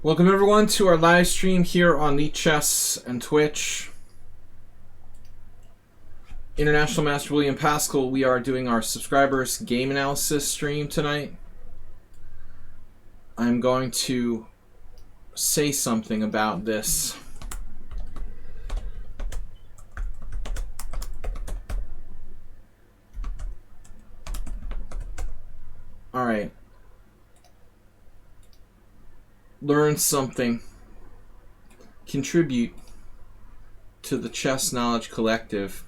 Welcome everyone to our live stream here on lichess and Twitch. International Master William Pascal, we are doing our subscribers game analysis stream tonight. I'm going to say something about this. All right. Learn something. Contribute to the Chess Knowledge Collective.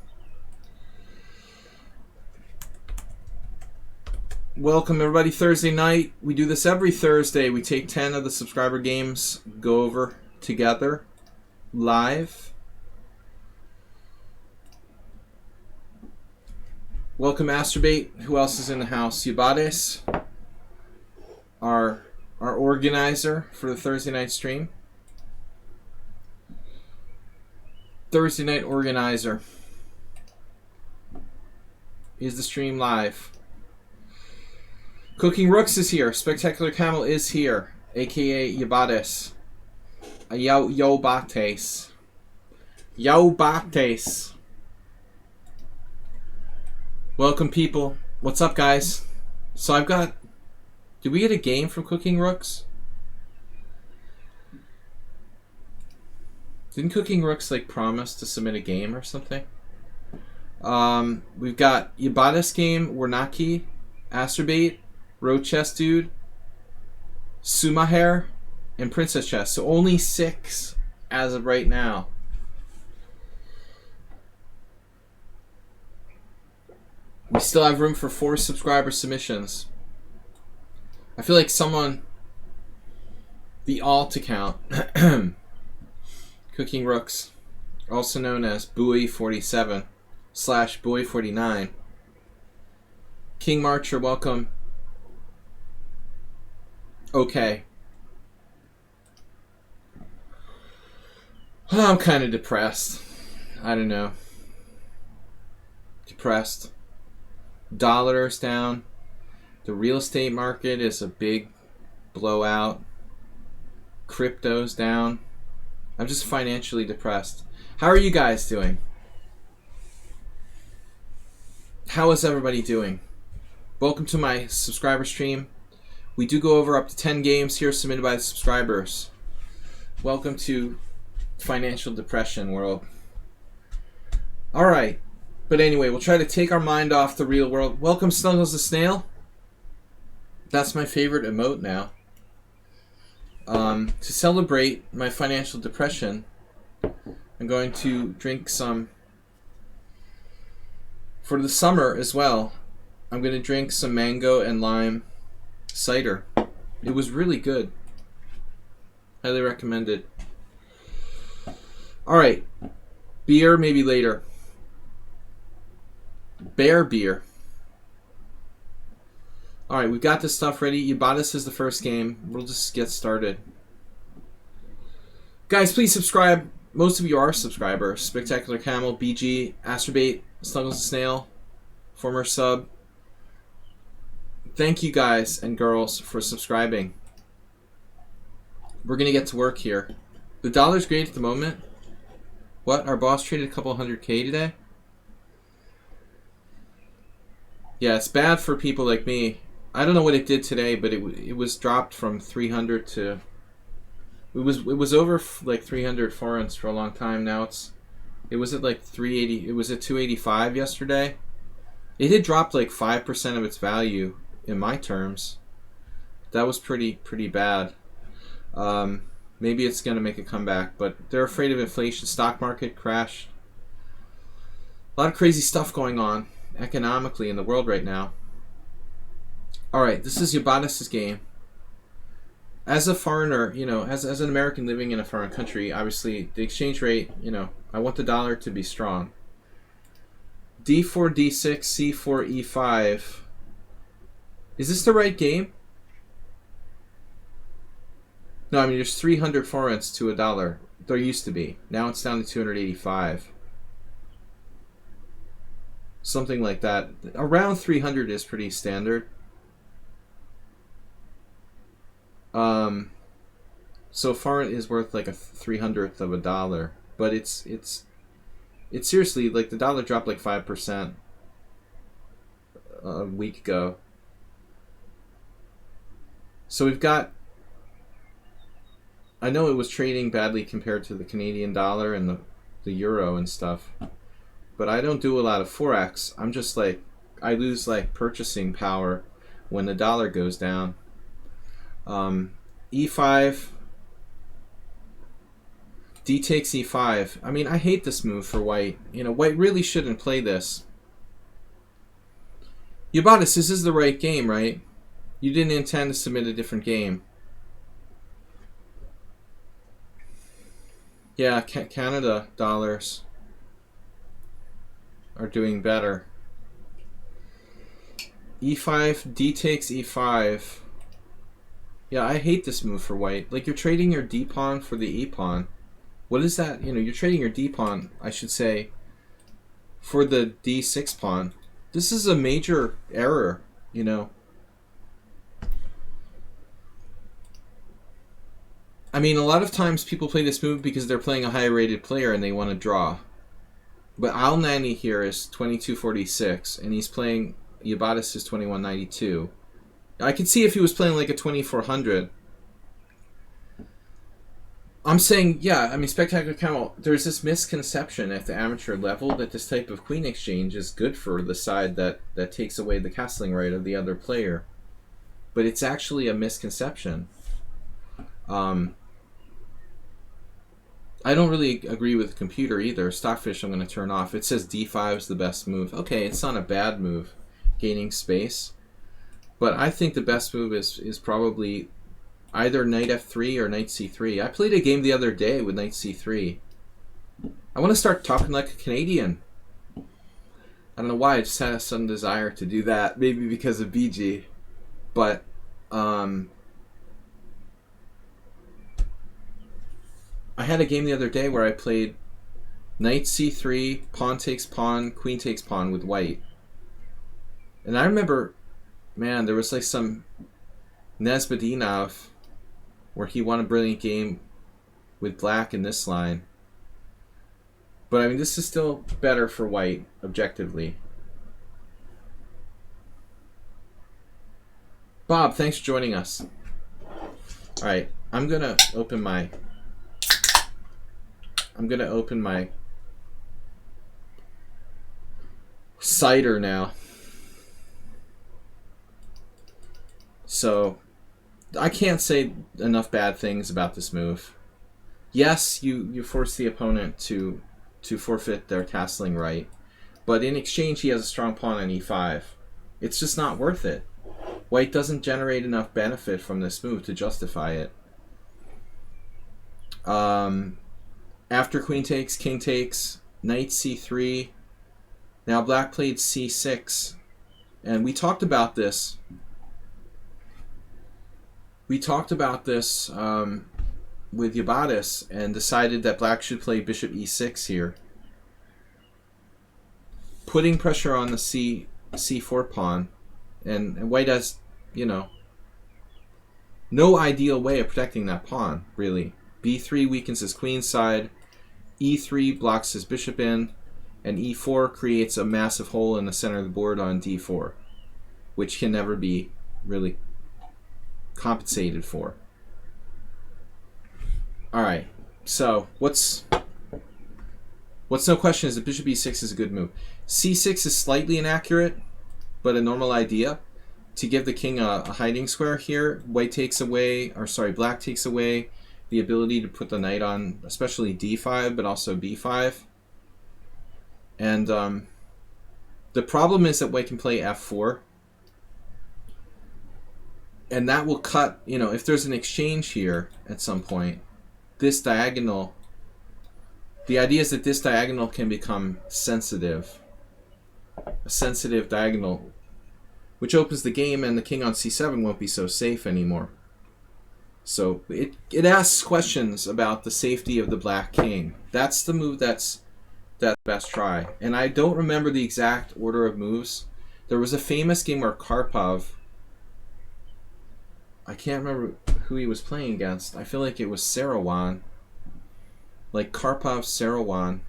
Welcome everybody. Thursday night. We do this every Thursday. We take 10 of the subscriber games, go over together, live. Welcome Masturbate. Who else is in the house? Yubades, our organizer for the Thursday night stream. Thursday night organizer. Is the stream live? Cooking Rooks is here. Spectacular Camel is here, aka Yabades. Yo Bates. Yo Bates. Welcome people. What's up guys? So I've got... Did we get a game from Cooking Rooks? Didn't Cooking Rooks like promise to submit a game or something? We've got Yabades game, Warnaki, Asterbait, Road Chess Dude, Sumahair, and Princess Chess. So only 6 as of right now. We still have room for 4 subscriber submissions. I feel like someone, the alt account, Cooking Rooks, also known as Buoy47 / Buoy49. King Marcher, welcome. Okay. I'm kind of depressed. I don't know. Depressed. Dollar's down. The real estate market is a big blowout. Crypto's down. I'm just financially depressed. How are you guys doing? How is everybody doing? Welcome to my subscriber stream. We do go over up to 10 games here submitted by the subscribers. Welcome to financial depression world. Alright. But anyway, we'll try to take our mind off the real world. Welcome Snuggles the Snail. That's my favorite emote now. To celebrate my financial depression, I'm going to drink some, for the summer as well, I'm going to drink some mango and lime cider. It was really good. Highly recommended. Alright. Beer, maybe later. Bear beer. Alright, we've got this stuff ready. Yabades is the first game. We'll just get started. Guys, please subscribe. Most of you are subscribers. Spectacular Camel, BG, Asterbait, Snuggles the Snail, former sub. Thank you guys and girls for subscribing. We're going to get to work here. The dollar's great at the moment. What? Our boss traded a couple $100K today? Yeah, it's bad for people like me. I don't know what it did today, but it was dropped from 300 to... It was over like 300 forints for a long time. Now it was at like 380. It was at 285 yesterday. It had dropped like 5% of its value in my terms. That was pretty bad. Maybe it's gonna make a comeback, but they're afraid of inflation. Stock market crashed. A lot of crazy stuff going on economically in the world right now. Alright, this is Yabades' game. As a foreigner, you know, as an American living in a foreign country, obviously the exchange rate, you know, I want the dollar to be strong. D4, D6, C4, E5. Is this the right game? No, I mean, there's 300 forints to a dollar. There used to be. Now it's down to 285. Something like that. Around 300 is pretty standard. So foreign is worth like a 300th of a dollar, but it's seriously, like, the dollar dropped like 5% a week ago. So we've got, I know it was trading badly compared to the Canadian dollar and the euro and stuff, but I don't do a lot of forex. I'm just like, I lose like purchasing power when the dollar goes down. E5, D takes E5. I mean, I hate this move for white. You know, white really shouldn't play this. Ubatis, this is the right game, right? You didn't intend to submit a different game. Yeah, Canada dollars are doing better. E5, D takes E5. Yeah, I hate this move for white. Like, you're trading your D pawn for the E pawn. What is that? You know, you're trading your D pawn, I should say, for the D6 pawn. This is a major error, you know. I mean, a lot of times people play this move because they're playing a high rated player and they want to draw. But Al Nani here is 2246 and he's playing, Ubatis is 2192. I could see if he was playing like a 2400. I'm saying, yeah, I mean, Spectacular Camel, there's this misconception at the amateur level that this type of queen exchange is good for the side that takes away the castling right of the other player. But it's actually a misconception. I don't really agree with the computer either. Stockfish I'm going to turn off. It says D5 is the best move. Okay, it's not a bad move, gaining space. But I think the best move is probably either knight F3 or knight C3. I played a game the other day with knight C3. I want to start talking like a Canadian. I don't know why, I just had a sudden desire to do that. Maybe because of BG. But, I had a game the other day where I played knight C3, pawn takes pawn, queen takes pawn with white. And I remember, man, there was like some Nesbedinov where he won a brilliant game with black in this line. But I mean, this is still better for white, objectively. Bob, thanks for joining us. Alright, I'm gonna open my cider now. So I can't say enough bad things about this move. Yes, you force the opponent to forfeit their castling right, but in exchange he has a strong pawn on E5. It's just not worth it. White doesn't generate enough benefit from this move to justify it. After queen takes, king takes, knight C3. Now black played C6, and we talked about this. We talked about this with Ubatis and decided that black should play bishop E6 here, putting pressure on the C4 pawn, and white has, you know, no ideal way of protecting that pawn, really. B3 weakens his queen side, E3 blocks his bishop in, and E4 creates a massive hole in the center of the board on D4, which can never be really compensated for. Alright, so what's no question is that bishop E6 is a good move. C6 is slightly inaccurate, but a normal idea. To give the king a hiding square here, black takes away the ability to put the knight on, especially D5, but also B5. And the problem is that white can play F4. And that will cut, you know, if there's an exchange here at some point, this diagonal, the idea is that this diagonal can become sensitive. A sensitive diagonal, which opens the game, and the king on C7 won't be so safe anymore. So it asks questions about the safety of the black king. That's the move that's best try. And I don't remember the exact order of moves. There was a famous game where Karpov, I can't remember who he was playing against. I feel like it was Saruman. Like Karpov Saruman.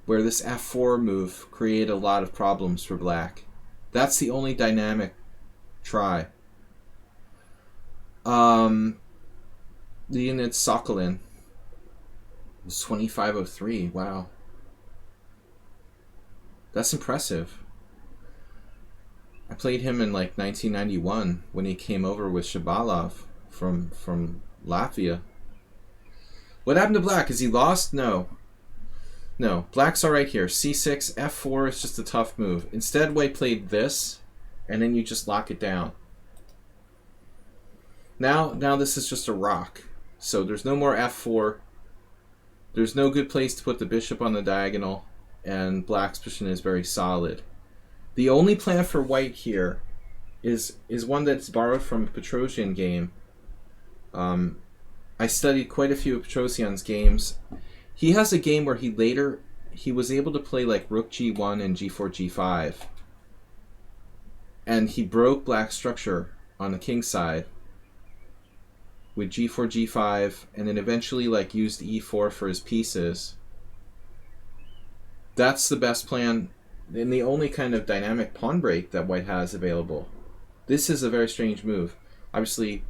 Where this f4 move created a lot of problems for black. That's the only dynamic try. Leonid Sokolin was 2503. Wow. That's impressive. I played him in like 1991 when he came over with Shabalov from Latvia. What happened to black? Is he lost? No. No. Black's alright here. C6, F4 is just a tough move. Instead, white played this, and then you just lock it down. Now this is just a rock. So there's no more F4. There's no good place to put the bishop on the diagonal, and black's position is very solid. The only plan for white here is one that's borrowed from a Petrosian game. I studied quite a few of Petrosian's games. He has a game where he was able to play like rook g1 and g4 g5. And he broke black's structure on the king side with g4 g5, and then eventually like used e4 for his pieces. That's the best plan and the only kind of dynamic pawn break that white has available. This is a very strange move. Obviously,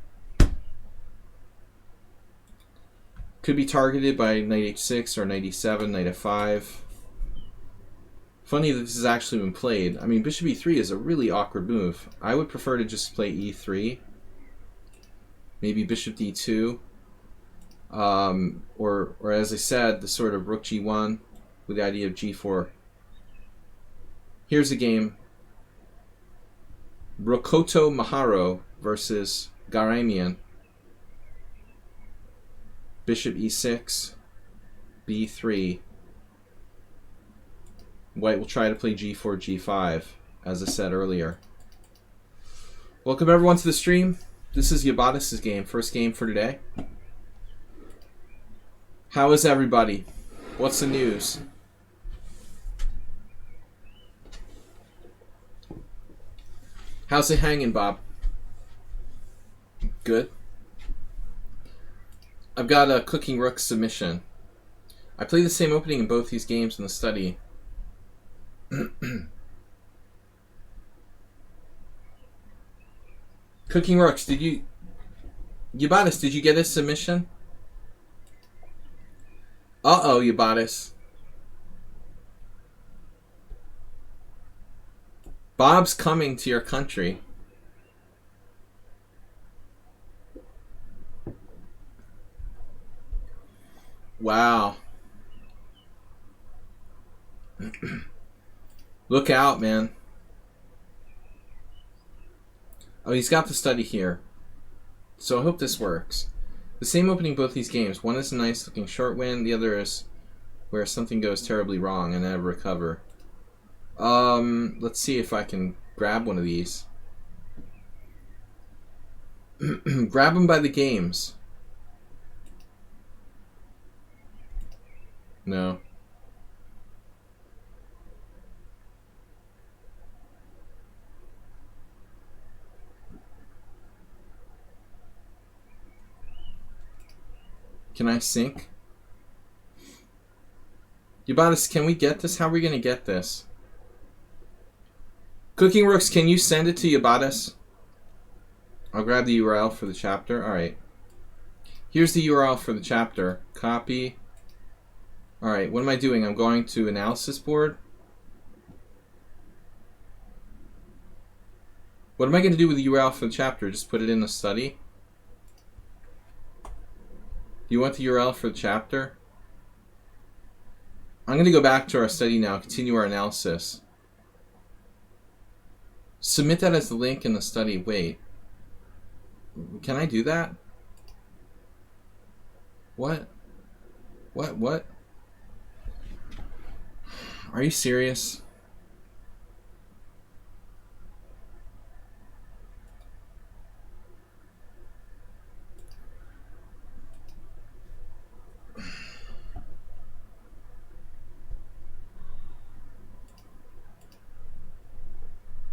could be targeted by knight h6 or knight e7, knight f5. Funny that this has actually been played. I mean, bishop e3 is a really awkward move. I would prefer to just play e3. Maybe bishop d2. Or as I said, the sort of rook g1 with the idea of g4. Here's a game. Rokoto Maharo versus Garamian. Bishop e6, b3. White will try to play g4, g5, as I said earlier. Welcome everyone to the stream. This is Yabatis' game, first game for today. How is everybody? What's the news? How's it hanging, Bob? Good. I've got a Cooking Rook submission. I played the same opening in both these games in the study. Cooking Rooks, Yabatis, did you get a submission? Uh-oh, Yabatis. Bob's coming to your country. Wow. Look out, man. Oh, he's got the study here. So I hope this works. The same opening both these games. One is a nice looking short win. The other is where something goes terribly wrong and I recover. Let's see if I can grab one of these. Grab them by the games. No. Can I sync? Yabatis, can we get this? How are we going to get this? Cooking Rooks, can you send it to Yabatis? I'll grab the URL for the chapter. Alright. Here's the URL for the chapter. Copy. Alright, what am I doing? I'm going to analysis board. What am I going to do with the URL for the chapter? Just put it in the study? Do you want the URL for the chapter? I'm going to go back to our study now, continue our analysis. Submit that as the link in the study. Wait. Can I do that? What? What? Are you serious?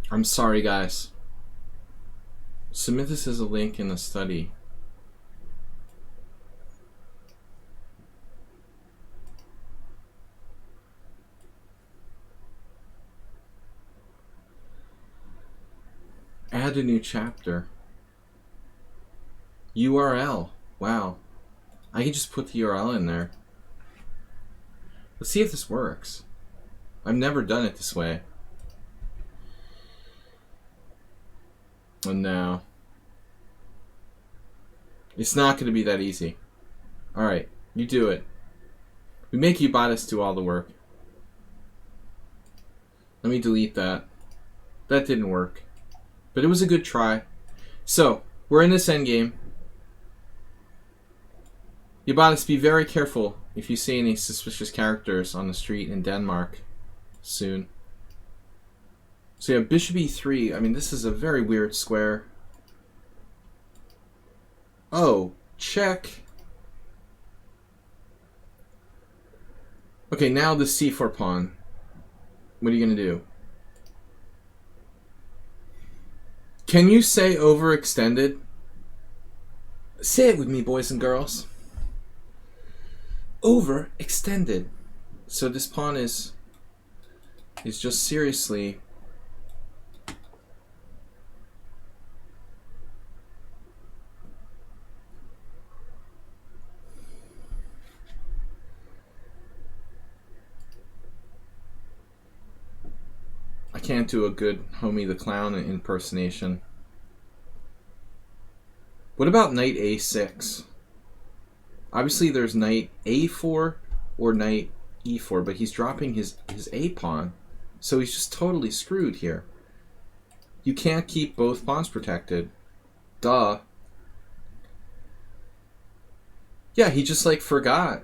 I'm sorry, guys. Submit this as a link in the study. Add a new chapter. URL. Wow. I can just put the URL in there. Let's see if this works. I've never done it this way. Oh no. It's not going to be that easy. Alright, you do it. We make Ubatis do all the work. Let me delete that. That didn't work. But it was a good try. So, we're in this endgame. Ubatis, be very careful if you see any suspicious characters on the street in Denmark soon. So yeah, bishop e3. I mean, this is a very weird square. Oh, check. Okay, now the c4 pawn. What are you going to do? Can you say overextended? Say it with me, boys and girls. Overextended. So this pawn is just seriously... I can't do a good Homie the Clown impersonation. What about knight a6? Obviously there's knight a4 or knight e4, but he's dropping his a pawn. So he's just totally screwed here. You can't keep both pawns protected. Duh. Yeah, he just like forgot.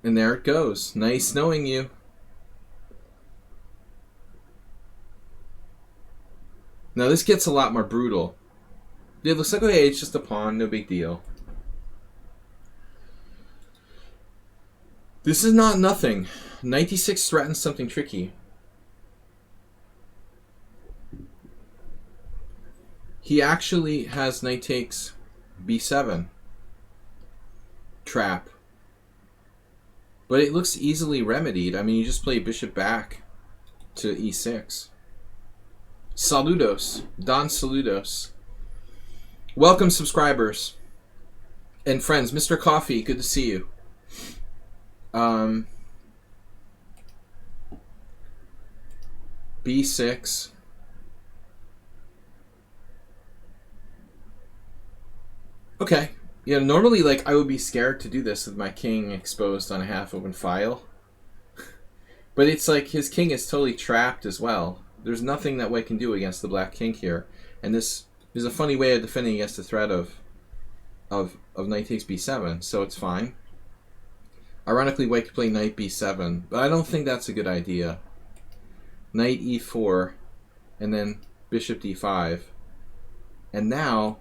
And there it goes. Nice knowing you. Now this gets a lot more brutal. It looks like, okay, it's just a pawn, no big deal. This is not nothing. Knight d6 threatens something tricky. He actually has knight takes b7 trap. But it looks easily remedied. I mean, you just play bishop back to e6. Saludos. Don Saludos. Welcome, subscribers. And friends. Mr. Coffee, good to see you. B6. Okay. Yeah, normally, like, I would be scared to do this with my king exposed on a half-open file. But it's like his king is totally trapped as well. There's nothing that white can do against the black king here. And this is a funny way of defending against the threat of knight takes b7, so it's fine. Ironically, white could play knight b7, but I don't think that's a good idea. Knight e4, and then bishop d5. And now,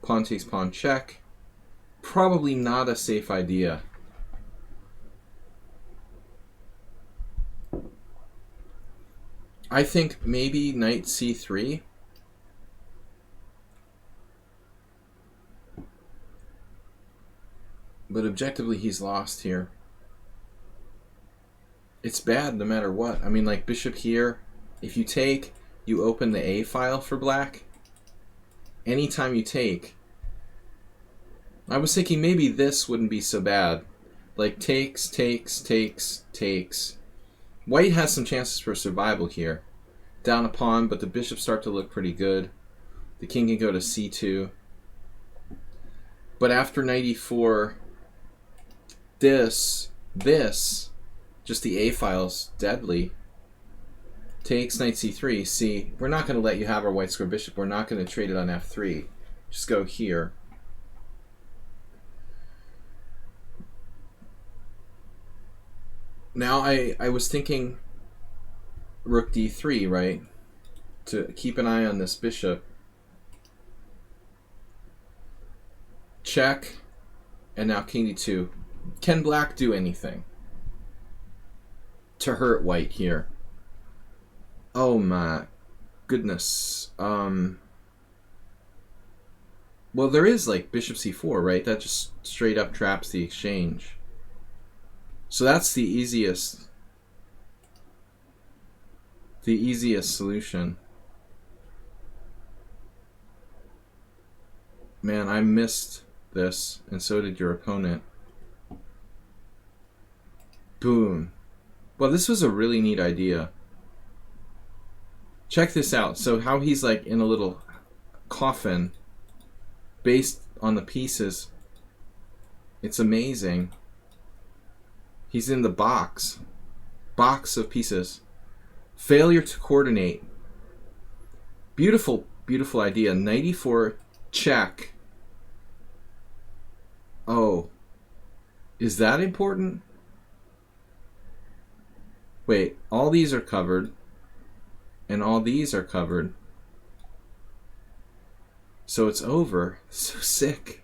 pawn takes pawn check. Probably not a safe idea. I think maybe knight c3. But objectively, he's lost here. It's bad no matter what. I mean, like, bishop here. If you take, you open the A file for black. Anytime you take. I was thinking maybe this wouldn't be so bad. Like, takes, takes, takes, takes. White has some chances for survival here. Down a pawn, but the bishops start to look pretty good. The king can go to c2. But after knight e4, this, just the A file's deadly. Takes knight c3. See, we're not going to let you have our white square bishop. We're not going to trade it on f3. Just go here. Now I was thinking rook d3, right? To keep an eye on this bishop. Check. And now king d2. Can black do anything to hurt white here? Oh my goodness. Well, there is like bishop c4, right? That just straight up traps the exchange. So that's the easiest solution. Man, I missed this, and so did your opponent. Boom. Well, this was a really neat idea. Check this out. So how he's like in a little coffin based on the pieces. It's amazing. He's in the box of pieces. Failure to coordinate. Beautiful, beautiful idea. Knight e4, check. Oh, is that important? Wait, all these are covered, and all these are covered. So it's over. So sick.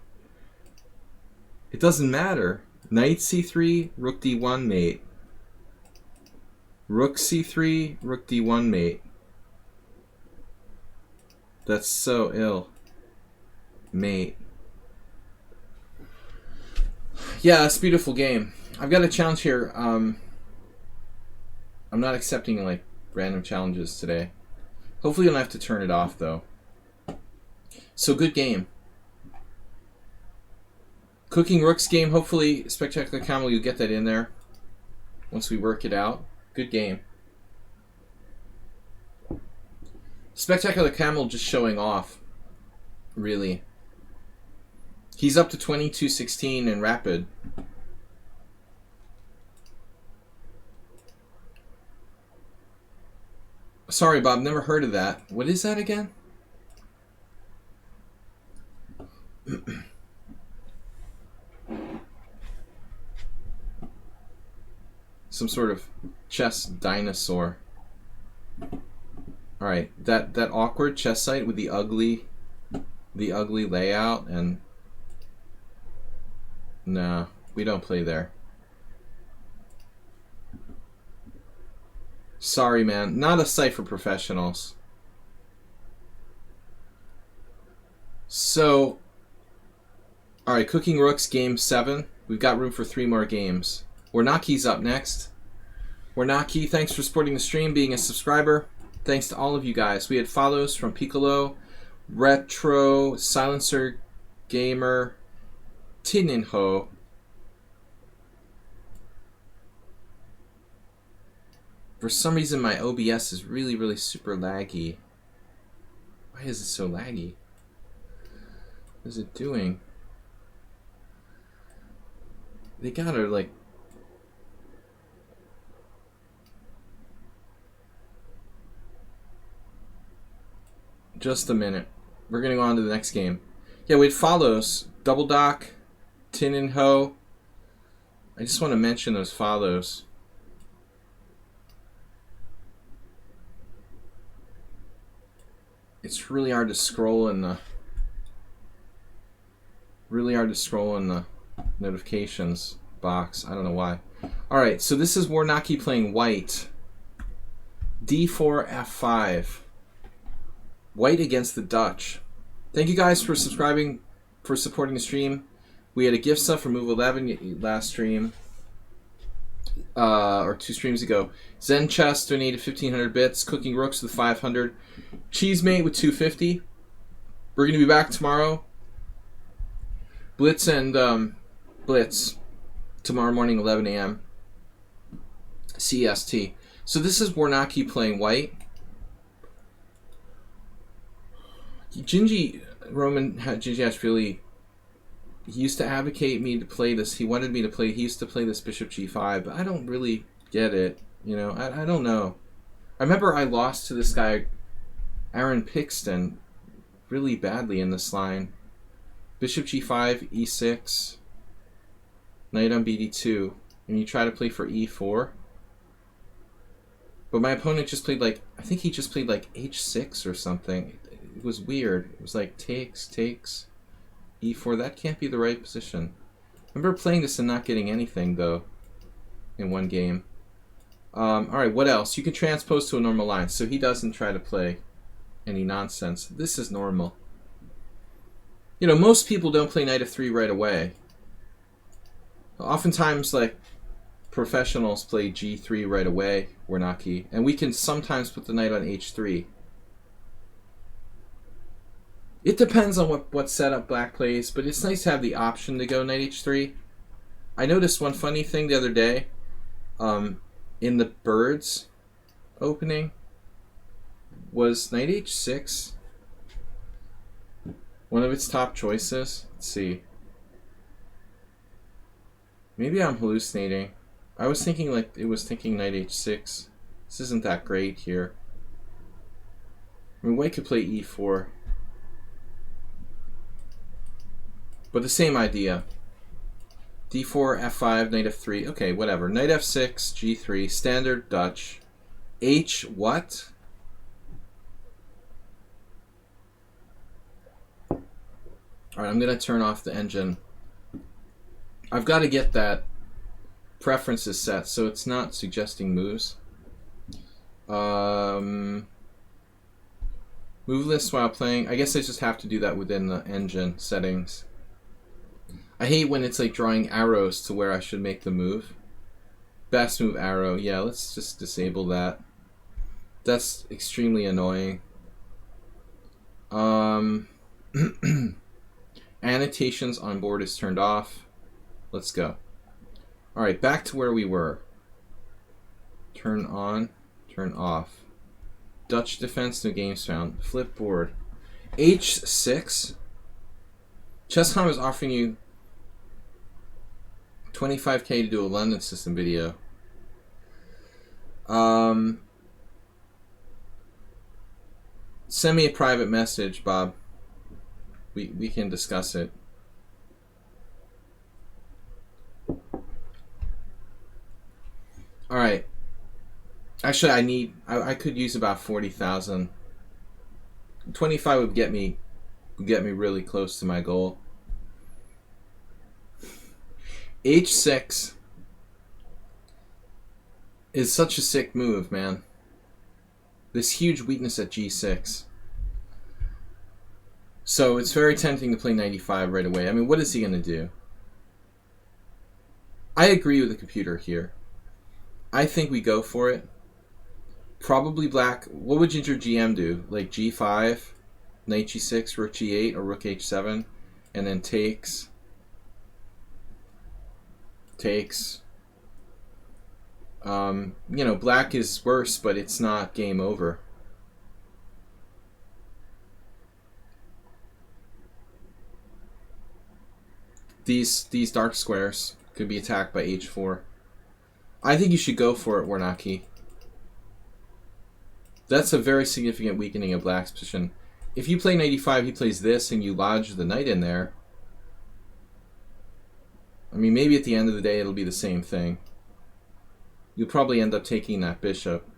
It doesn't matter. Knight c3, rook d1 mate. Rook c3, rook d1 mate. That's so ill. Mate. Yeah, it's a beautiful game. I've got a challenge here. I'm not accepting like random challenges today. Hopefully you don't have to turn it off though. So good game. Cooking Rooks game. Hopefully Spectacular Camel, you get that in there once we work it out. Good game. Spectacular Camel just showing off. Really. He's up to 22-16 in Rapid. Sorry, Bob, never heard of that. What is that again? Some sort of chess dinosaur. All right, that awkward chess site with the ugly layout, and no, we don't play there. Sorry, man, not a site for professionals. So, all right, Cooking Rooks game 7. We've got room for 3 more games. Warnaki's up next. Warnaki, thanks for supporting the stream, being a subscriber. Thanks to all of you guys. We had follows from Piccolo, Retro, Silencer Gamer, Tininho. For some reason, my OBS is really, really super laggy. Why is it so laggy? What is it doing? They gotta, like... Just a minute. We're gonna go on to the next game. Yeah, we had follows. Double Dock, Tin and Ho. I just want to mention those follows. It's really hard to scroll in the notifications box. I don't know why. All right, so this is Warnaki playing white. D4 F5. White against the Dutch. Thank you guys for subscribing, for supporting the stream. We had a gift sub from Move 11 last stream, or 2 streams ago. Zen Chess donated 1,500 bits. Cooking Rooks with 500. Cheesemate with 250. We're going to be back tomorrow. Blitz and Blitz tomorrow morning, 11 a.m. CST. So this is Warnaki playing white. Gingy Ashvili, he used to advocate me to play this. He wanted me to play. He used to play this Bishop G5, but I don't really get it. You know, I don't know. I remember I lost to this guy, Aaron Pixton, really badly in this line. Bishop G5, E6, Knight on BD2, and you try to play for E4. But my opponent just played like, I think he just played like H6 or something. It was weird. It was like takes, E4. That can't be the right position. I remember playing this and not getting anything, though, in one game. Alright, what else? You can transpose to a normal line, so he doesn't try to play any nonsense. This is normal. You know, most people don't play knight f3 right away. Oftentimes, like, professionals play g3 right away, Warnaki, and we can sometimes put the knight on h3. It depends on what setup black plays, but it's nice to have the option to go knight h3. I noticed one funny thing the other day in the birds opening was knight h6 one of its top choices. Let's see. Maybe I'm hallucinating. I was thinking like it was thinking knight h6. This isn't that great here. I mean, white could play e4. But the same idea. d4, f5, knight f3. Okay, whatever. Knight f6, g3, standard Dutch. H what? Alright, I'm going to turn off the engine. I've got to get that preferences set so it's not suggesting moves. Move list while playing. I guess I just have to do that within the engine settings. I hate when it's like drawing arrows to where I should make the move. Best move arrow. Yeah, let's just disable that. That's extremely annoying. Annotations on board is turned off. Let's go. Alright, back to where we were. Turn on, turn off. Dutch defense, no games found. Flip board. H6. Chess.com is offering you $25K to do a London system video. Send me a private message, Bob. We can discuss it. All right. Actually, I could use about 40,000. 25 would get me really close to my goal. H6 is such a sick move, man. This huge weakness at G6. So it's very tempting to play 95 right away. I mean, what is he going to do? I agree with the computer here. I think we go for it. Probably black. What would Ginger GM do? Like G5, Knight G6, Rook G8, or Rook H7, and then takes. You know, black is worse, but it's not game over. These dark squares could be attacked by H4. I think you should go for it, Warnaki. That's a very significant weakening of black's position. If you play 95, he plays this, and you lodge the knight in there. I mean, maybe at the end of the day it'll be the same thing. You'll probably end up taking that bishop.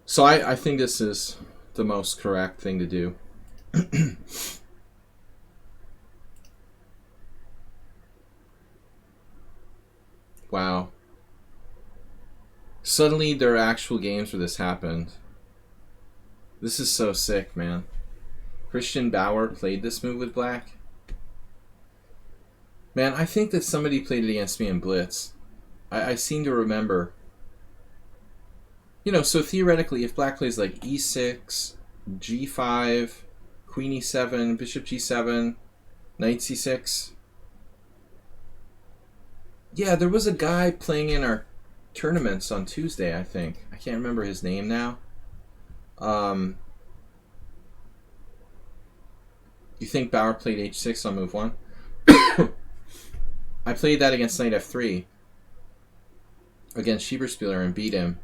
So I think this is the most correct thing to do. Wow. Suddenly there are actual games where this happened. This is so sick, man. Christian Bauer played this move with black. Man, I think that somebody played it against me in Blitz. I seem to remember. You know, so theoretically, if black plays like e6, g5, queen e7, bishop g7, knight c6. Yeah, there was a guy playing in our tournaments on Tuesday, I think. I can't remember his name now. You think Bauer played h6 on move 1? I played that against knight f3. Against Schieberspieler and beat him.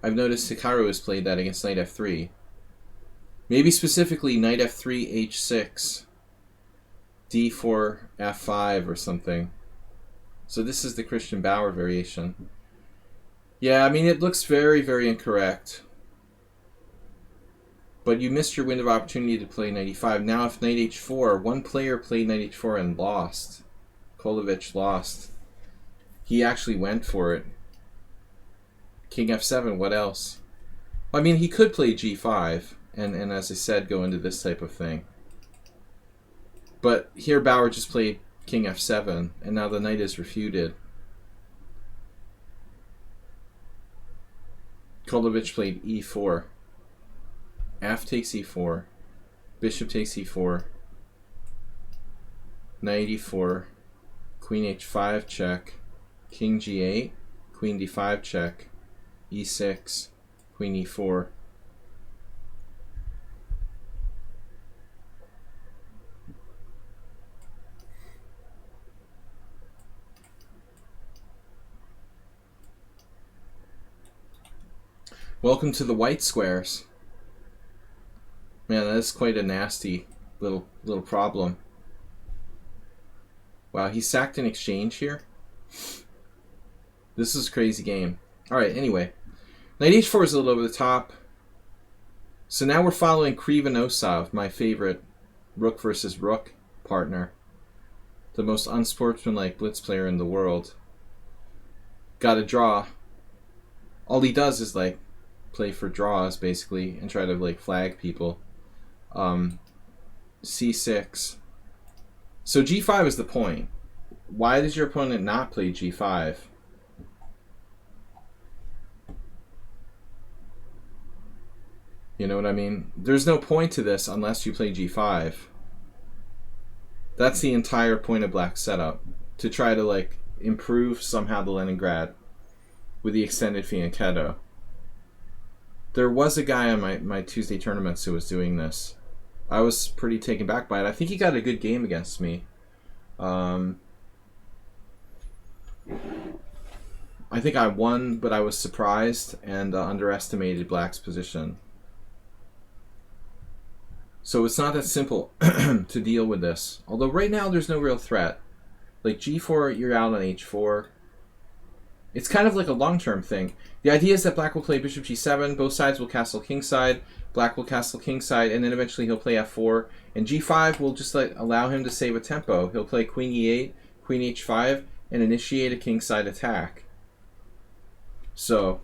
I've noticed Hikaru has played that against knight f3. Maybe specifically knight f3, h6, d4, f5 or something. So this is the Christian Bauer variation. Yeah, I mean, it looks very, very incorrect. But you missed your window of opportunity to play knight e5. Now if knight h4, one player played knight h4 and lost. Kolovich lost. He actually went for it. King f7, what else? I mean, he could play g5. and as I said, go into this type of thing. But here Bauer just played king f7, and now the knight is refuted. Koldovich played e4. F takes e4. Bishop takes e4. Knight e4. Queen h5 check. King g8. Queen d5 check. e6. Queen e4. Welcome to the white squares. Man, that is quite a nasty little problem. Wow, he sacked an exchange here. This is a crazy game. Alright, anyway. Knight h4 is a little over the top. So now we're following Krivonosov, my favorite rook versus rook partner. The most unsportsmanlike blitz player in the world. Got a draw. All he does is like play for draws basically and try to like flag people. c6. So g5 is the point. Why does your opponent not play g5? You know what I mean? There's no point to this unless you play g5. That's the entire point of Black's setup. To try to like improve somehow the Leningrad with the extended fianchetto. There was a guy on my Tuesday tournaments who was doing this. I was pretty taken back by it. I think he got a good game against me. I think I won, but I was surprised and underestimated Black's position. So it's not that simple to deal with this. Although right now there's no real threat. Like g4, you're out on h4. It's kind of like a long-term thing. The idea is that Black will play bishop g7, both sides will castle kingside, Black will castle kingside, and then eventually he'll play f4, and g5 will just like allow him to save a tempo. He'll play queen e8, queen h5, and initiate a kingside attack. So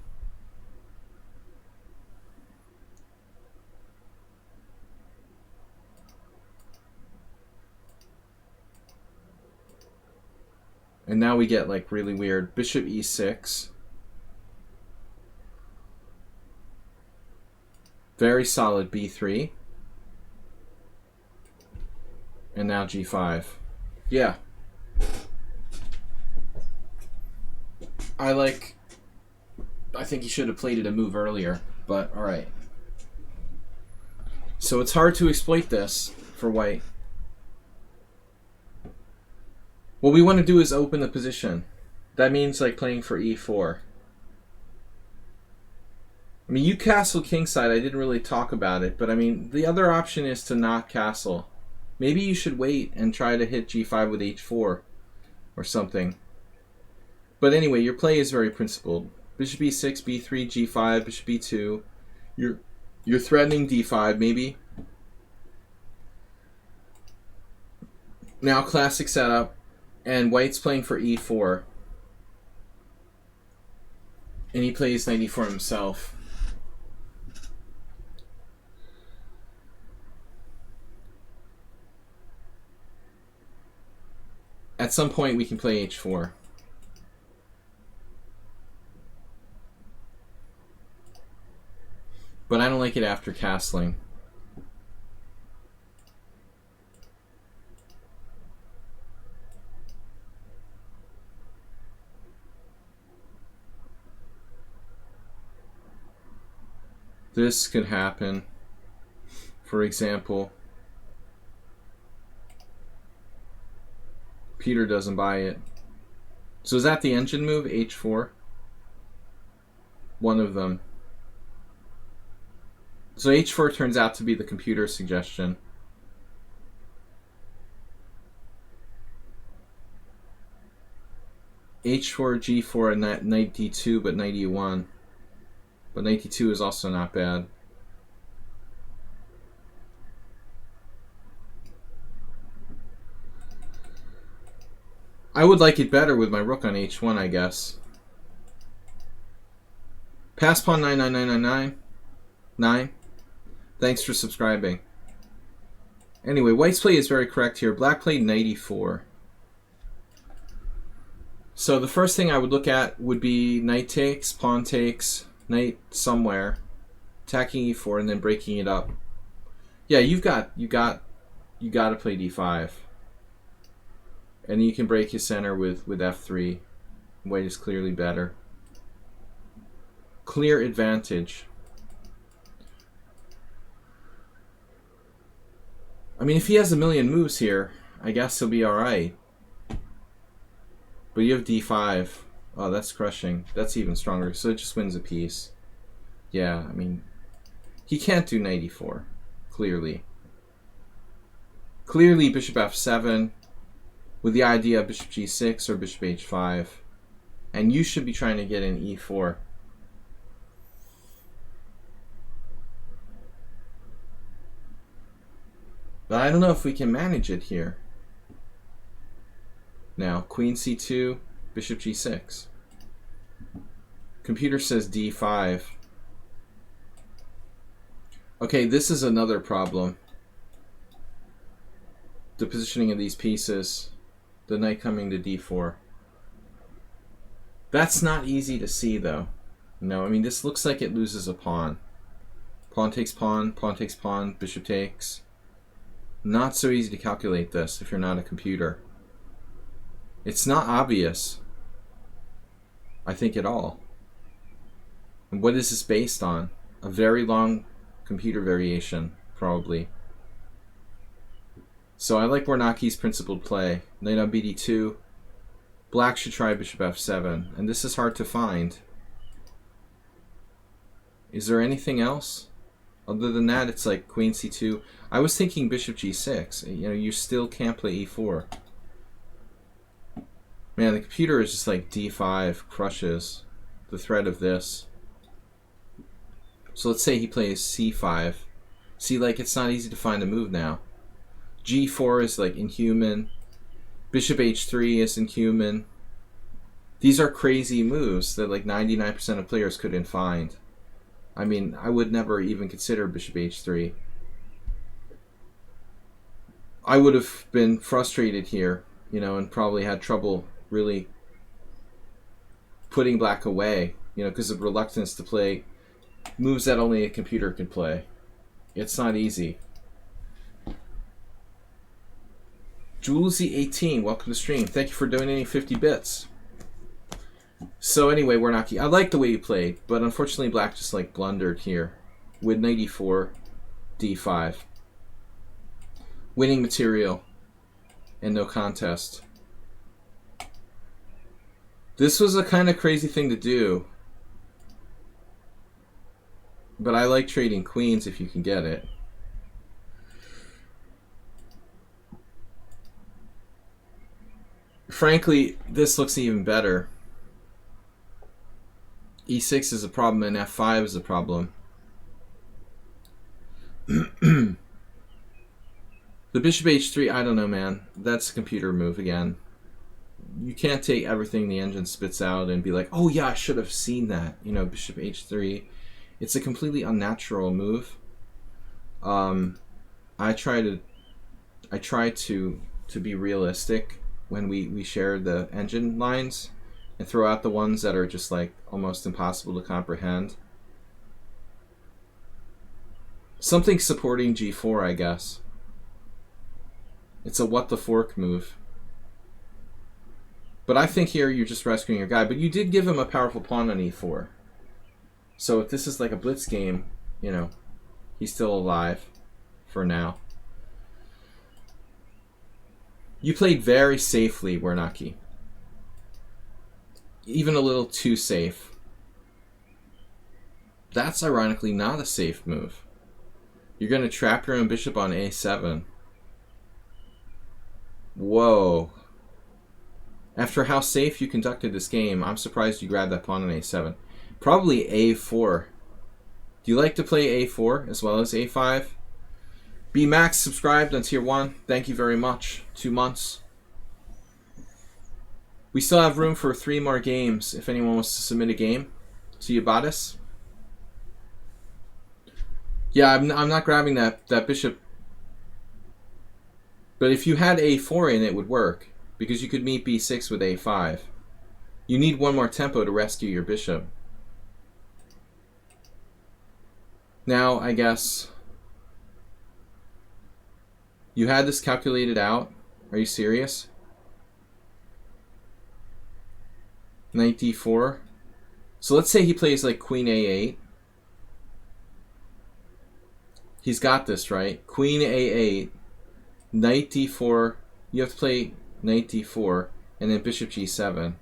and now we get like really weird bishop e6. Very solid b3. And now g5. Yeah. I think he should have played it a move earlier, but alright. So it's hard to exploit this for white. What we want to do is open the position. That means like playing for e4. I mean, you castle kingside. I didn't really talk about it, but I mean, the other option is to not castle. Maybe you should wait and try to hit g5 with h4 or something. But anyway, your play is very principled. Bishop e6, b3, g5, bishop e2. You're threatening d5, maybe. Now classic setup, and white's playing for e4. And he plays knight e4 himself. At some point we can play h4. But I don't like it after castling. This could happen. For example, Peter doesn't buy it. So is that the engine move, h4? One of them. So h4 turns out to be the computer suggestion. h4, g4, and knight d2, but knight e1. But knight d2 is also not bad. I would like it better with my rook on h1, I guess. Pass pawn 9, 9, 9, 9, 9. 9. Thanks for subscribing. Anyway, white's play is very correct here. Black played knight e4. So the first thing I would look at would be knight takes, pawn takes, knight somewhere, attacking e4, and then breaking it up. Yeah, you got to play d5, and you can break his center with f3. White is clearly better. Clear advantage. I mean, if he has a million moves here, I guess he'll be alright. But you have d5. Oh, that's crushing. That's even stronger. So it just wins a piece. Yeah, I mean, he can't do knight e4. Clearly. Clearly, bishop f7 with the idea of bishop g6 or bishop h5. And you should be trying to get in e4. But I don't know if we can manage it here. Now, queen c2, bishop g6. Computer says d5. Okay, this is another problem. The positioning of these pieces. The knight coming to d4. That's not easy to see, though. No, I mean, this looks like it loses a pawn. Pawn takes pawn, pawn takes pawn, bishop takes. Not so easy to calculate this if you're not a computer. It's not obvious, I think, at all. And what is this based on? A very long computer variation, probably. So I like Warnake's principled play. Knight on bd2. Black should try bishop f7, and this is hard to find. Is there anything else? Other than that, it's like queen c2. I was thinking bishop g6. You know, you still can't play e4. Man, the computer is just like d5 crushes the threat of this. So let's say he plays c5. See, like, it's not easy to find a move now. g4 is like inhuman. Bishop h3 is inhuman. These are crazy moves that like 99% of players couldn't find. I mean, I would never even consider bishop h3. I would have been frustrated here, you know, and probably had trouble really putting black away, you know, because of reluctance to play moves that only a computer can play. It's not easy. Julesy18, welcome to the stream. Thank you for donating 50 bits. So anyway, Warnake, I like the way you played, but unfortunately black just like blundered here with knight e4, d5. Winning material and no contest. This was a kind of crazy thing to do, but I like trading queens if you can get it. Frankly, this looks even better. e6 is a problem and f5 is a problem. The bishop h3, I don't know, man. That's a computer move again. You can't take everything the engine spits out and be like, oh yeah, I should have seen that. You know, bishop h3. It's a completely unnatural move. I try to be realistic when we share the engine lines and throw out the ones that are just like almost impossible to comprehend. Something supporting g4, I guess. It's a what the fork move. But I think here you're just rescuing your guy. But you did give him a powerful pawn on e4. So if this is like a blitz game, you know, he's still alive for now. You played very safely, Warnake. Even a little too safe. That's ironically not a safe move. You're going to trap your own bishop on a7. Whoa. After how safe you conducted this game, I'm surprised you grabbed that pawn on a7. Probably a4. Do you like to play a4 as well as a5? B Max subscribed on tier 1. Thank you very much. 2 months. We still have room for 3 more games if anyone wants to submit a game to Yabatis. Yeah, I'm not grabbing that bishop. But if you had a4 in, it would work. Because you could meet b6 with a5. You need one more tempo to rescue your bishop. Now, I guess... You had this calculated out? Are you serious? Knight d4. So let's say he plays like queen a8. He's got this, right? Queen a8. Knight d4. You have to play knight d4. And then bishop g7.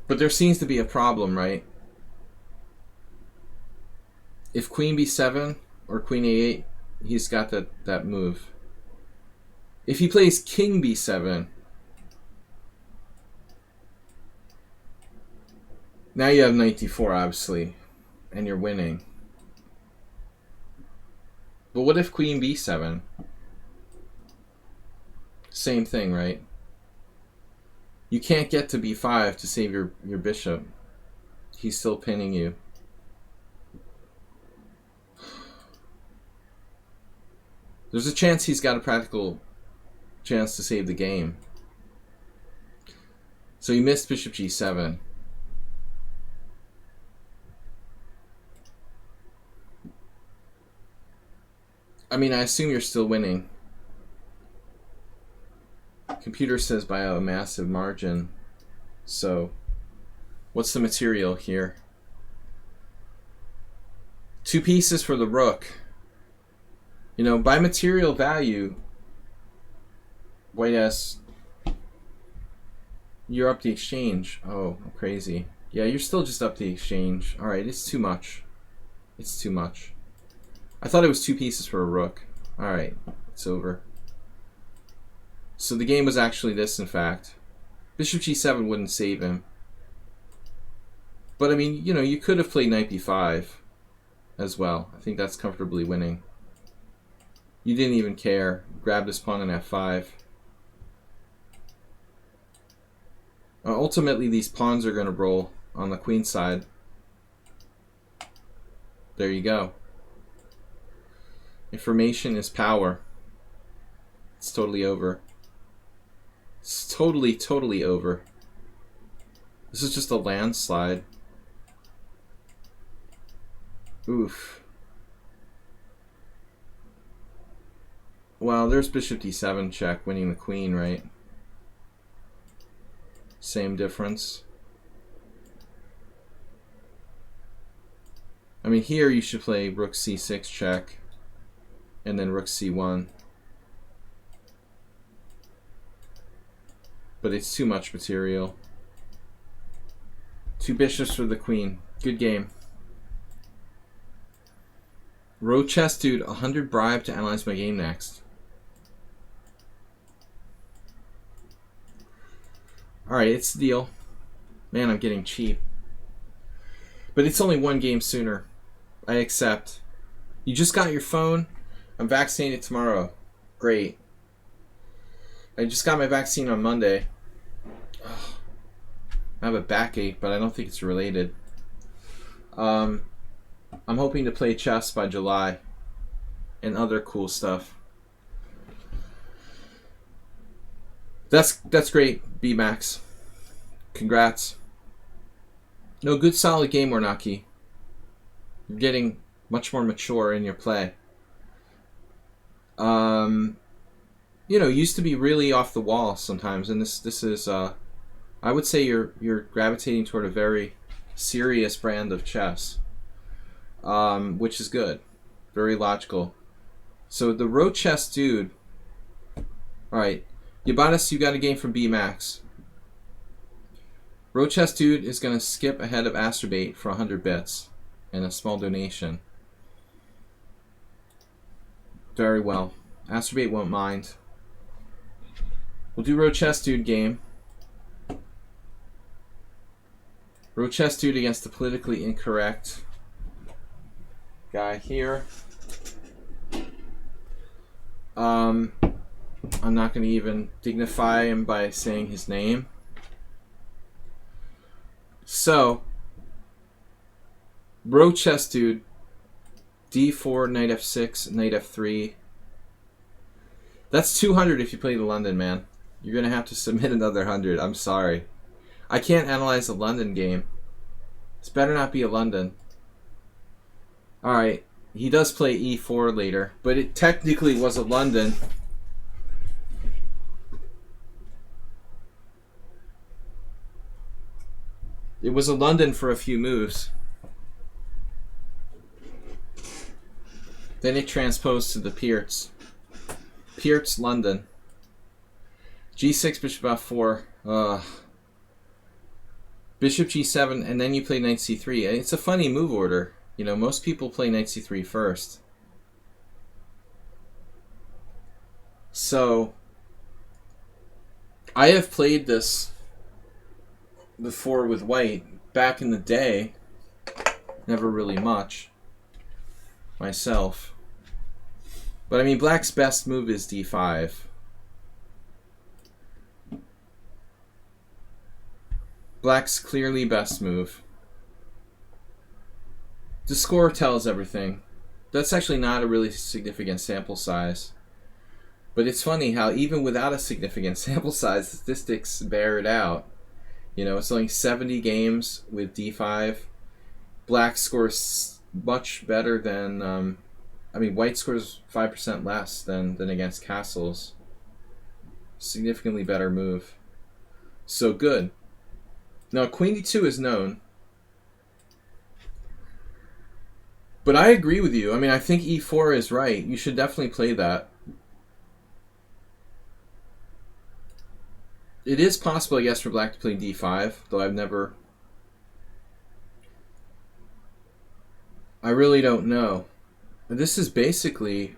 But there seems to be a problem, right? If queen b7 or queen a8, he's got that move. If he plays king b7, now you have knight d4, obviously, and you're winning. But what if queen b7? Same thing, right? You can't get to b5 to save your bishop. He's still pinning you. There's a chance he's got a practical chance to save the game. So he missed bishop g7. I mean, I assume you're still winning. Computer says by a massive margin. So, what's the material here? 2 pieces for the rook. You know, by material value, white has... You're up the exchange. Oh, I'm crazy. Yeah, you're still just up the exchange. Alright, it's too much. It's too much. I thought it was 2 pieces for a rook. Alright, it's over. So the game was actually this, in fact. Bishop g7 wouldn't save him. But, I mean, you know, you could have played knight b5 as well. I think that's comfortably winning. You didn't even care. Grabbed his pawn on f5. Ultimately, these pawns are going to roll on the queen side. There you go. Information is power. It's totally over. It's totally over. This is just a landslide. Oof. Well, there's bishop d7 check, winning the queen, right? Same difference. I mean, here you should play rook c6 check, and then rook c1. But it's too much material. 2 bishops for the queen. Good game. Road chess dude, 100 bribe to analyze my game next. Alright, it's the deal. Man, I'm getting cheap. But it's only 1 game sooner. I accept. You just got your phone. I'm vaccinated tomorrow. Great. I just got my vaccine on Monday. Ugh. I have a backache, but I don't think it's related. I'm hoping to play chess by July and other cool stuff. That's great, B-Max. Congrats. No, good solid game, Warnaki. You're getting much more mature in your play. You know, used to be really off the wall sometimes, and this is I would say you're gravitating toward a very serious brand of chess, which is good, very logical. So the road chess dude. All right, Yabanis, you got a game from B-Max. Road chess dude is gonna skip ahead of Astrobate for 100 bits and a small donation. Very well. Astrobate won't mind. We'll do Road chess dude game. Road chess dude against the politically incorrect guy here. I'm not going to even dignify him by saying his name. So, row chess dude, d4, knight f6, knight f3. That's 200 if you play the London, man. You're going to have to submit another 100. I'm sorry. I can't analyze a London game. This better not be a London. Alright, he does play e4 later, but it technically was a London. It was a London for a few moves. Then it transposed to the Peerts. Peerts, London. g6, bishop f4. Bishop g7, and then you play knight c3. It's a funny move order. You know, most people play knight c3 first. So, I have played this before with white back in the day. Never really much myself. But I mean, black's best move is d5. Black's clearly best move. The score tells everything. That's actually not a really significant sample size. But it's funny how even without a significant sample size, the statistics bear it out. You know, it's only 70 games with d5. Black scores much better than... I mean, white scores 5% less than against castles. Significantly better move. So good. Now, queen d2 is known. But I agree with you. I mean, I think e4 is right. You should definitely play that. It is possible, I guess, for black to play d5, though I've never... I really don't know. This is basically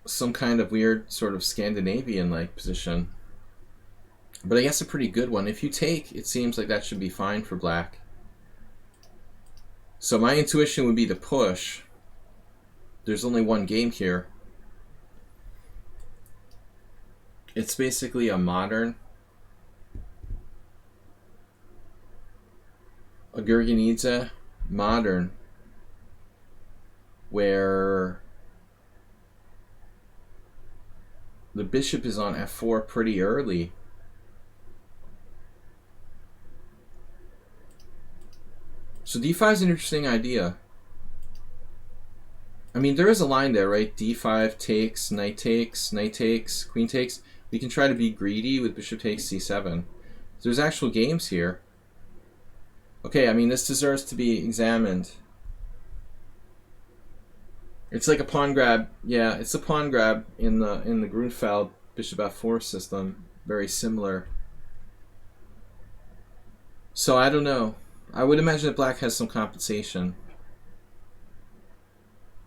some kind of weird sort of Scandinavian-like position. But I guess a pretty good one. If you take, it seems like that should be fine for black. So my intuition would be to push. There's only one game here. It's basically a modern... a Gurgenidze modern, where the bishop is on f4 pretty early. So d5 is an interesting idea. I mean, there is a line there, right? d5 takes, knight takes, knight takes, queen takes. We can try to be greedy with bishop takes c7. There's actual games here. Okay, I mean, this deserves to be examined. It's like a pawn grab. Yeah, it's a pawn grab in the Grunfeld bishop f4 system. Very similar. So I don't know. I would imagine that black has some compensation.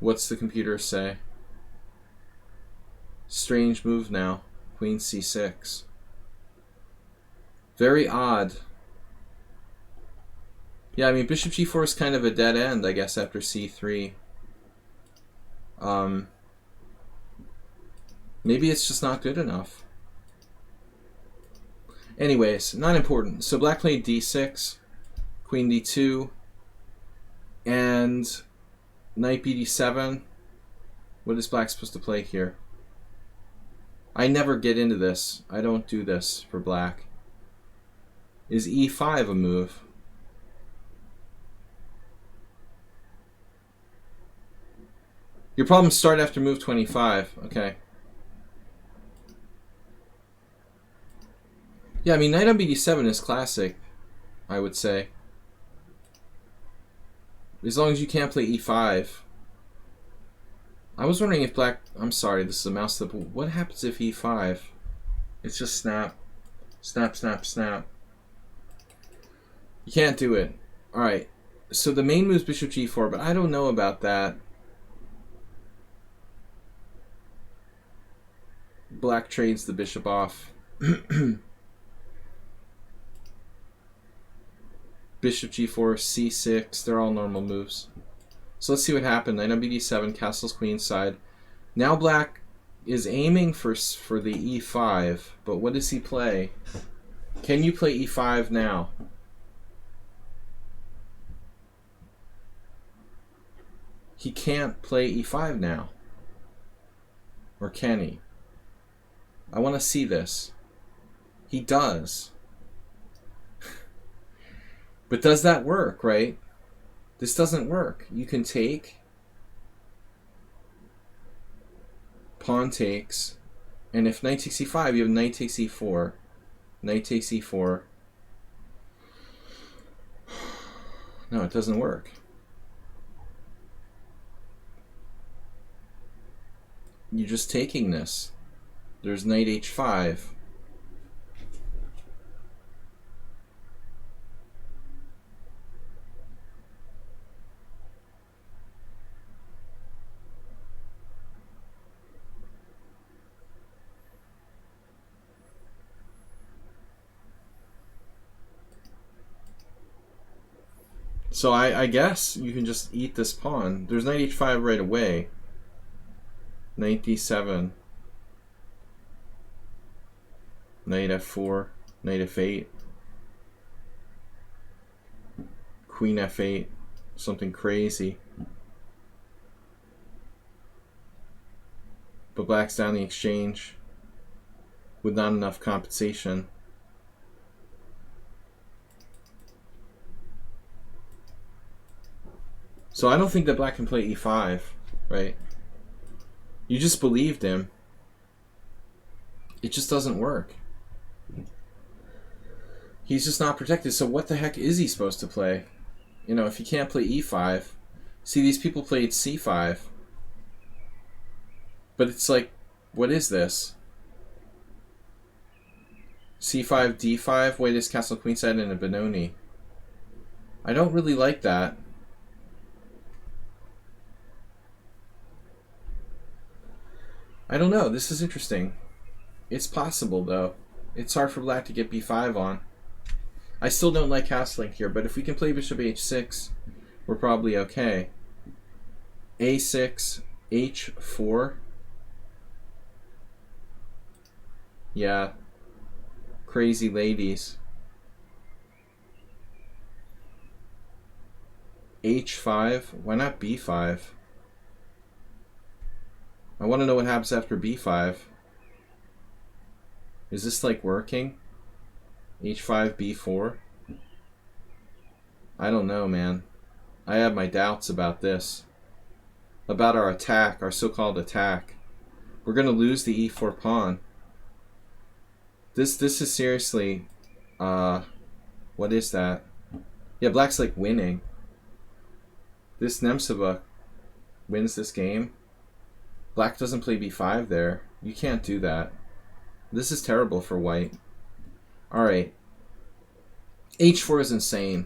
What's the computer say? Strange move now. Queen c6. Very odd. Yeah, I mean, bishop g4 is kind of a dead end, I guess, after c3. Maybe it's just not good enough. Anyways, not important. So black played d6, queen d2, and knight bd7. What is black supposed to play here? I never get into this. I don't do this for black. Is e5 a move? Your problems start after move 25. Okay. Yeah, I mean, knight on bd7 is classic, I would say. As long as you can't play e5. I was wondering if black... I'm sorry, this is a mouse slip. What happens if e5? It's just snap. Snap, snap, snap. You can't do it. Alright. So the main move is bishop g4, but I don't know about that. Black trades the bishop off. Bishop g4, c6, they're all normal moves. So let's see what happened. Knight on bd7, castles queenside. Now black is aiming for the e5, but what does he play? Can you play e5 now? He can't play e5 now. Or can he? I want to see this. He does. But does that work, right? This doesn't work. You can take, pawn takes, and if knight takes e5, you have knight takes e4, knight takes e4. No, it doesn't work. You're just taking this. There's knight h5. So I guess you can just eat this pawn. There's knight h5 right away. Knight d7. Knight f4. Knight f8. Queen f8. Something crazy. But black's down the exchange with not enough compensation. So I don't think that black can play e5, right? You just believed him. It just doesn't work. He's just not protected. So what the heck is he supposed to play? You know, if he can't play e5. See, these people played c5. But it's like, what is this? c5, d5? Wait, is castle queenside in a Benoni? I don't really like that. I don't know. This is interesting. It's possible, though. It's hard for black to get b5 on. I still don't like castling here, but if we can play bishop h6, we're probably okay. a6, h4. Yeah. Crazy ladies. h5. Why not b5? I want to know what happens after b5. Is this like working? h5, b4? I don't know, man. I have my doubts about this. About our attack, our so-called attack. We're going to lose the e4 pawn. This is seriously... what is that? Yeah, black's like winning. This Nemtseva wins this game. Black doesn't play b5 there. You can't do that. This is terrible for white. Alright. h4 is insane.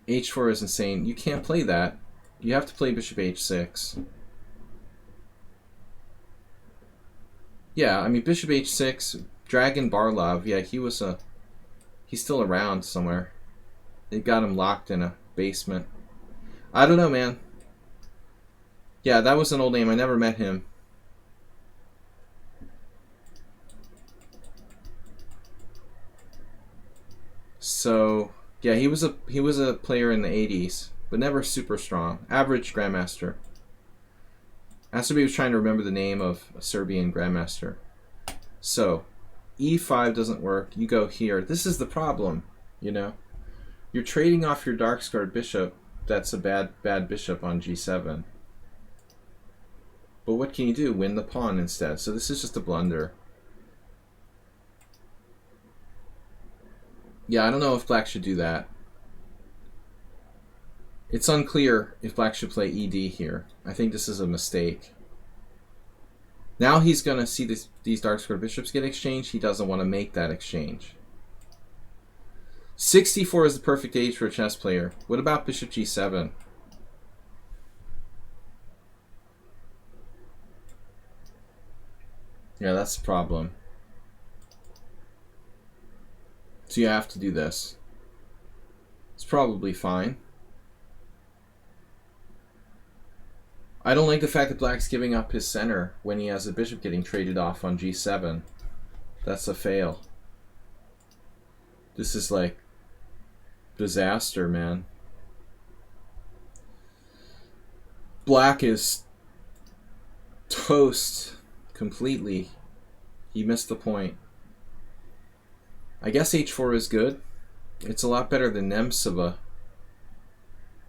h4 is insane. You can't play that. You have to play bishop h6. Yeah, I mean, bishop h6, Dragon Barlov, yeah, he's still around somewhere. They got him locked in a basement. I don't know, man. Yeah, that was an old name. I never met him. So, yeah, he was a player in the 80s, but never super strong. Average grandmaster. Asterby was trying to remember the name of a Serbian grandmaster. So, e5 doesn't work. You go here. This is the problem, you know? You're trading off your dark-scarred bishop. That's a bad bishop on g7. But what can you do? Win the pawn instead. So this is just a blunder. Yeah, I don't know if black should do that. It's unclear if black should play ed here. I think this is a mistake. Now he's going to see these dark-squared bishops get exchanged. He doesn't want to make that exchange. 64 is the perfect age for a chess player. What about bishop g7? Yeah, that's the problem. So you have to do this. It's probably fine. I don't like the fact that black's giving up his center when he has a bishop getting traded off on g7. That's a fail. This is like disaster, man. Black is toast completely. He missed the point. I guess h4 is good. It's a lot better than Nemtsova.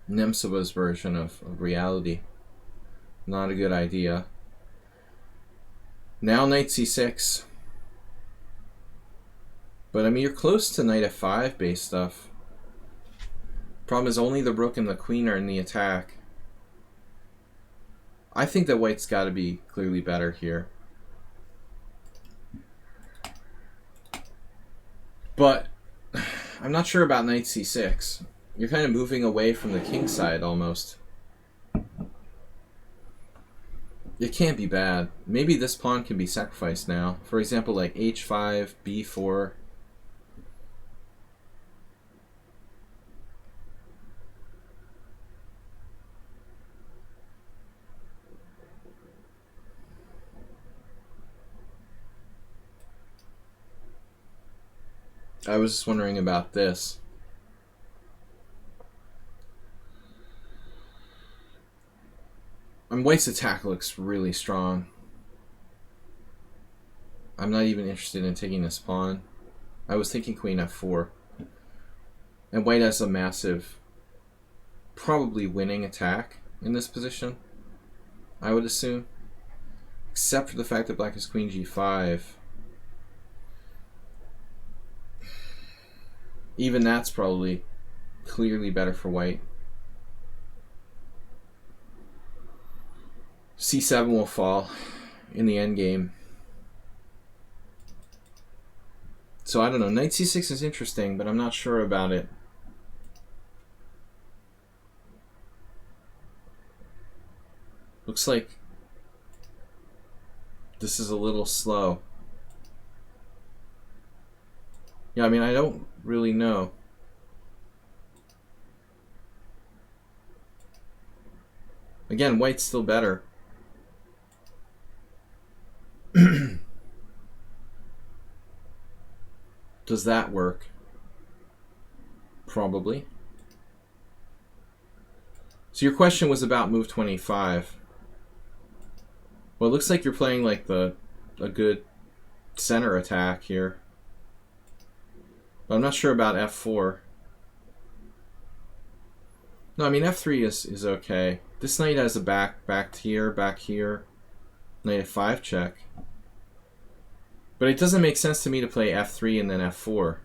Nemtsova's version of reality. Not a good idea. Now knight c6. But I mean, you're close to knight f5 base stuff. Problem is only the rook and the queen are in the attack. I think that white's got to be clearly better here. But I'm not sure about knight c6. You're kind of moving away from the king side almost. It can't be bad. Maybe this pawn can be sacrificed now. For example, like h5, b4. I was just wondering about this. White's attack looks really strong. I'm not even interested in taking this pawn. I was thinking queen f4. And white has a massive, probably winning attack in this position, I would assume. Except for the fact that black has queen g5. Even that's probably clearly better for white. c7 will fall in the endgame. So I don't know. Knight c6 is interesting, but I'm not sure about it. Looks like this is a little slow. Yeah, I mean, I don't really know. Again, white's still better. Does that work? Probably. So your question was about move 25. Well, it looks like you're playing like a good center attack here. But I'm not sure about f4. No, I mean f3 is okay. This knight has a back here, knight f5 check. But it doesn't make sense to me to play f3 and then f4.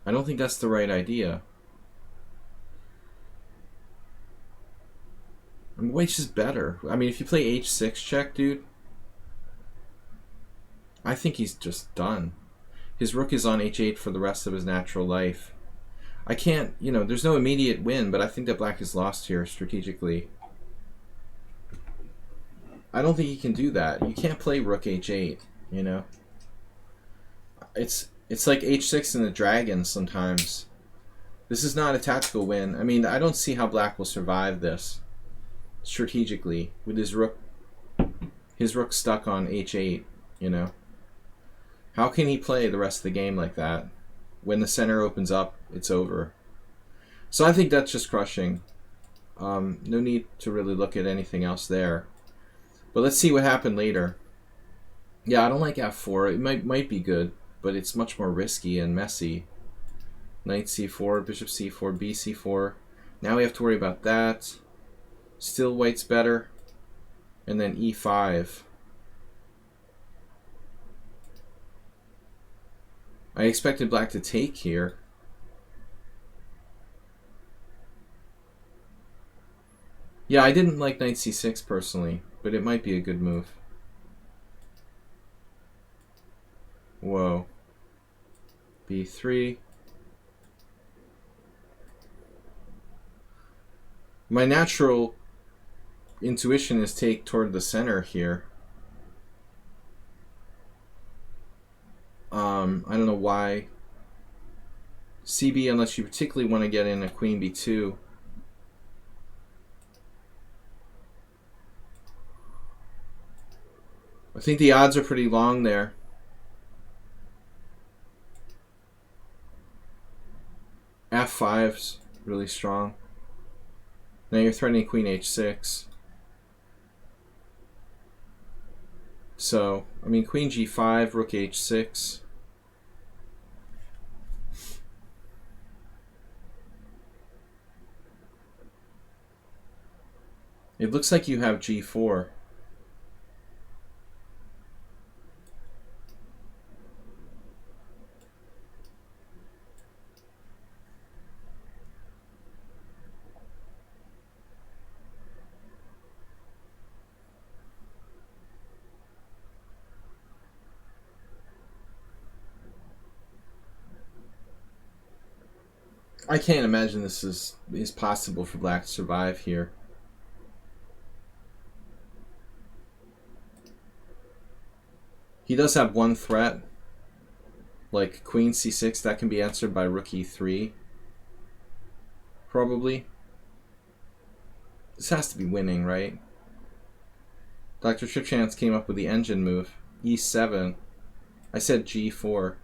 I don't think that's the right idea. I mean, white's just better. I mean, if you play h6 check, dude, I think he's just done. His rook is on h8 for the rest of his natural life. I can't, you know, there's no immediate win, but I think that black is lost here strategically. I don't think he can do that. You can't play rook h8, you know. It's like h6 in the dragon sometimes. This is not a tactical win. I mean, I don't see how black will survive this strategically with his rook stuck on h8, you know. How can he play the rest of the game like that? When the center opens up, it's over. So I think that's just crushing. No need to really look at anything else there. But let's see what happened later. Yeah, I don't like f4. It might be good, but it's much more risky and messy. Knight c4, bishop c4, bc4. Now we have to worry about that. Still white's better. And then e5. I expected black to take here. Yeah, I didn't like knight c6 personally, but it might be a good move. Whoa. b3. My natural intuition is take toward the center here. I don't know why. CB, unless you particularly want to get in a queen b2. I think the odds are pretty long there. F5's really strong. Now you're threatening queen h6. So, I mean, queen g5, rook h6. It looks like you have g4. I can't imagine this is possible for black to survive here. He does have one threat, like queen c6, that can be answered by rook e3. Probably. This has to be winning, right? Dr. Tripchance came up with the engine move. e7. I said g4.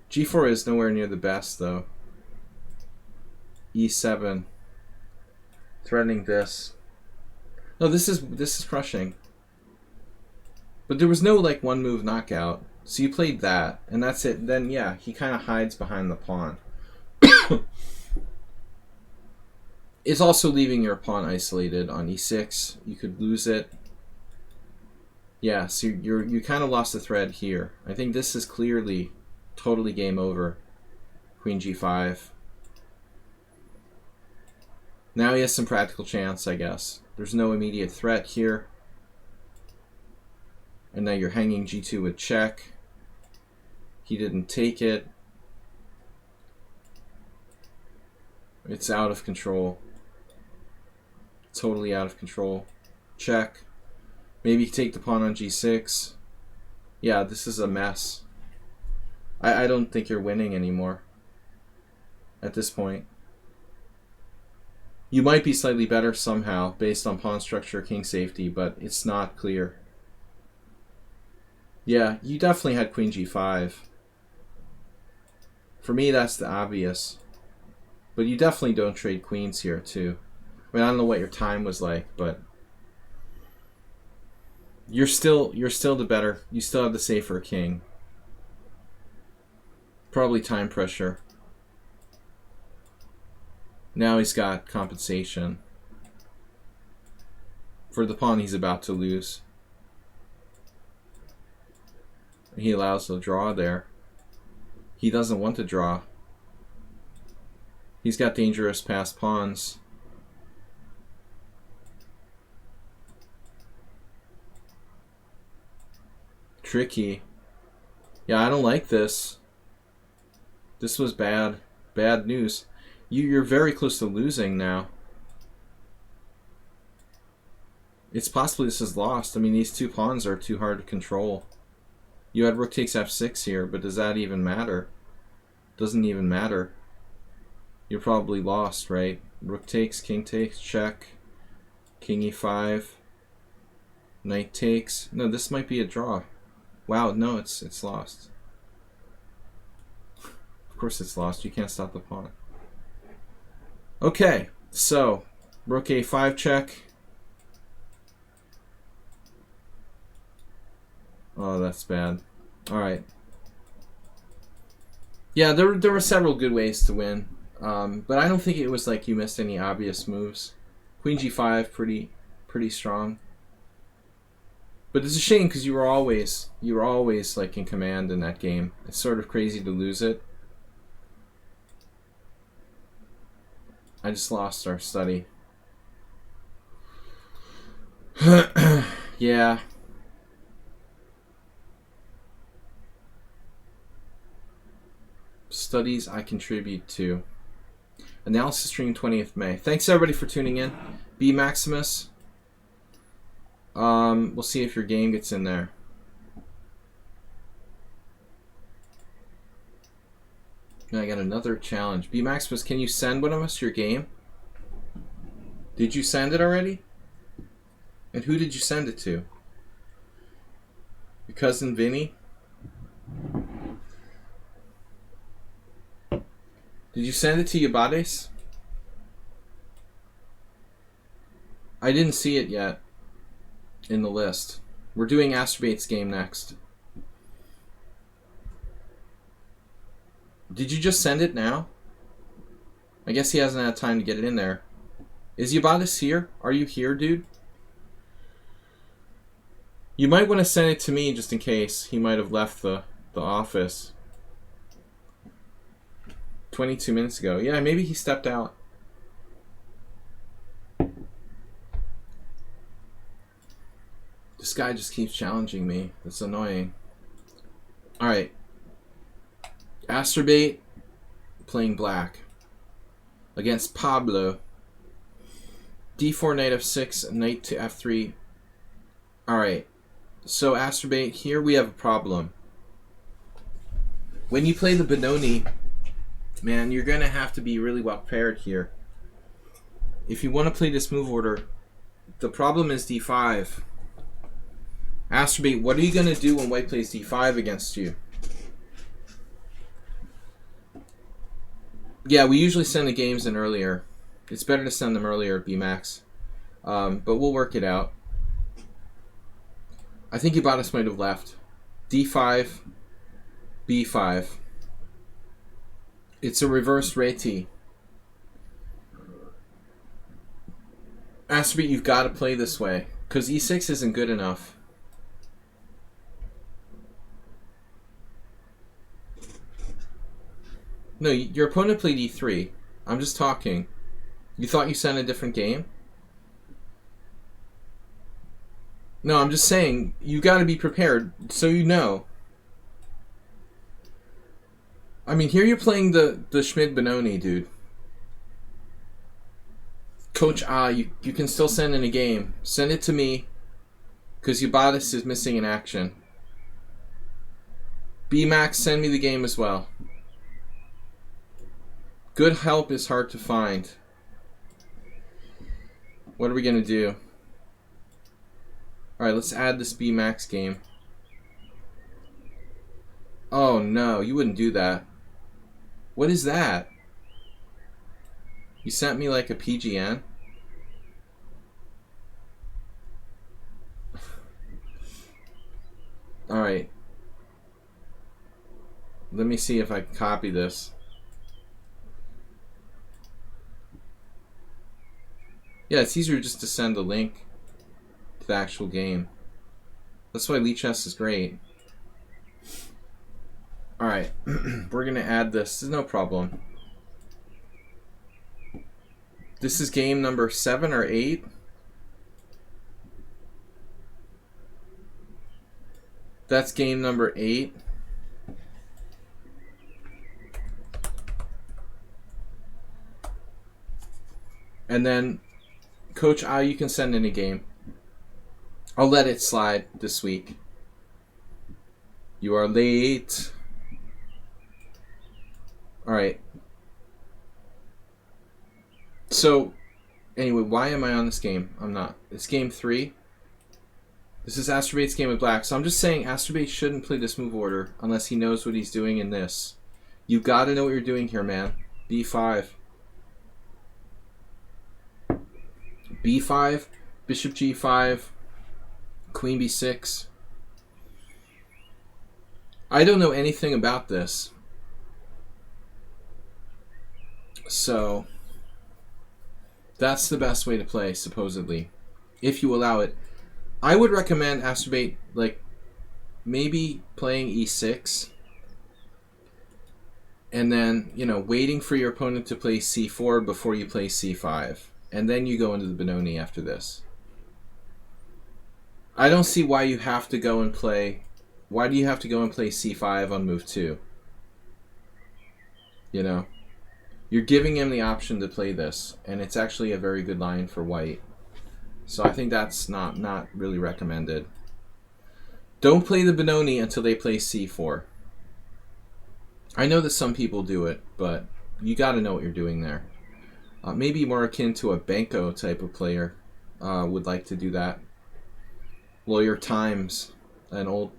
g4 is nowhere near the best, though. e7. Threatening this. No, this is crushing. But there was no like one move knockout. So you played that, and that's it. Then yeah, he kind of hides behind the pawn. It's also leaving your pawn isolated on e6. You could lose it. Yeah, so you kind of lost the thread here. I think this is clearly totally game over. Queen g5. Now he has some practical chance, I guess. There's no immediate threat here. And now you're hanging g2 with check. He didn't take it. It's out of control. Totally out of control. Check. Maybe take the pawn on g6. Yeah, this is a mess. I don't think you're winning anymore at this point. You might be slightly better somehow based on pawn structure, king safety, but it's not clear. Yeah, you definitely had queen g5. For me, that's the obvious. But you definitely don't trade queens here, too. I mean, I don't know what your time was like, but you're still the better. You still have the safer king. Probably time pressure. Now he's got compensation for the pawn he's about to lose. He allows a draw there. He doesn't want to draw. He's got dangerous passed pawns. Tricky. Yeah, I don't like this. This was bad. Bad news. You're very close to losing now. It's possible this is lost. I mean, these two pawns are too hard to control. You had rook takes f6 here, but does that even matter? Doesn't even matter. You're probably lost, right? Rook takes, king takes, check. King e5. Knight takes. No, this might be a draw. Wow, no, it's lost. Of course it's lost. You can't stop the pawn. Okay, so rook a5 check. Oh, that's bad. All right. Yeah, there were several good ways to win, but I don't think it was like you missed any obvious moves. Queen g5, pretty strong. But it's a shame because you were always like in command in that game. It's sort of crazy to lose it. I just lost our study. Yeah. Studies I contribute to. Analysis stream 20th May. Thanks everybody for tuning in. B Maximus. We'll see if your game gets in there. Now I got another challenge. B Maximus, can you send one of us your game? Did you send it already? And who did you send it to? Your cousin Vinny? Did you send it to Yabades? I didn't see it yet in the list. We're doing Astrobate's game next. Did you just send it now? I guess he hasn't had time to get it in there. Is Yabades here? Are you here, dude? You might want to send it to me just in case. He might have left the office 22 minutes ago. Yeah, maybe he stepped out. This guy just keeps challenging me. That's annoying. Alright. Astrobate playing black against Pablo. D4, knight f6, knight to f3. Alright. So Astrobate, here we have a problem. When you play the Benoni, man, you're going to have to be really well prepared here. If you want to play this move order, the problem is d5. Astrobate, what are you going to do when white plays d5 against you? Yeah, we usually send the games in earlier. It's better to send them earlier at BMAX. But we'll work it out. I think Yabades might have left. D5, B5. It's a reverse reti. Astrobate, you've got to play this way. Because E6 isn't good enough. No, your opponent played E3. I'm just talking. You thought you sent a different game? No, I'm just saying, you gotta be prepared, so you know. I mean, here you're playing the Schmid Benoni, dude. Coach, you can still send in a game. Send it to me, because Yabades is missing in action. BMAX, send me the game as well. Good help is hard to find. What are we going to do? Alright, let's add this BMAX game. Oh no, you wouldn't do that. What is that? You sent me like a PGN? Alright. Let me see if I can copy this. Yeah, it's easier just to send a link to the actual game. That's why lichess is great. Alright, we're going to add this. There's no problem. This is game number 7 or 8. That's game number 8. And then, Coach, you can send in a game. I'll let it slide this week. You are late. Alright. So, anyway, why am I on this game? I'm not. It's game 3. This is Astrobate's game with black. So I'm just saying Astrobate shouldn't play this move order unless he knows what he's doing in this. You gotta know what you're doing here, man. B5. B5, Bishop G5, Queen B6. I don't know anything about this. So, that's the best way to play, supposedly. If you allow it. I would recommend Astrobate, like, maybe playing E6. And then, you know, waiting for your opponent to play C4 before you play C5. And then you go into the Benoni after this. I don't see why you have to go and play... Why do you have to go and play C5 on move 2? You know? You're giving him the option to play this. And it's actually a very good line for white. So I think that's not really recommended. Don't play the Benoni until they play C4. I know that some people do it, but you got to know what you're doing there. Maybe more akin to a Benko type of player would like to do that. Lawyer Times, an old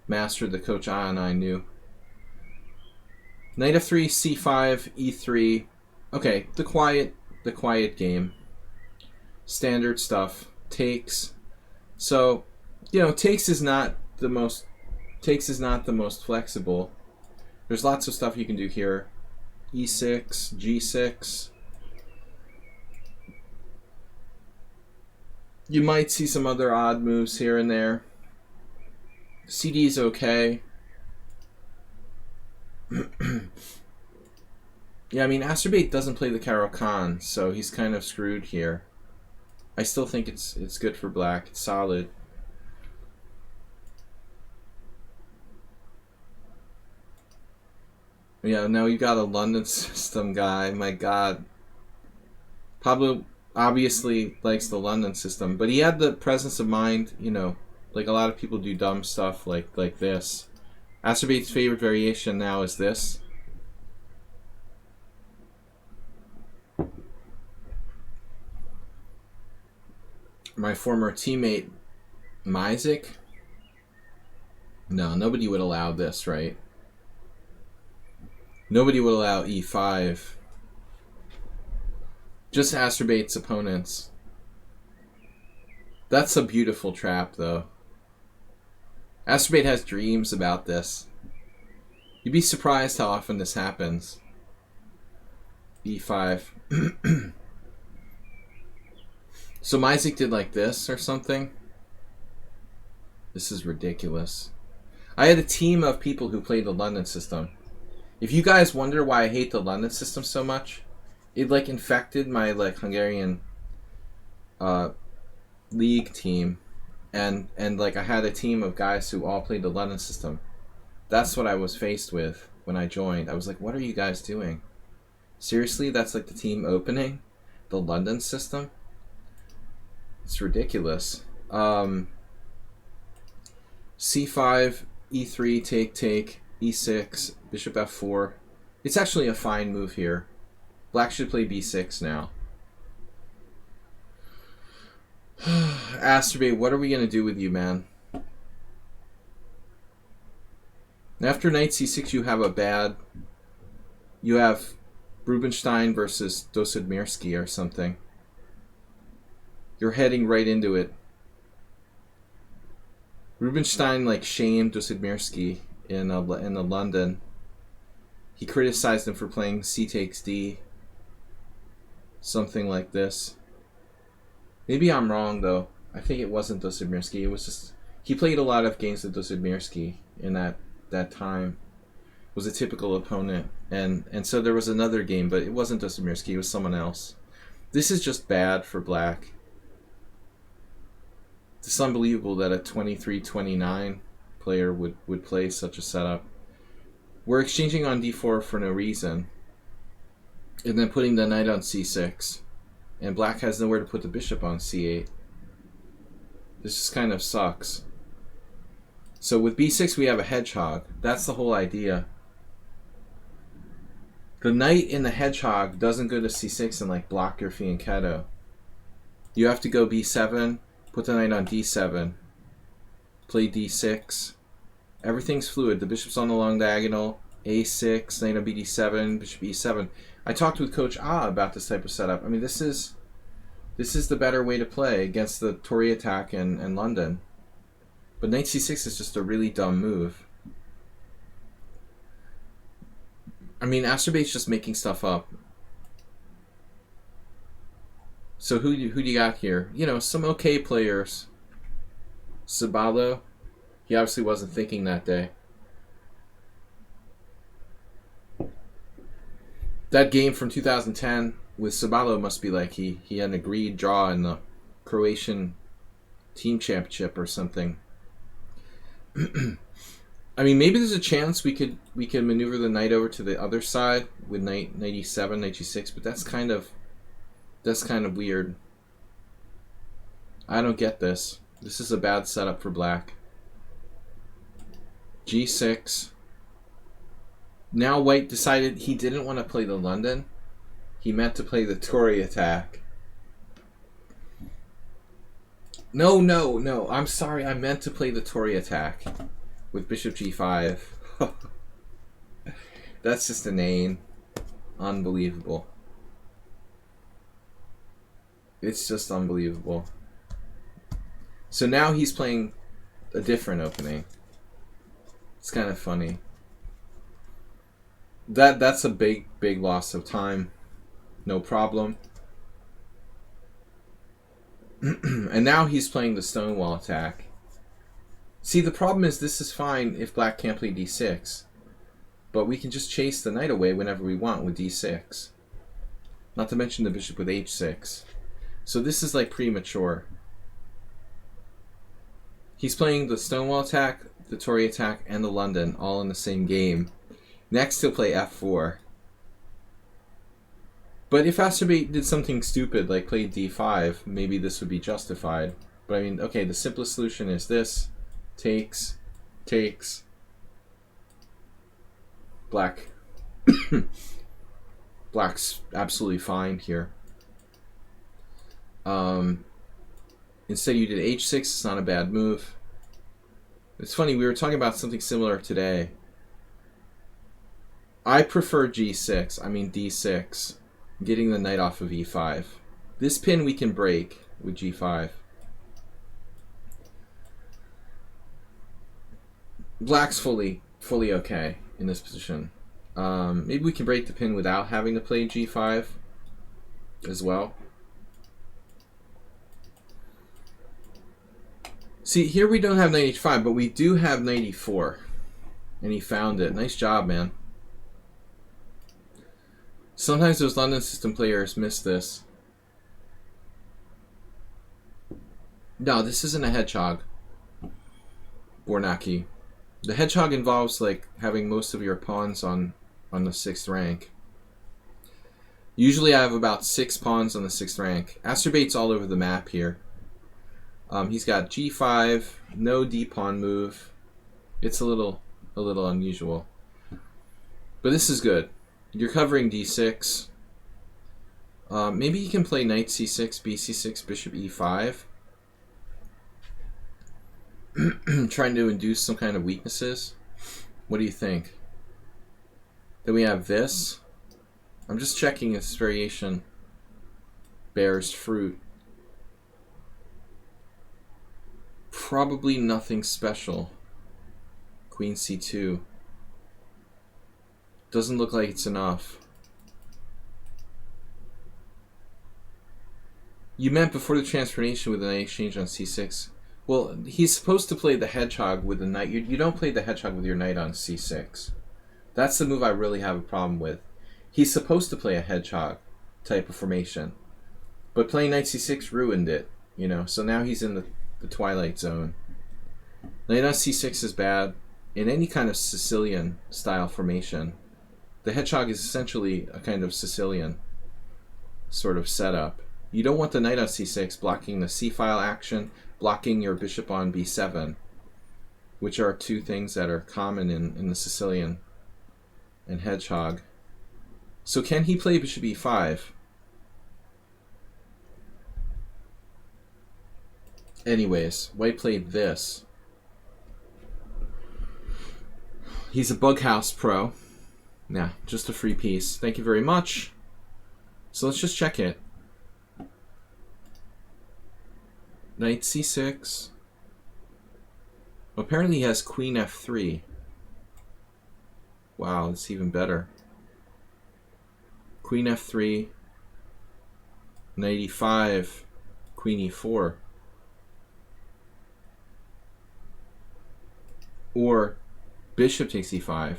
master that Coach A and I knew. Knight f3, c5, e3. Okay, the quiet game. Standard stuff. Takes. So, takes is not the most flexible. There's lots of stuff you can do here. E6, G6. You might see some other odd moves here and there. CD is okay. Yeah, I mean, Astrobate doesn't play the Caro-Kann, so he's kind of screwed here. I still think it's good for black. It's solid. Yeah, now you got a London system guy. My God. Pablo obviously likes the London system, but he had the presence of mind, like a lot of people do dumb stuff like this. Astrobate's favorite variation now is this. My former teammate, Myzik. No, nobody would allow this, right? Nobody would allow e5. Just Astrobate's opponents. That's a beautiful trap, though. Astrobate has dreams about this. You'd be surprised how often this happens. e5. So Myzik did like this or something. This is ridiculous. I had a team of people who played the London system. If you guys wonder why I hate the London system so much, it like infected my like Hungarian league team, and like I had a team of guys who all played the London system. That's what I was faced with when I joined. I was like, what are you guys doing? Seriously, that's like the team opening? The London system? It's ridiculous. C5, E3, take, E6, Bishop F4. It's actually a fine move here. Black should play B6 now. Astrobate, what are we going to do with you, man? After knight c6, you have Rubinstein versus Dosidmirsky or something. You're heading right into it. Rubinstein like shamed Dosidmirsky in the London. He criticized him for playing c takes d. Something like this. Maybe I'm wrong though. I think it wasn't Dosidmirsky. It was just he played a lot of games with Dosidmirsky in that time. Was a typical opponent, and so there was another game, but it wasn't Dosidmirsky. It was someone else. This is just bad for black. It's unbelievable that a 23-29 player would play such a setup. We're exchanging on d4 for no reason, and then putting the knight on c6, and black has nowhere to put the bishop on c8. This just kind of sucks. So with b6 we have a hedgehog. That's the whole idea. The knight in the hedgehog doesn't go to c6 and like block your fianchetto. You have to go b7, put the knight on d7, play d6. Everything's fluid. The bishop's on the long diagonal, a6, knight on bd7, bishop e7. I talked with Coach A about this type of setup. I mean, this is the better way to play against the Tory attack in London. But knight c6 is just a really dumb move. I mean, Astrobate's just making stuff up. So who do you got here? Some okay players. Sabalo, he obviously wasn't thinking that day. That game from 2010 with Sabalo must be like he had an agreed draw in the Croatian team championship or something. I mean, maybe there's a chance we could maneuver the knight over to the other side with knight e7, knight g6, but that's kind of weird. I don't get this. This is a bad setup for black. g6. Now white decided he didn't want to play the London. He meant to play the Tory attack. No. I'm sorry. I meant to play the Tory attack. with bishop g5. That's just inane. Unbelievable. It's just unbelievable. So now he's playing a different opening. It's kind of funny. That's a big loss of time. No problem. And now he's playing the stonewall attack. See, the problem is this is fine if black can't play d6. But we can just chase the knight away whenever we want with d6. Not to mention the bishop with h6. So this is like premature. He's playing the stonewall attack, the Tory attack, and the London all in the same game. Next he'll play f4. But if Astrobate did something stupid like play d5, maybe this would be justified. But I mean, okay, the simplest solution is this. Takes. Black. Black's absolutely fine here. Instead you did h6, it's not a bad move. It's funny, we were talking about something similar today. I prefer g6, I mean d6. Getting the knight off of e5. This pin we can break with g5. Black's fully okay in this position. Maybe we can break the pin without having to play g5 as well. See, here we don't have knight h5, but we do have knight e4. And he found it. Nice job, man. Sometimes those London system players miss this. No, this isn't a hedgehog. Bornaki. The hedgehog involves like having most of your pawns on the 6th rank. Usually I have about 6 pawns on the 6th rank. Astrobate's all over the map here. He's got g5, no d-pawn move. It's a little unusual. But this is good. You're covering d6. Maybe you can play knight c6, bc6, bishop e5. Trying to induce some kind of weaknesses. What do you think? Then we have this. I'm just checking if this variation bears fruit. Probably nothing special. Queen c2. Doesn't look like it's enough. You meant before the transformation with the knight exchange on c6. Well, he's supposed to play the hedgehog with the knight. You don't play the hedgehog with your knight on c6. That's the move I really have a problem with. He's supposed to play a hedgehog type of formation. But playing knight c6 ruined it, you know. So now he's in the twilight zone. Knight on c6 is bad in any kind of Sicilian style formation. The hedgehog is essentially a kind of Sicilian sort of setup. You don't want the knight on c6 blocking the c-file action, blocking your bishop on b7, which are two things that are common in the Sicilian and hedgehog. So can he play bishop e5? Anyways, white played this. He's a Bughouse pro. Yeah, just a free piece. Thank you very much. So let's just check it. Knight c6. Apparently he has queen f3. Wow, that's even better. Queen f3. Knight e5. Queen e4. Or bishop takes e5.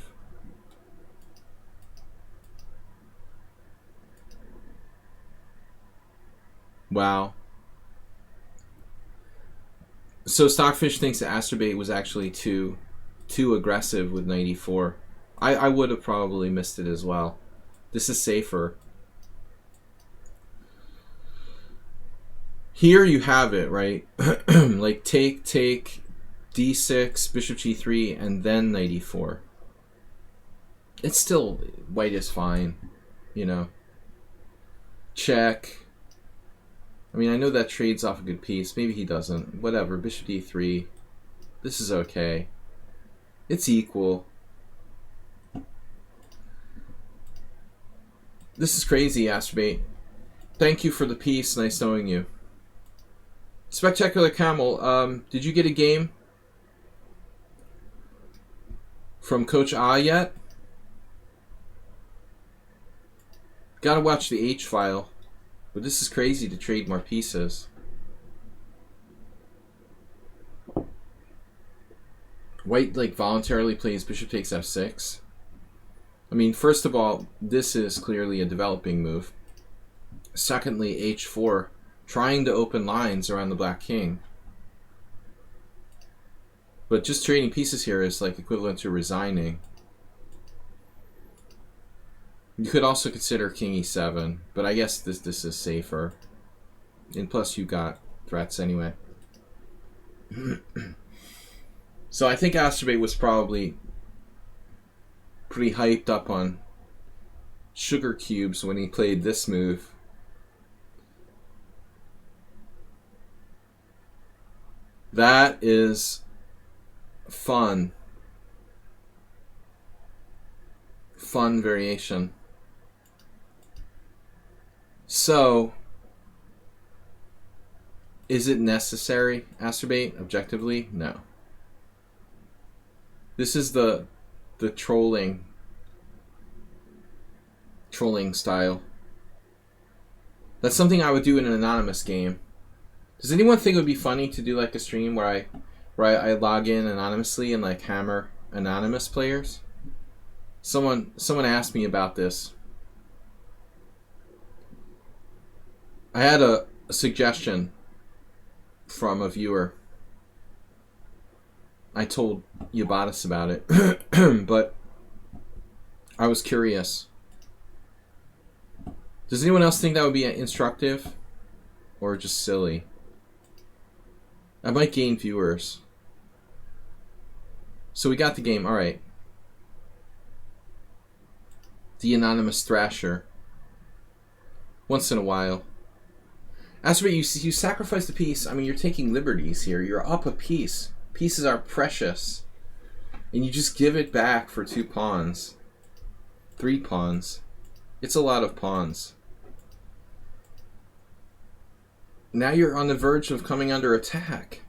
Wow. So Stockfish thinks that Astrobate was actually too aggressive with knight e4. I would have probably missed it as well. This is safer. Here you have it, right? Like take, d6, bishop g3, and then knight e4. It's still, white is fine, you know. Check. I mean, I know that trades off a good piece. Maybe he doesn't. Whatever. Bishop d3. This is okay. It's equal. This is crazy, Astrobate. Thank you for the piece. Nice knowing you. Spectacular Camel, did you get a game from Coach Ah yet? Gotta watch the H file. But this is crazy to trade more pieces. White like voluntarily plays bishop takes f6. I mean, first of all, this is clearly a developing move. Secondly, h4, trying to open lines around the black king. But just trading pieces here is like equivalent to resigning. You could also consider king e7, but I guess this is safer. And plus you got threats anyway. So I think Astrobate was probably pretty hyped up on sugar cubes when he played this move. That is fun. Fun variation. So, is it necessary, Astrobate, objectively? No. This is the trolling style. That's something I would do in an anonymous game. Does anyone think it would be funny to do like a stream where I log in anonymously and like hammer anonymous players? Someone asked me about this. I had a suggestion from a viewer. I told Yabatis about it, but I was curious. Does anyone else think that would be instructive or just silly? I might gain viewers. So we got the game. All right. The anonymous thrasher. Once in a while. Astrobate, you sacrifice the piece. I mean, you're taking liberties here. You're up a piece. Pieces are precious. And you just give it back for 2 pawns. 3 pawns. It's a lot of pawns. Now you're on the verge of coming under attack.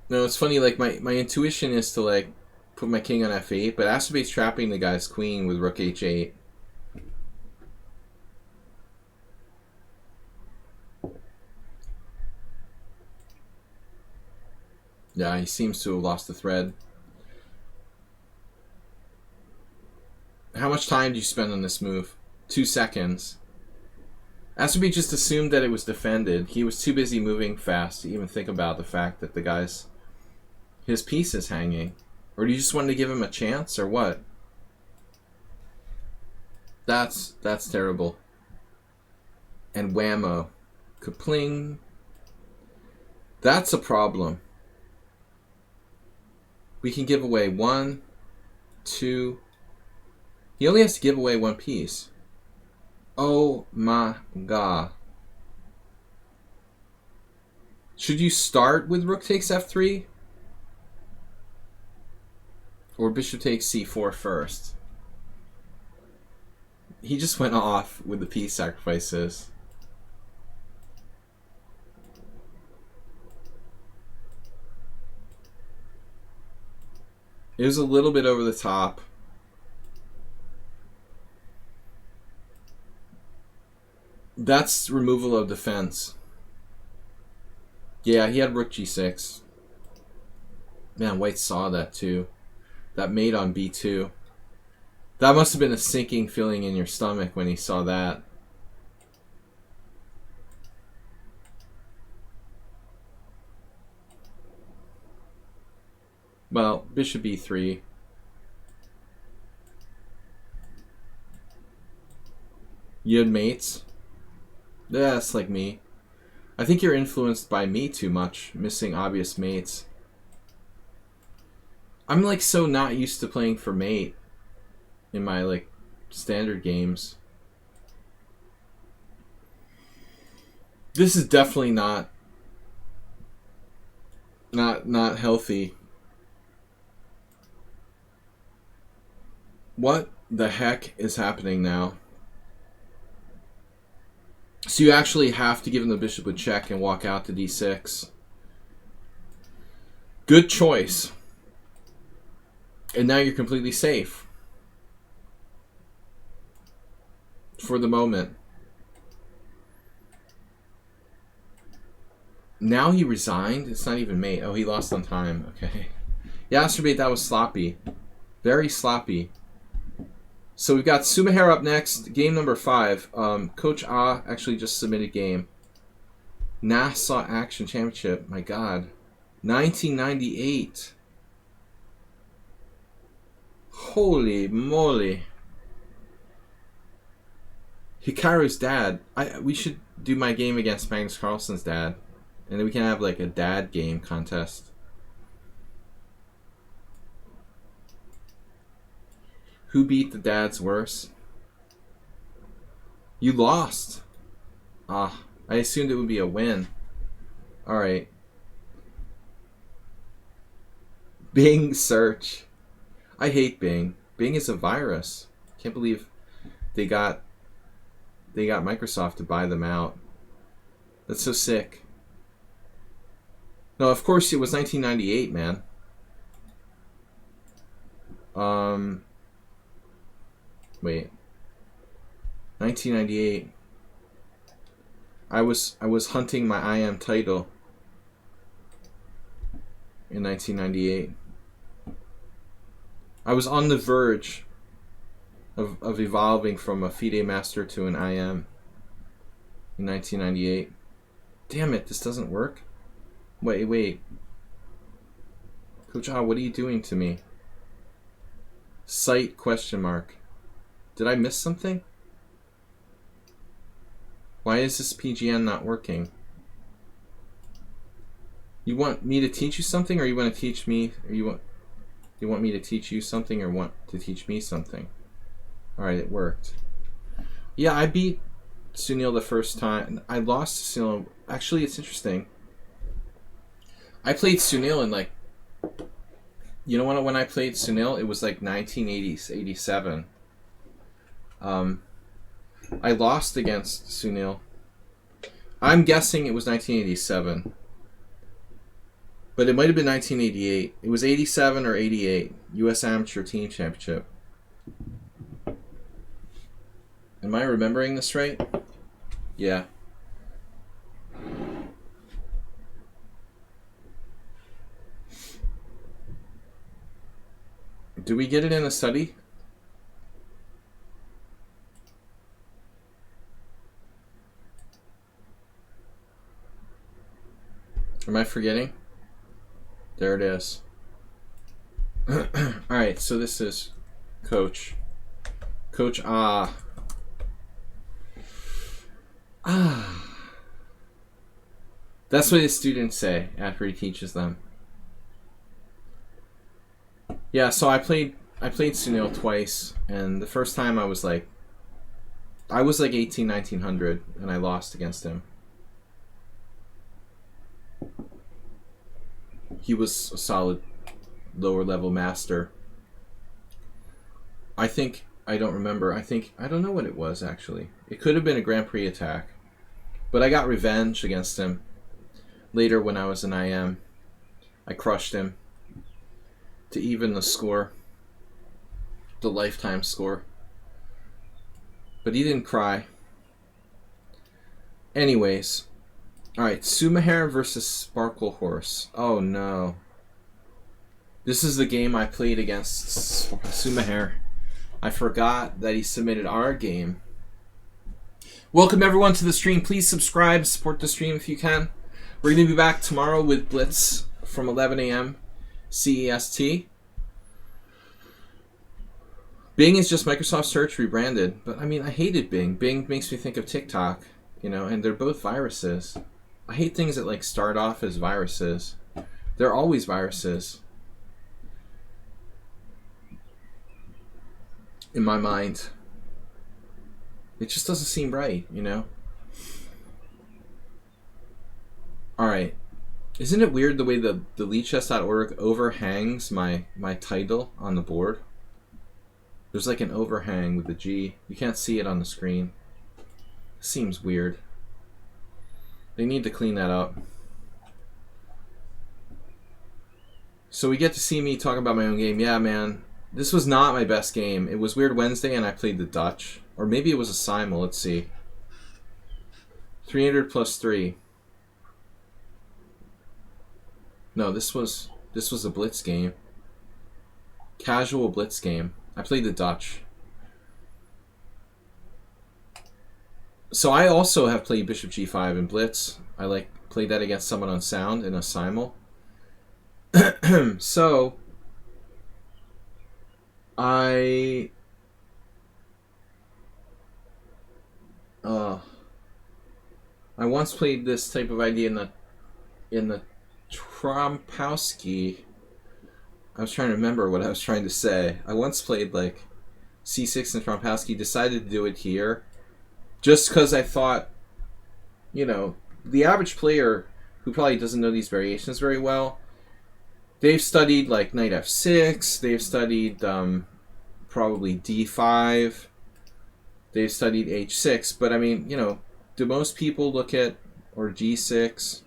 No, it's funny, like my intuition is to like put my king on f8, but Astrobate's trapping the guy's queen with rook h8. Yeah, he seems to have lost the thread. How much time do you spend on this move? 2 seconds. Astrobate just assumed that it was defended. He was too busy moving fast to even think about the fact that his piece is hanging. Or do you just want to give him a chance, or what? That's terrible. And whammo. Kapling. That's a problem. We can give away 1, 2. He only has to give away 1 piece. Oh my god. Should you start with rook takes f3? Or bishop takes c4 first? He just went off with the piece sacrifices. It was a little bit over the top. That's removal of defense. Yeah, he had rook g6. Man, white saw that too. That mate on b2. That must have been a sinking feeling in your stomach when he saw that. Well, bishop e3. You had mates? Yeah, that's like me. I think you're influenced by me too much, missing obvious mates. I'm like so not used to playing for mate in my like standard games. This is definitely not Not healthy. What the heck is happening now? So you actually have to give him the bishop with check and walk out to d6. Good choice. And now you're completely safe. For the moment. Now he resigned? It's not even mate. Oh, he lost on time. Okay. Yeah, Astrobate, that was sloppy. Very sloppy. So we've got Sumahara up next. Game number 5. Coach Ah actually just submitted game. Nassau Action Championship. My God. 1998. Holy moly. Hikaru's dad. We should do my game against Magnus Carlsen's dad. And then we can have like a dad game contest. Who beat the dads worse? You lost. Ah, I assumed it would be a win. Alright. Bing search. I hate Bing. Bing is a virus. Can't believe they got Microsoft to buy them out. That's so sick. No, of course it was 1998, man. Wait. 1998. I was hunting my IM title in 1998. I was on the verge of evolving from a FIDE master to an IM in 1998. Damn it, this doesn't work. Wait. Coach Ah, what are you doing to me? Site question mark. Did I miss something? Why is this PGN not working? You want me to teach you something, or you want to teach me, or you want me to teach you something, or want to teach me something? Alright, it worked. Yeah, I beat Sunil the first time. I lost to Sunil. Actually, it's interesting. I played Sunil in like... You know when I played Sunil? It was like 1987. I lost against Sunil. I'm guessing it was 1987. But it might have been 1988. It was 87 or 88. U.S. Amateur Team Championship. Am I remembering this right? Yeah. Do we get it in a study? Am I forgetting? There it is. Alright, so this is Coach. Coach Ah. That's what his students say after he teaches them. Yeah, so I played Sunil twice, and the first time I was like 18, 1900, and I lost against him. He was a solid lower level master. I don't remember. I don't know what it was actually. It could have been a Grand Prix attack. But I got revenge against him. Later when I was in IM, I crushed him to even the score. The lifetime score. But he didn't cry. Anyways. Alright, Sumahara versus Sparkle Horse. Oh no. This is the game I played against Sumahara. I forgot that he submitted our game. Welcome everyone to the stream. Please subscribe, support the stream if you can. We're going to be back tomorrow with Blitz from 11 a.m. CEST. Bing is just Microsoft Search rebranded. But I mean, I hated Bing. Bing makes me think of TikTok, and they're both viruses. I hate things that like start off as viruses. They're always viruses. In my mind. It just doesn't seem right, Alright. Isn't it weird the way the lichess.org overhangs my title on the board? There's like an overhang with the G. You can't see it on the screen. Seems weird. They need to clean that up. So we get to see me talk about my own game. Yeah, man. This was not my best game. It was Weird Wednesday and I played the Dutch. Or maybe it was a simul. Let's see. 300 plus 3. No, this was a blitz game. Casual blitz game. I played the Dutch. So I also have played Bishop G5 in blitz. I played that against someone on sound in a simul. So I once played this type of idea in the Trompowski. I was trying to remember what I was trying to say. I once played like C6 in Trompowski, decided to do it here just because I thought, you know, the average player who probably doesn't know these variations very well, they've studied like knight f6, they've studied probably d5, they've studied h6, but I mean, you know, do most people look at, or g6,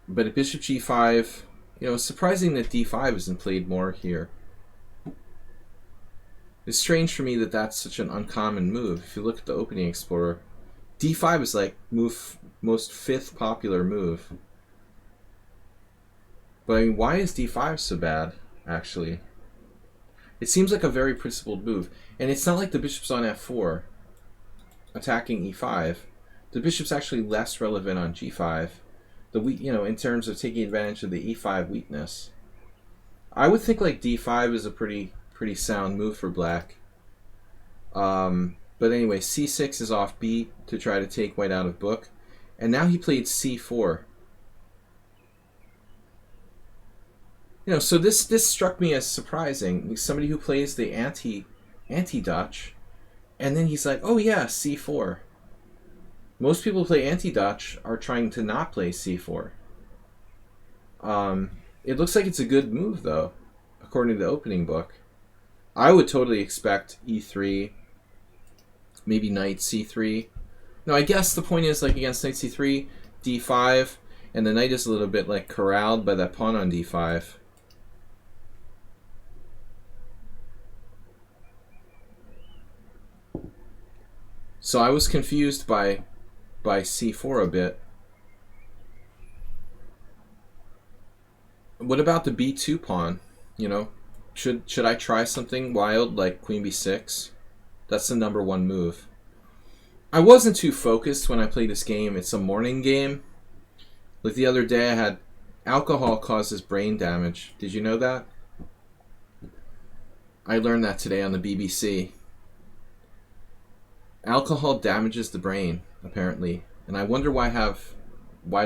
but at bishop g5, you know, it's surprising that d5 isn't played more here. It's strange for me that that's such an uncommon move. If you look at the opening explorer, d5 is like most fifth popular move. But I mean, why is d5 so bad, actually? It seems like a very principled move. And it's not like the bishop's on f4 attacking e5. The bishop's actually less relevant on g5. You know, in terms of taking advantage of the e5 weakness. I would think like d5 is a pretty sound move for black. But anyway, c6 is offbeat to try to take white out of book. And now he played c4. You know, so this struck me as surprising. Somebody who plays the anti-Dutch, and then he's like, oh yeah, c4. Most people who play anti-Dutch are trying to not play c4. It looks like it's a good move, though, according to the opening book. I would totally expect e3, maybe knight c3. No, I guess the point is, like, against knight c3, d5, and the knight is a little bit, like, corralled by that pawn on d5. So I was confused by c4 a bit. What about the b2 pawn? You know, should I try something wild like queen b6? That's the #1 move. I wasn't too focused when I played this game. It's a morning game. Like the other day, I had alcohol causes brain damage. Did you know that? I learned that today on the BBC. Alcohol damages the brain, apparently, and I wonder why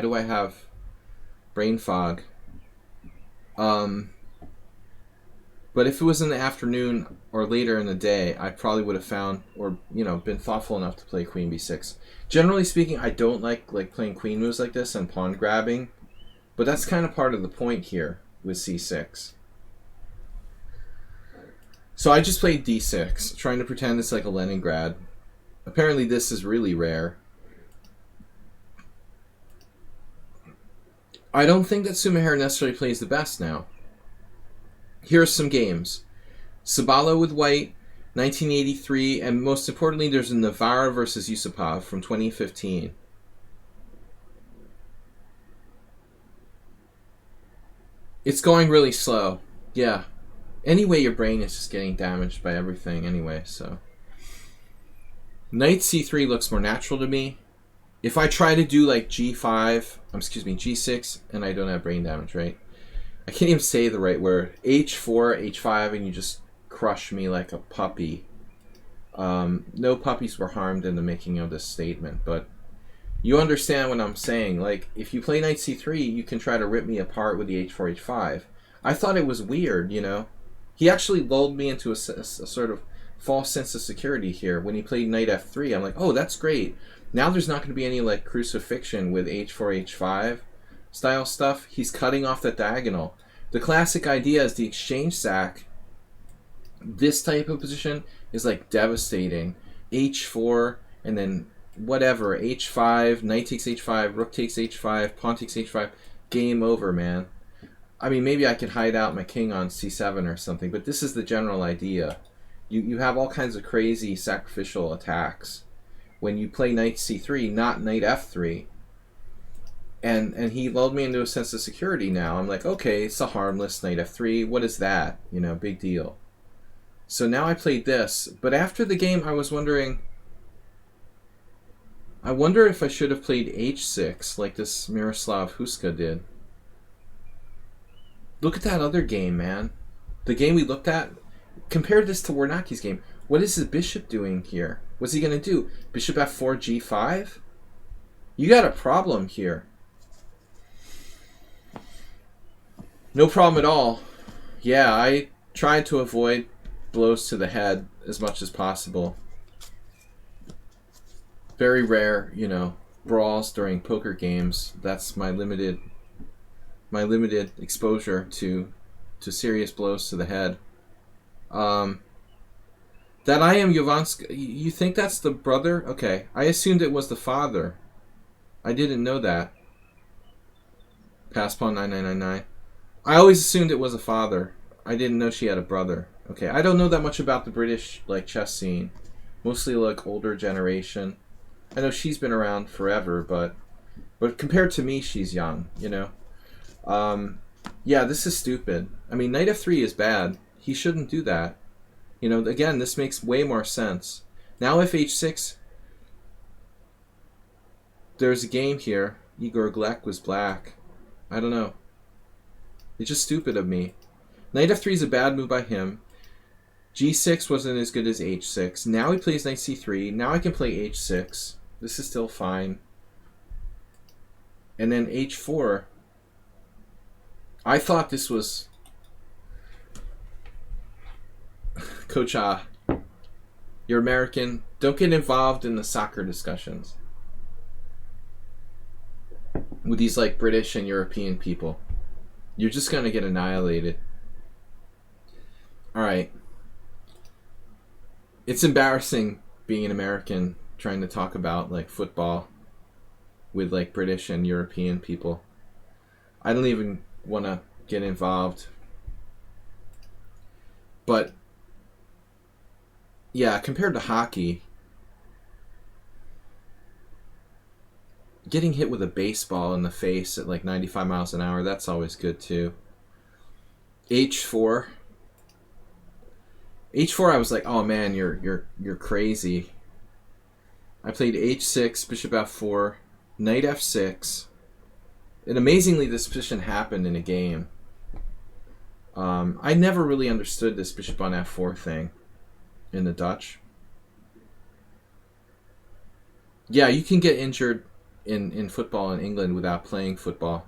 do I have brain fog? But if it was in the afternoon or later in the day, I probably would have found, or you know, been thoughtful enough to play queen b6. Generally speaking, I don't like playing queen moves like this and pawn grabbing, but that's kind of part of the point here with c6. So I just played d6, trying to pretend it's like a Leningrad. Apparently this is really rare. I don't think that Sumaher necessarily plays the best now. Here are some games. Sabalo with white, 1983, and most importantly, there's a Navarra versus Yusupov from 2015. It's going really slow. Yeah. Anyway, your brain is just getting damaged by everything anyway, so. Knight c3 looks more natural to me. If I try to do like g6, and I don't have brain damage, right? I can't even say the right word. h4, h5, and you just crush me like a puppy. No puppies were harmed in the making of this statement, but you understand what I'm saying. Like, if you play knight c3, you can try to rip me apart with the h4, h5. I thought it was weird, you know? He actually lulled me into a sort of false sense of security here. When he played knight f3, I'm like, oh, that's great. Now there's not going to be any like crucifixion with h4, h5 style stuff. He's cutting off that diagonal. The classic idea is the exchange sack. This type of position is like devastating. h4 and then whatever, h5, knight takes h5, rook takes h5, pawn takes h5, game over, man. I mean, maybe I could hide out my king on c7 or something, but this is the general idea. You have all kinds of crazy sacrificial attacks when you play knight c3, not knight f3. And he lulled me into a sense of security now. I'm like, okay, it's a harmless knight f3. What is that? You know, big deal. So now I played this. But after the game, I was wondering, I wonder if I should have played h6 like this Miroslav Huska did. Look at that other game, man. The game we looked at, compare this to Warnacki's game. What is his bishop doing here? What's he going to do? Bishop f4, g5? You got a problem here. No problem at all. Yeah, I tried to avoid blows to the head as much as possible. Very rare, you know, brawls during poker games. That's my limited exposure to serious blows to the head. That I am Jovanska. You think that's the brother? Okay, I assumed it was the father. I didn't know that. Pass pawn 9999. I always assumed it was a father. I didn't know she had a brother. Okay, I don't know that much about the British like chess scene. Mostly like older generation. I know she's been around forever, but compared to me, she's young. You know. Yeah, this is stupid. I mean, knight f3 is bad. He shouldn't do that. You know, again, this makes way more sense. Now if h6, there's a game here. Igor Glek was black. I don't know. It's just stupid of me. Knight f3 is a bad move by him. g6 wasn't as good as h6. Now he plays knight c3. Now I can play h6. This is still fine. And then h4. I thought this was... Coach you're American. Don't get involved in the soccer discussions with these like British and European people. You're just going to get annihilated. Alright. It's embarrassing being an American trying to talk about like football with like British and European people. I don't even want to get involved. But yeah, compared to hockey, getting hit with a baseball in the face at like 95 miles an hour, that's always good too. h4. h4, I was like, oh man, you're crazy. I played h6, bishop f4, knight f6. And amazingly, this position happened in a game. I never really understood this bishop on f4 thing in the Dutch. Yeah, you can get injured in football in England without playing football.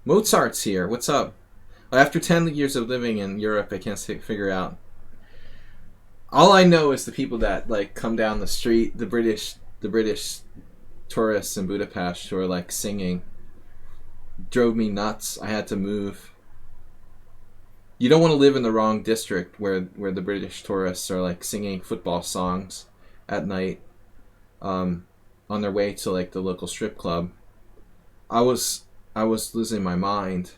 Mozart's here. What's up? After 10 years of living in Europe, I can't figure out. All I know is the people that like come down the street, the British tourists in Budapest who are like singing, drove me nuts. I had to move. You don't want to live in the wrong district where the British tourists are like singing football songs at night on their way to like the local strip club. I was losing my mind.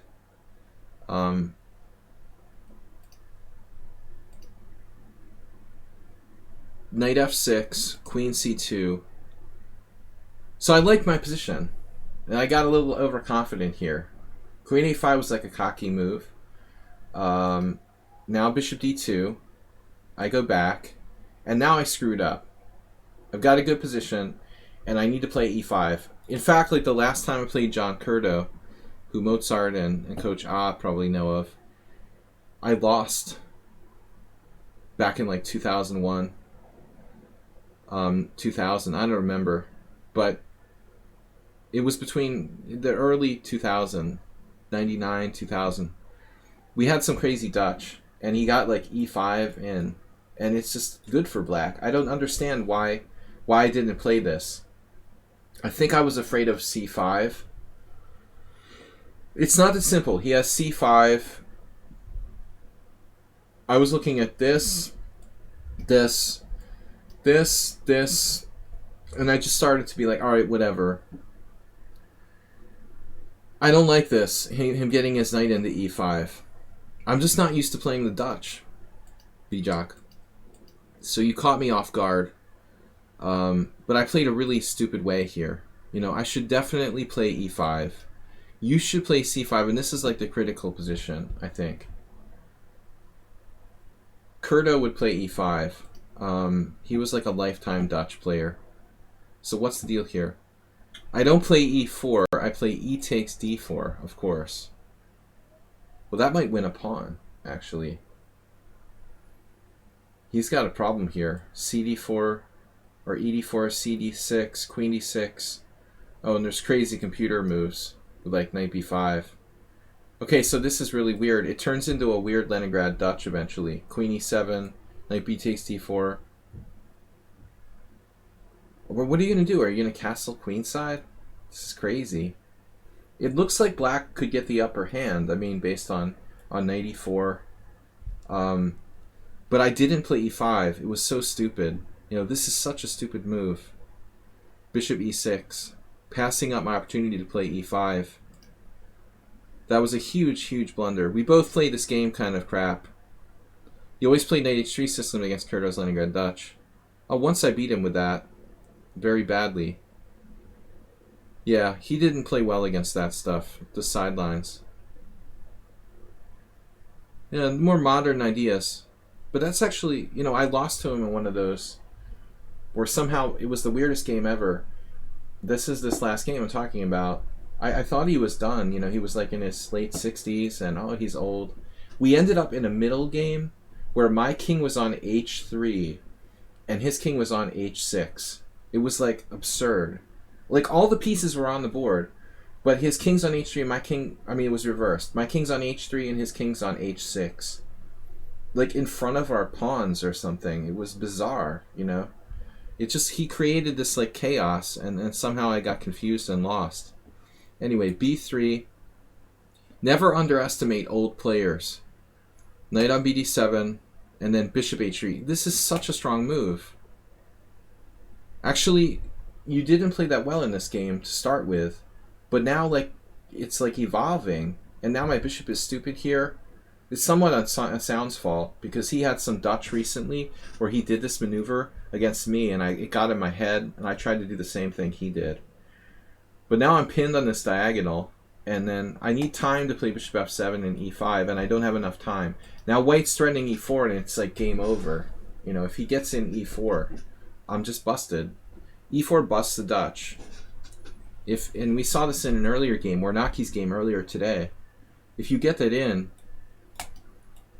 Knight f6, queen c2. So I liked my position. And I got a little overconfident here. Queen a5 was like a cocky move. Now bishop d2. I go back. And now I screwed up. I've got a good position. And I need to play e5. In fact, like the last time I played John Curto, who Mozart and Coach probably know of, I lost back in like 2001. 2000, I don't remember. But it was between the early 2000, 99, 2000. We had some crazy Dutch, and he got like e5 and it's just good for black. I don't understand why I didn't play this. I think I was afraid of c5. It's not that simple. He has c5. I was looking at this, this, this, and I just started to be like, all right, whatever. I don't like this, him getting his knight into e5. I'm just not used to playing the Dutch, Bijak. So you caught me off guard. But I played a really stupid way here. You know, I should definitely play e5. You should play c5, and this is like the critical position, I think. Kurdo would play e5. He was like a lifetime Dutch player. So what's the deal here? I don't play e4. I play e takes d4, of course. Well, that might win a pawn, actually. He's got a problem here. cd4 or ed4, cd6, queen d6. Oh, and there's crazy computer moves with like knight b5. Okay, so this is really weird. It turns into a weird Leningrad Dutch eventually. Queen e7, knight b takes d4. What are you going to do? Are you going to castle queenside? This is crazy. It looks like black could get the upper hand. I mean, based on knight e4. But I didn't play e5. It was so stupid. You know, this is such a stupid move. Bishop e6. Passing up my opportunity to play e5. That was a huge, huge blunder. We both played this game kind of crap. You always play knight h3 system against Kurdo's Leningrad Dutch. Oh, once I beat him with that. Very badly. Yeah, he didn't play well against that stuff. The sidelines. Yeah, more modern ideas. But that's actually, you know, I lost to him in one of those where somehow it was the weirdest game ever. This is this last game I'm talking about. I thought he was done. You know, he was like in his late 60s and, oh, he's old. We ended up in a middle game where my king was on h3 and his king was on h6. It was like absurd. Like all the pieces were on the board, but his king's on h3 and my king, I mean, it was reversed. My king's on h3 and his king's on h6. Like in front of our pawns or something. It was bizarre, you know. It just, he created this like chaos and somehow I got confused and lost. Anyway, b3. Never underestimate old players. Knight on bd7 and then bishop h3. This is such a strong move. Actually, you didn't play that well in this game to start with, but now like it's like evolving, and now my bishop is stupid here. It's somewhat on Sound's fault because he had some Dutch recently where he did this maneuver against me, and it got in my head, and I tried to do the same thing he did. But now I'm pinned on this diagonal, and then I need time to play bishop f7 and e5, and I don't have enough time. Now white's threatening e4, and it's like game over. You know, if he gets in e4, I'm just busted. e4 busts the Dutch. And we saw this in an earlier game, Warnaki's game earlier today. If you get that in,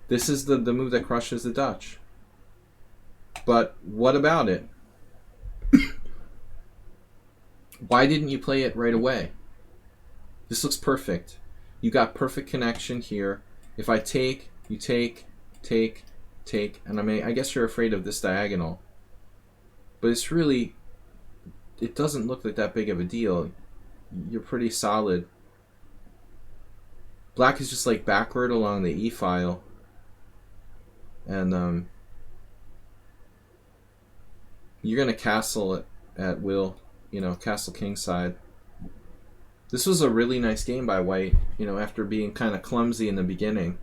this is the move that crushes the Dutch. But what about it? Why didn't you play it right away? This looks perfect. You got perfect connection here. If I take, you take, and I guess you're afraid of this diagonal. But it's really, it doesn't look like that big of a deal. You're pretty solid. Black is just like backward along the e file. And you're going to castle it at will. You know, castle kingside. This was a really nice game by white, you know, after being kind of clumsy in the beginning.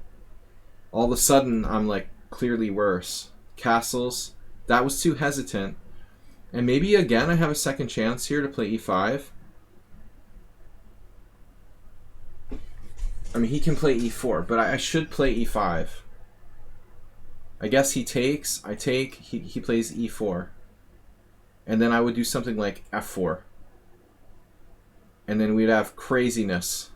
All of a sudden, I'm like clearly worse. Castles, that was too hesitant. And maybe again I have a second chance here to play e5. I mean, he can play e4, but I should play e5. I guess he takes, I take, he plays e4. And then I would do something like f4. And then we'd have craziness.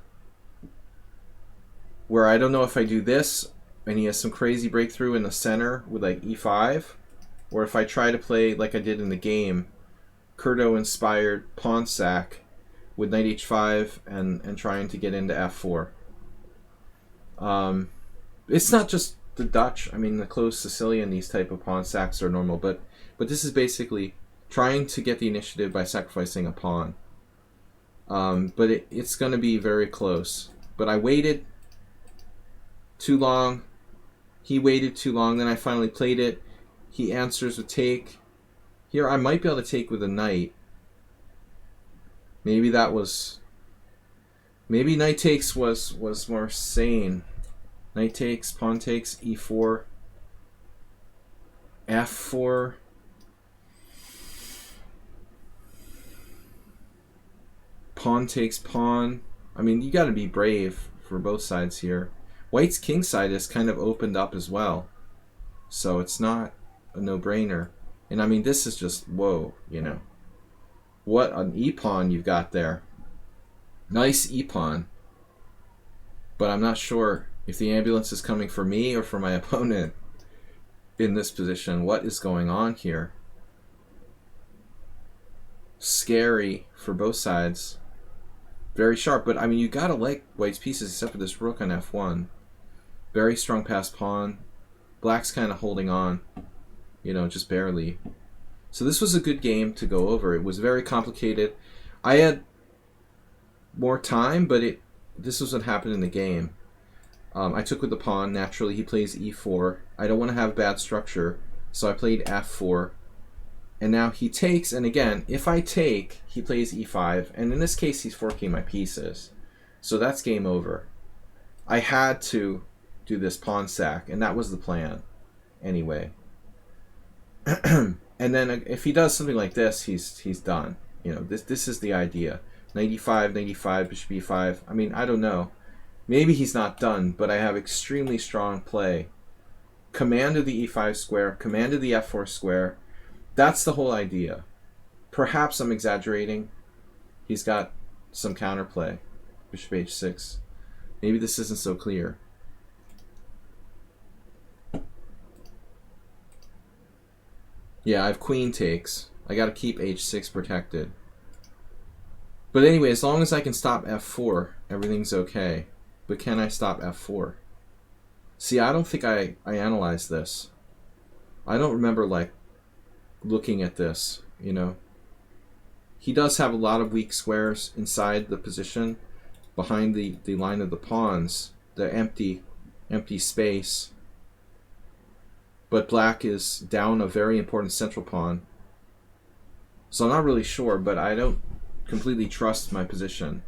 Where I don't know if I do this, and he has some crazy breakthrough in the center with like e5. Or if I try to play like I did in the game, Kurdo-inspired pawn sack with knight h5 and trying to get into f4. It's not just the Dutch, I mean, the closed Sicilian, these type of pawn sacks are normal, but this is basically trying to get the initiative by sacrificing a pawn. But it's going to be very close. But I waited too long. He waited too long. Then I finally played it. He answers with take. Here, I might be able to take with a knight. Maybe that was... Maybe knight takes was more sane. Knight takes, pawn takes, e4, f4. Pawn takes pawn. I mean, you got to be brave for both sides here. White's king side is kind of opened up as well. So it's not a no-brainer. And I mean, this is just, whoa, you know. What an e-pawn you've got there. Nice e-pawn. But I'm not sure if the ambulance is coming for me or for my opponent in this position. What is going on here? Scary for both sides. Very sharp, but I mean, you gotta like White's pieces except for this rook on f1. Very strong passed pawn. Black's kind of holding on, you know, just barely. So this was a good game to go over. It was very complicated. I had more time, but this was what happened in the game. I took with the pawn. Naturally, he plays e4. I don't want to have bad structure, so I played f4. And now he takes, and again, if I take, he plays e5. And in this case, he's forking my pieces. So that's game over. I had to do this pawn sack, and that was the plan anyway. And then if he does something like this, he's done. You know, this is the idea. Knight e5, knight e5, bishop e5. I mean, I don't know. Maybe he's not done, but I have extremely strong play. Command of the e5 square, command of the f4 square. That's the whole idea. Perhaps I'm exaggerating. He's got some counterplay. Bishop h6. Maybe this isn't so clear. Yeah, I have queen takes. I got to keep h6 protected. But anyway, as long as I can stop f4, everything's okay. But can I stop f4? See, I don't think I analyzed this. I don't remember, like, looking at this, you know. He does have a lot of weak squares inside the position, behind the line of the pawns, the empty space. But black is down a very important central pawn. So I'm not really sure, but I don't completely trust my position.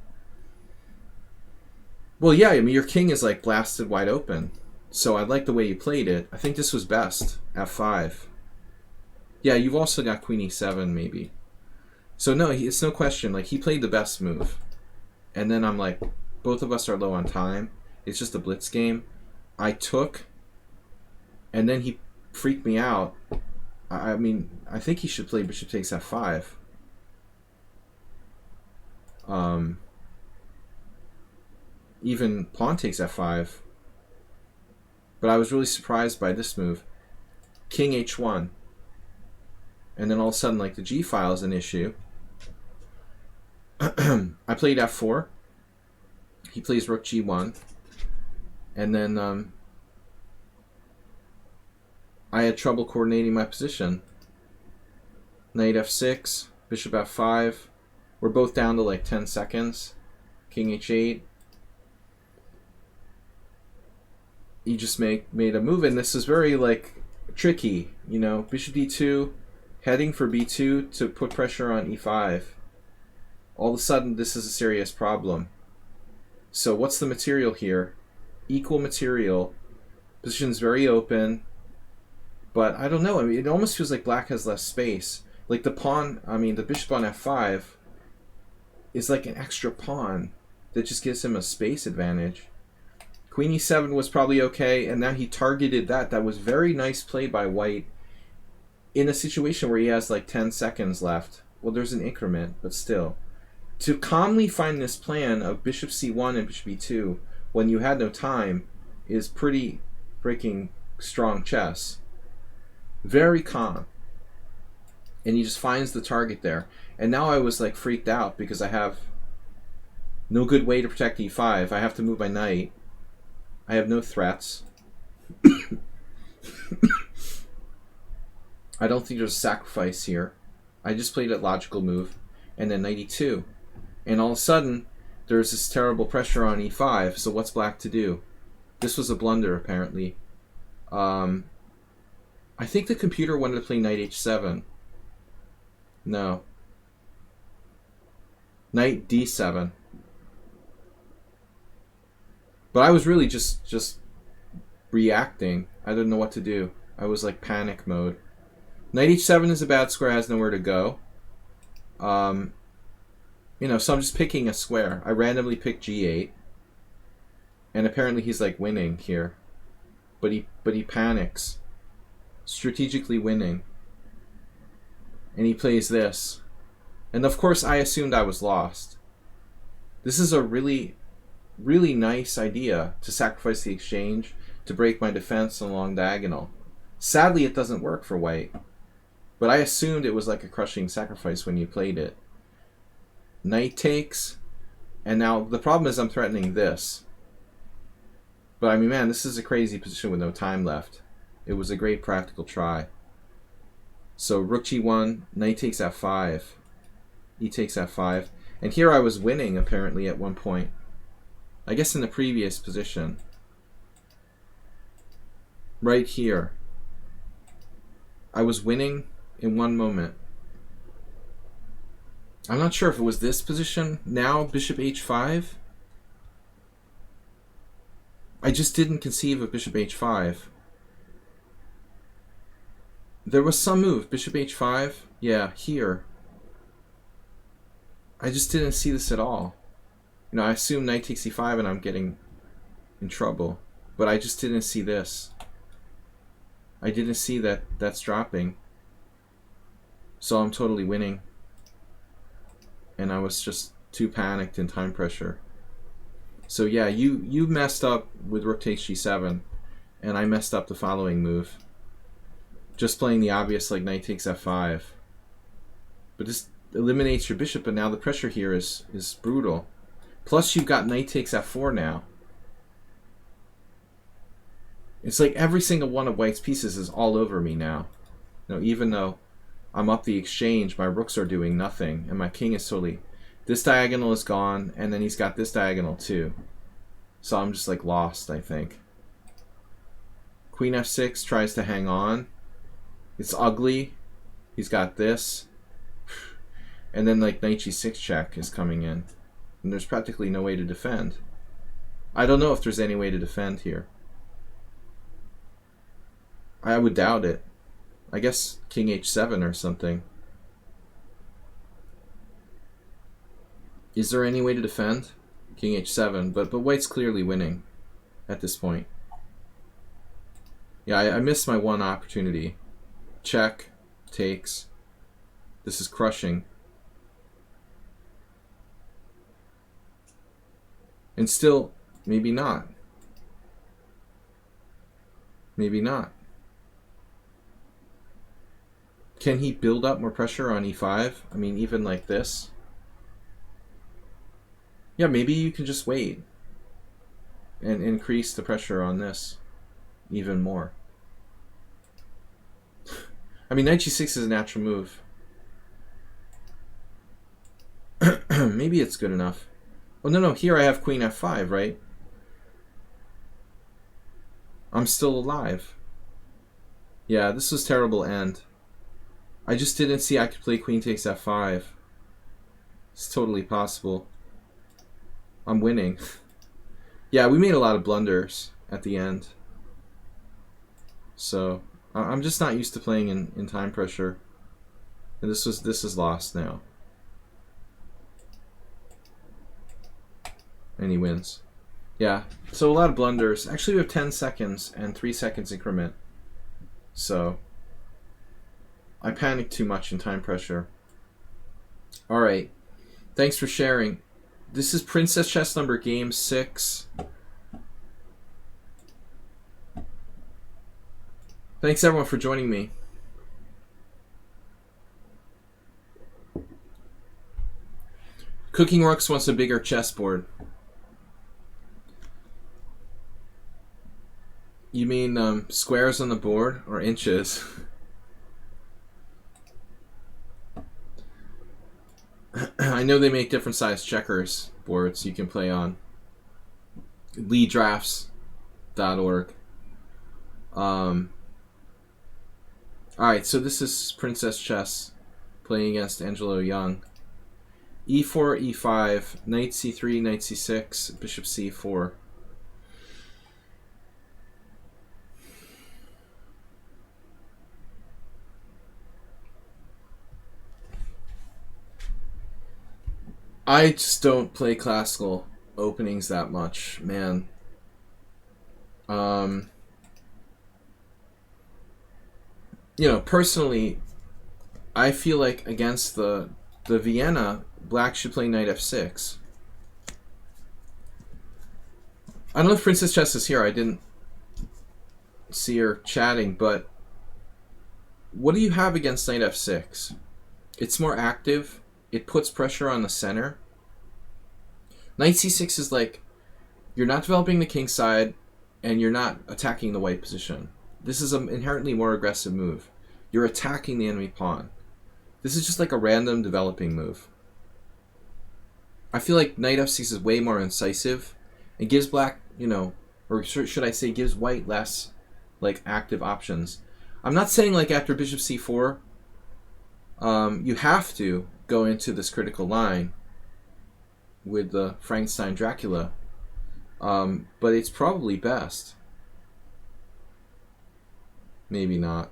Well, yeah, I mean, your king is like blasted wide open. So I like the way you played it. I think this was best. f5. Yeah, you've also got queen e7 maybe. So no, it's no question. Like, he played the best move. And then I'm like, both of us are low on time. It's just a blitz game. I took, and then he freaked me out. I mean, I think he should play bishop takes f5. Even pawn takes f5. But I was really surprised by this move. King h1. And then all of a sudden, like, the g file is an issue. I played f4. He plays rook g1. And then I had trouble coordinating my position. Knight f6, bishop f5. We're both down to like 10 seconds. King h8. You just made a move, and this is very, like, tricky, you know. Bishop d2, heading for b2 to put pressure on e5. All of a sudden, this is a serious problem. So what's the material here? Equal material. Position's very open. But I don't know. I mean, it almost feels like black has less space. Like the pawn, I mean, the bishop on f5 is like an extra pawn that just gives him a space advantage. Queen e7 was probably okay, and now he targeted that. That was very nice play by white in a situation where he has like 10 seconds left. Well, there's an increment, but still. To calmly find this plan of bishop c1 and bishop e2 when you had no time is pretty freaking strong chess. Very calm. And he just finds the target there. And now I was like freaked out because I have no good way to protect e5. I have to move my knight. I have no threats. I don't think there's a sacrifice here. I just played a logical move, and then knight e2. And all of a sudden, there's this terrible pressure on e5, so what's black to do? This was a blunder, apparently. I think the computer wanted to play knight h7. No. Knight d7. But I was really just reacting. I didn't know what to do. I was like panic mode. Knight h7 is a bad square, has nowhere to go. You know, so I'm just picking a square. I randomly picked g8. And apparently he's like winning here. But he panics. Strategically winning. And he plays this. And of course I assumed I was lost. This is a really nice idea to sacrifice the exchange to break my defense along diagonal. Sadly, it doesn't work for white. But I assumed it was like a crushing sacrifice when you played it. Knight takes. And now the problem is I'm threatening this. But I mean, man, this is a crazy position with no time left. It was a great practical try. So rook g1, knight takes f5. E takes f5. And here I was winning, apparently, at one point. I guess in the previous position. Right here. I was winning in one moment. I'm not sure if it was this position. Now, bishop h5. I just didn't conceive of bishop h5. There was some move. Bishop h5. Yeah, here. I just didn't see this at all. You know, I assume knight takes e5 and I'm getting in trouble. But I just didn't see this. I didn't see that that's dropping. So I'm totally winning. And I was just too panicked in time pressure. So yeah, you messed up with rook takes g7. And I messed up the following move. Just playing the obvious like knight takes f5. But this eliminates your bishop, but now the pressure here is brutal. Plus you've got knight takes f4 now. It's like every single one of white's pieces is all over me now. You know, even though I'm up the exchange, my rooks are doing nothing, and my king is totally... This diagonal is gone, and then he's got this diagonal too. So I'm just like lost, I think. Queen f6 tries to hang on. It's ugly. He's got this. And then like knight g6 check is coming in. And there's practically no way to defend. I don't know if there's any way to defend here. I would doubt it. I guess king h7 or something. Is there any way to defend? King h7, but white's clearly winning at this point. Yeah, I missed my one opportunity. Check, takes. This is crushing. And still, maybe not. Maybe not. Can he build up more pressure on e5? I mean, even like this? Yeah, maybe you can just wait and increase the pressure on this even more. I mean, knight g6 is a natural move. Maybe it's good enough. Oh, no, here I have queen f5, right? I'm still alive. Yeah, this was terrible end. I just didn't see I could play queen takes f5. It's totally possible. I'm winning. Yeah, we made a lot of blunders at the end. So, I'm just not used to playing in time pressure. And this is lost now. And he wins. Yeah, so a lot of blunders. Actually, we have 10 seconds and 3 seconds increment. So, I panicked too much in time pressure. Alright, thanks for sharing. This is Princess Chess Number Game 6. Thanks everyone for joining me. Cooking Rooks wants a bigger chessboard. You mean squares on the board or inches? I know they make different size checkers boards you can play on. LeeDrafts.org. Alright, so this is Princess Chess playing against Angelo Young. e4, e5, knight c3, knight c6, bishop c4. I just don't play classical openings that much, man. You know, personally, I feel like against the Vienna, black should play knight f6. I don't know if Princess Chess is here. I didn't see her chatting, but what do you have against knight f6? It's more active. It puts pressure on the center. Knight c6 is like, you're not developing the king side, and you're not attacking the white position. This is an inherently more aggressive move. You're attacking the enemy pawn. This is just like a random developing move. I feel like knight f6 is way more incisive. It gives black, you know, or should I say gives white less like active options. I'm not saying like after bishop c4, you have to go into this critical line with the Frankenstein Dracula, but it's probably best. Maybe not.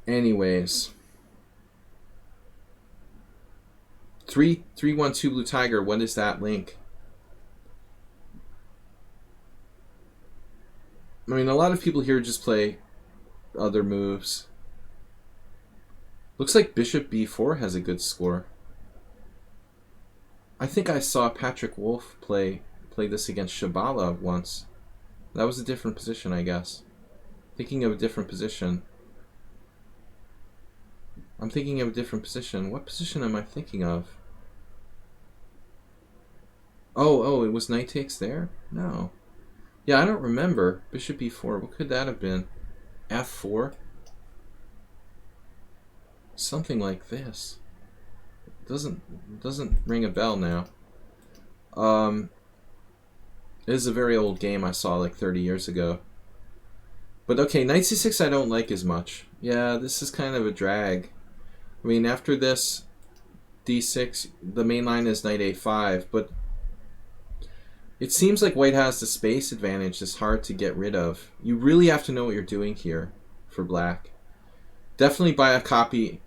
Anyways, 312 Blue Tiger. What is that link? I mean, a lot of people here just play other moves. Looks like bishop b4 has a good score. I think I saw Patrick Wolf play this against Shabala once. That was a different position, I guess. Thinking of a different position. I'm thinking of a different position. What position am I thinking of? Oh, it was knight takes there? No. Yeah, I don't remember. Bishop b4. What could that have been? f4? Something like this. Doesn't ring a bell now. It is a very old game I saw like 30 years ago. But okay, knight c6 I don't like as much. Yeah, this is kind of a drag. I mean, after this, d6, the main line is knight a5, but it seems like white has the space advantage that's hard to get rid of. You really have to know what you're doing here for black. Definitely buy a copy.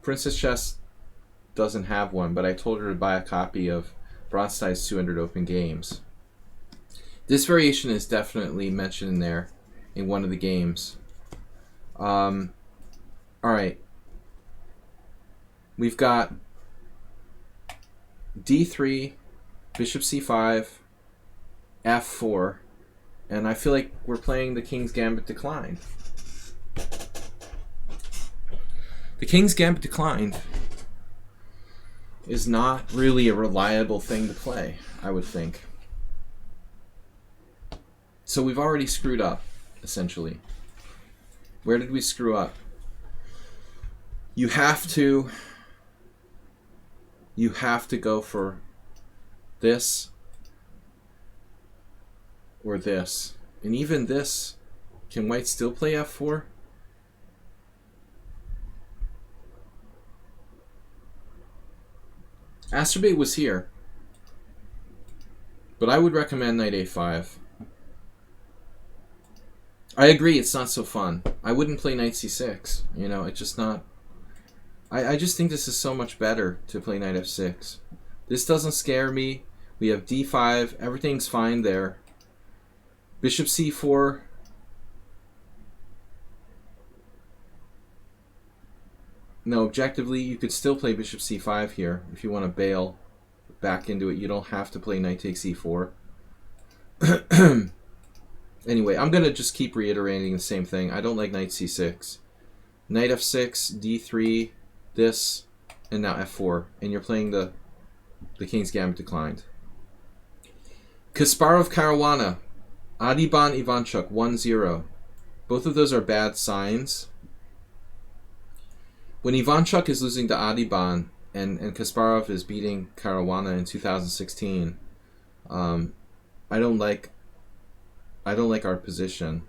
Princess Chess doesn't have one, but I told her to buy a copy of Bronstein's 200 Open Games. This variation is definitely mentioned in there in one of the games. Alright. We've got d3, bishop c5, f4, and I feel like we're playing the King's Gambit Declined. The King's Gambit Declined is not really a reliable thing to play, I would think. So we've already screwed up, essentially. Where did we screw up? You have to go for this or this. And even this, can white still play f4? Asterbait was here, but I would recommend knight a5. I agree, it's not so fun. I wouldn't play knight c6. You know, it's just not. I just think this is so much better to play knight f6. This doesn't scare me. We have d5. Everything's fine there. Bishop c4. No, objectively, you could still play bishop c5 here if you want to bail back into it. You don't have to play knight takes e4. Anyway, I'm going to just keep reiterating the same thing. I don't like knight c6. Knight f6, d3, this, and now f4. And you're playing the King's Gambit Declined. Kasparov Caruana, Adiban Ivanchuk, 1-0. Both of those are bad signs. When Ivanchuk is losing to Adiban and Kasparov is beating Caruana in 2016, I don't like our position.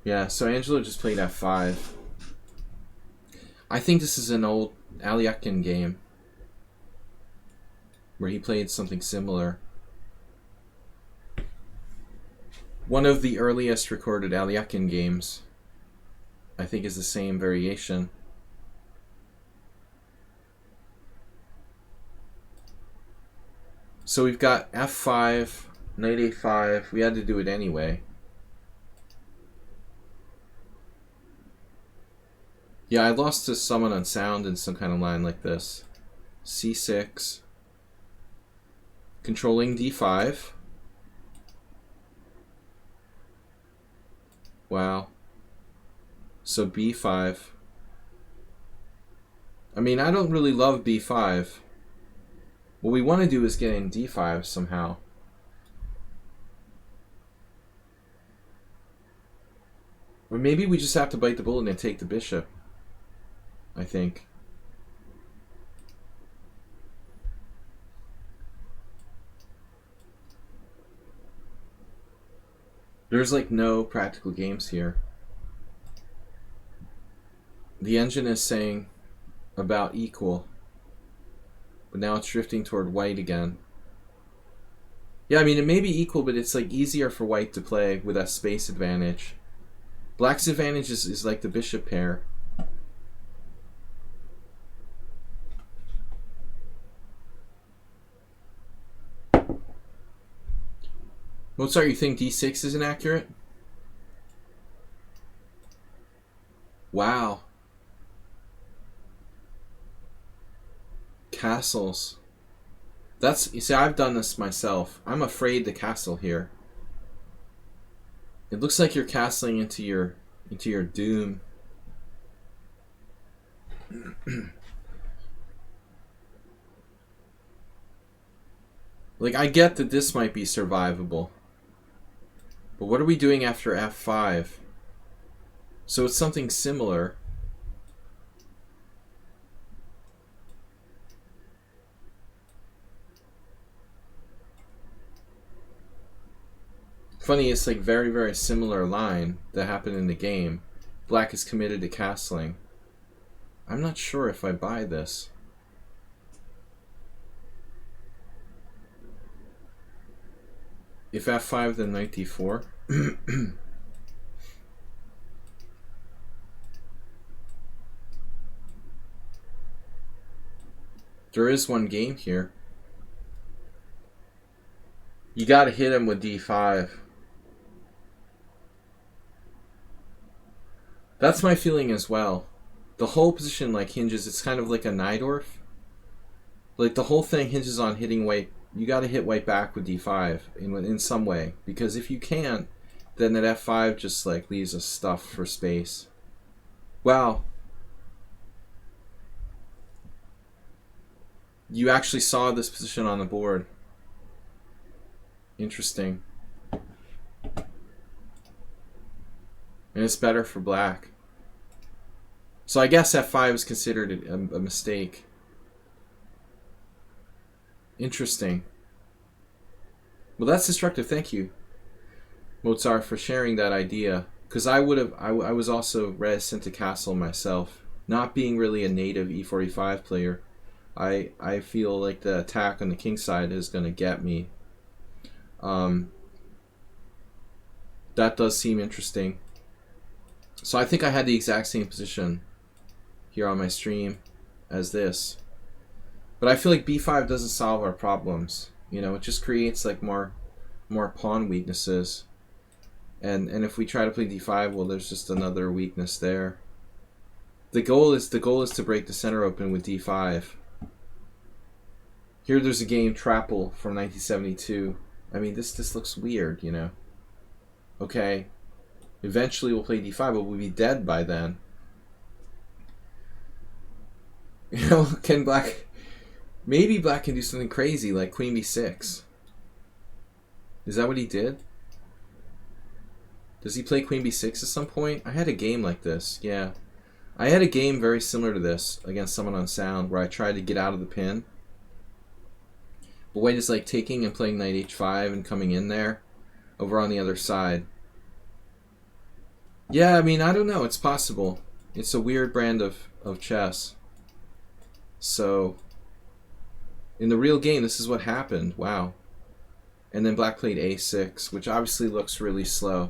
Yeah, so Angelo just played f5. I think this is an old Aliakin game where he played something similar. One of the earliest recorded Aliakin games, I think, is the same variation. So we've got f5, knight a5. We had to do it anyway. Yeah, I lost to someone on sound in some kind of line like this. c6. Controlling d5. Wow. So b5. I mean, I don't really love b5. What we want to do is get in d5 somehow. Or maybe we just have to bite the bullet and take the bishop, I think. There's like no practical games here. The engine is saying about equal, but now it's drifting toward white again. Yeah, I mean, it may be equal, but it's like easier for white to play with that space advantage. Black's advantage is like the bishop pair. Mozart, you think d6 is inaccurate? Wow. Castles. That's, you see, I've done this myself. I'm afraid to castle here. It looks like you're castling into your doom. Like, I get that this might be survivable. But what are we doing after f5? So it's something similar. Funny, it's like very, very similar line that happened in the game. Black is committed to castling. I'm not sure if I buy this. If f5, then knight d4. There is one game here. You gotta hit him with d5. That's my feeling as well. The whole position like hinges, it's kind of like a Najdorf. Like the whole thing hinges on hitting white. You gotta hit white back with d5 in some way. Because if you can't, then that f5 just like leaves us stuff for space. Wow. You actually saw this position on the board. Interesting. And it's better for black. So I guess f5 is considered a mistake. Interesting. Well, that's instructive. Thank you, Mozart, for sharing that idea. Because I was also reticent to castle myself. Not being really a native e45 player, I feel like the attack on the king side is going to get me. That does seem interesting. So I think I had the exact same position here on my stream as this. But I feel like b5 doesn't solve our problems. You know, it just creates like more pawn weaknesses. And if we try to play d5, well, there's just another weakness there. The goal is to break the center open with d5. Here there's a game, Trapple, from 1972. I mean, this looks weird, you know. Okay, eventually we'll play d5, but we'll be dead by then. You know, can black... Maybe black can do something crazy like queen b6. Is that what he did? Does he play queen b6 at some point? I had a game like this, yeah. I had a game very similar to this against someone on Sound where I tried to get out of the pin. But white is like taking and playing knight h5 and coming in there over on the other side. Yeah, I mean, I don't know. It's possible. It's a weird brand of chess. So, in the real game, this is what happened. Wow. And then black played a6, which obviously looks really slow.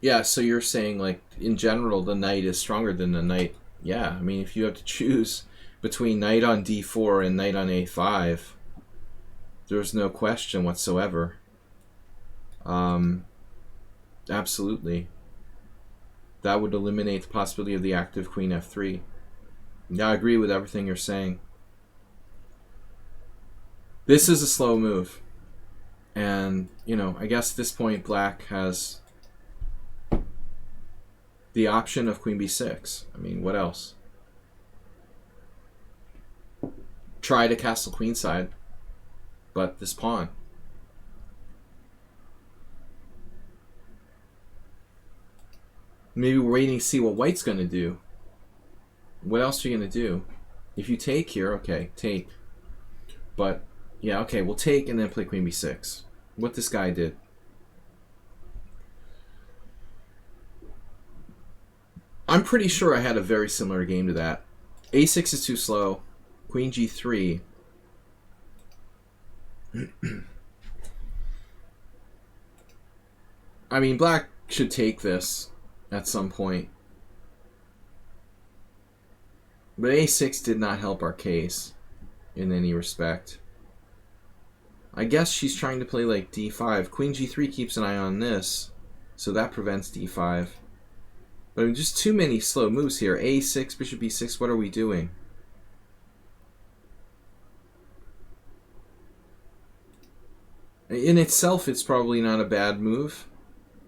Yeah, so you're saying, like, in general, the knight is stronger than the knight. Yeah, I mean, if you have to choose between knight on d4 and knight on a5, there's no question whatsoever. Absolutely. That would eliminate the possibility of the active queen f3. Yeah, I agree with everything you're saying. This is a slow move. And, you know, I guess at this point black has the option of queen b6. I mean, what else? Try to castle queenside, but this pawn. Maybe we're waiting to see what white's going to do. What else are you going to do? If you take here, okay, take. But, yeah, okay, we'll take and then play queen b6. What this guy did. I'm pretty sure I had a very similar game to that. a6 is too slow. Queen g3. I mean, black should take this at some point. But a6 did not help our case in any respect. I guess she's trying to play like d5. Queen g3 keeps an eye on this, so that prevents d5. But I mean, just too many slow moves here. a6, bishop b6, what are we doing? In itself, it's probably not a bad move,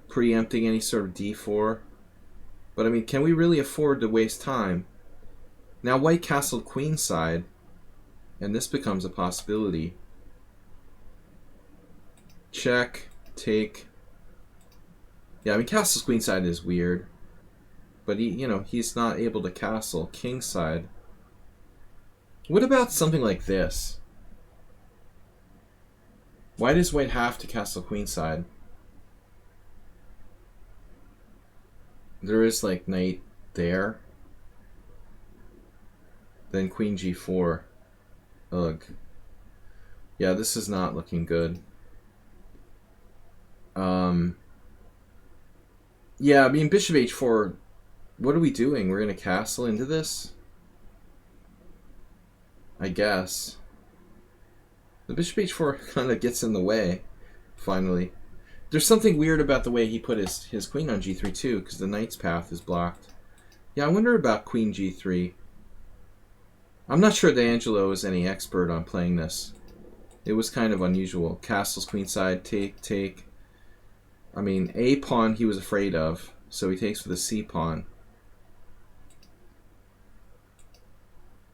preempting any sort of d4. But I mean, can we really afford to waste time? Now white castled queenside, and this becomes a possibility. Check, take. Yeah, I mean, castles queenside is weird, but he's not able to castle kingside. What about something like this? Why does white have to castle queenside? There is like knight there. Then queen g4. Ugh. Yeah, this is not looking good. Yeah, I mean, bishop h4, what are we doing? We're going to castle into this? I guess. The bishop h4 kind of gets in the way, finally. There's something weird about the way he put his queen on g3 too, because the knight's path is blocked. Yeah, I wonder about queen g3. I'm not sure D'Angelo is any expert on playing this. It was kind of unusual. Castles queenside, take, take. I mean, a pawn he was afraid of, so he takes with a c pawn.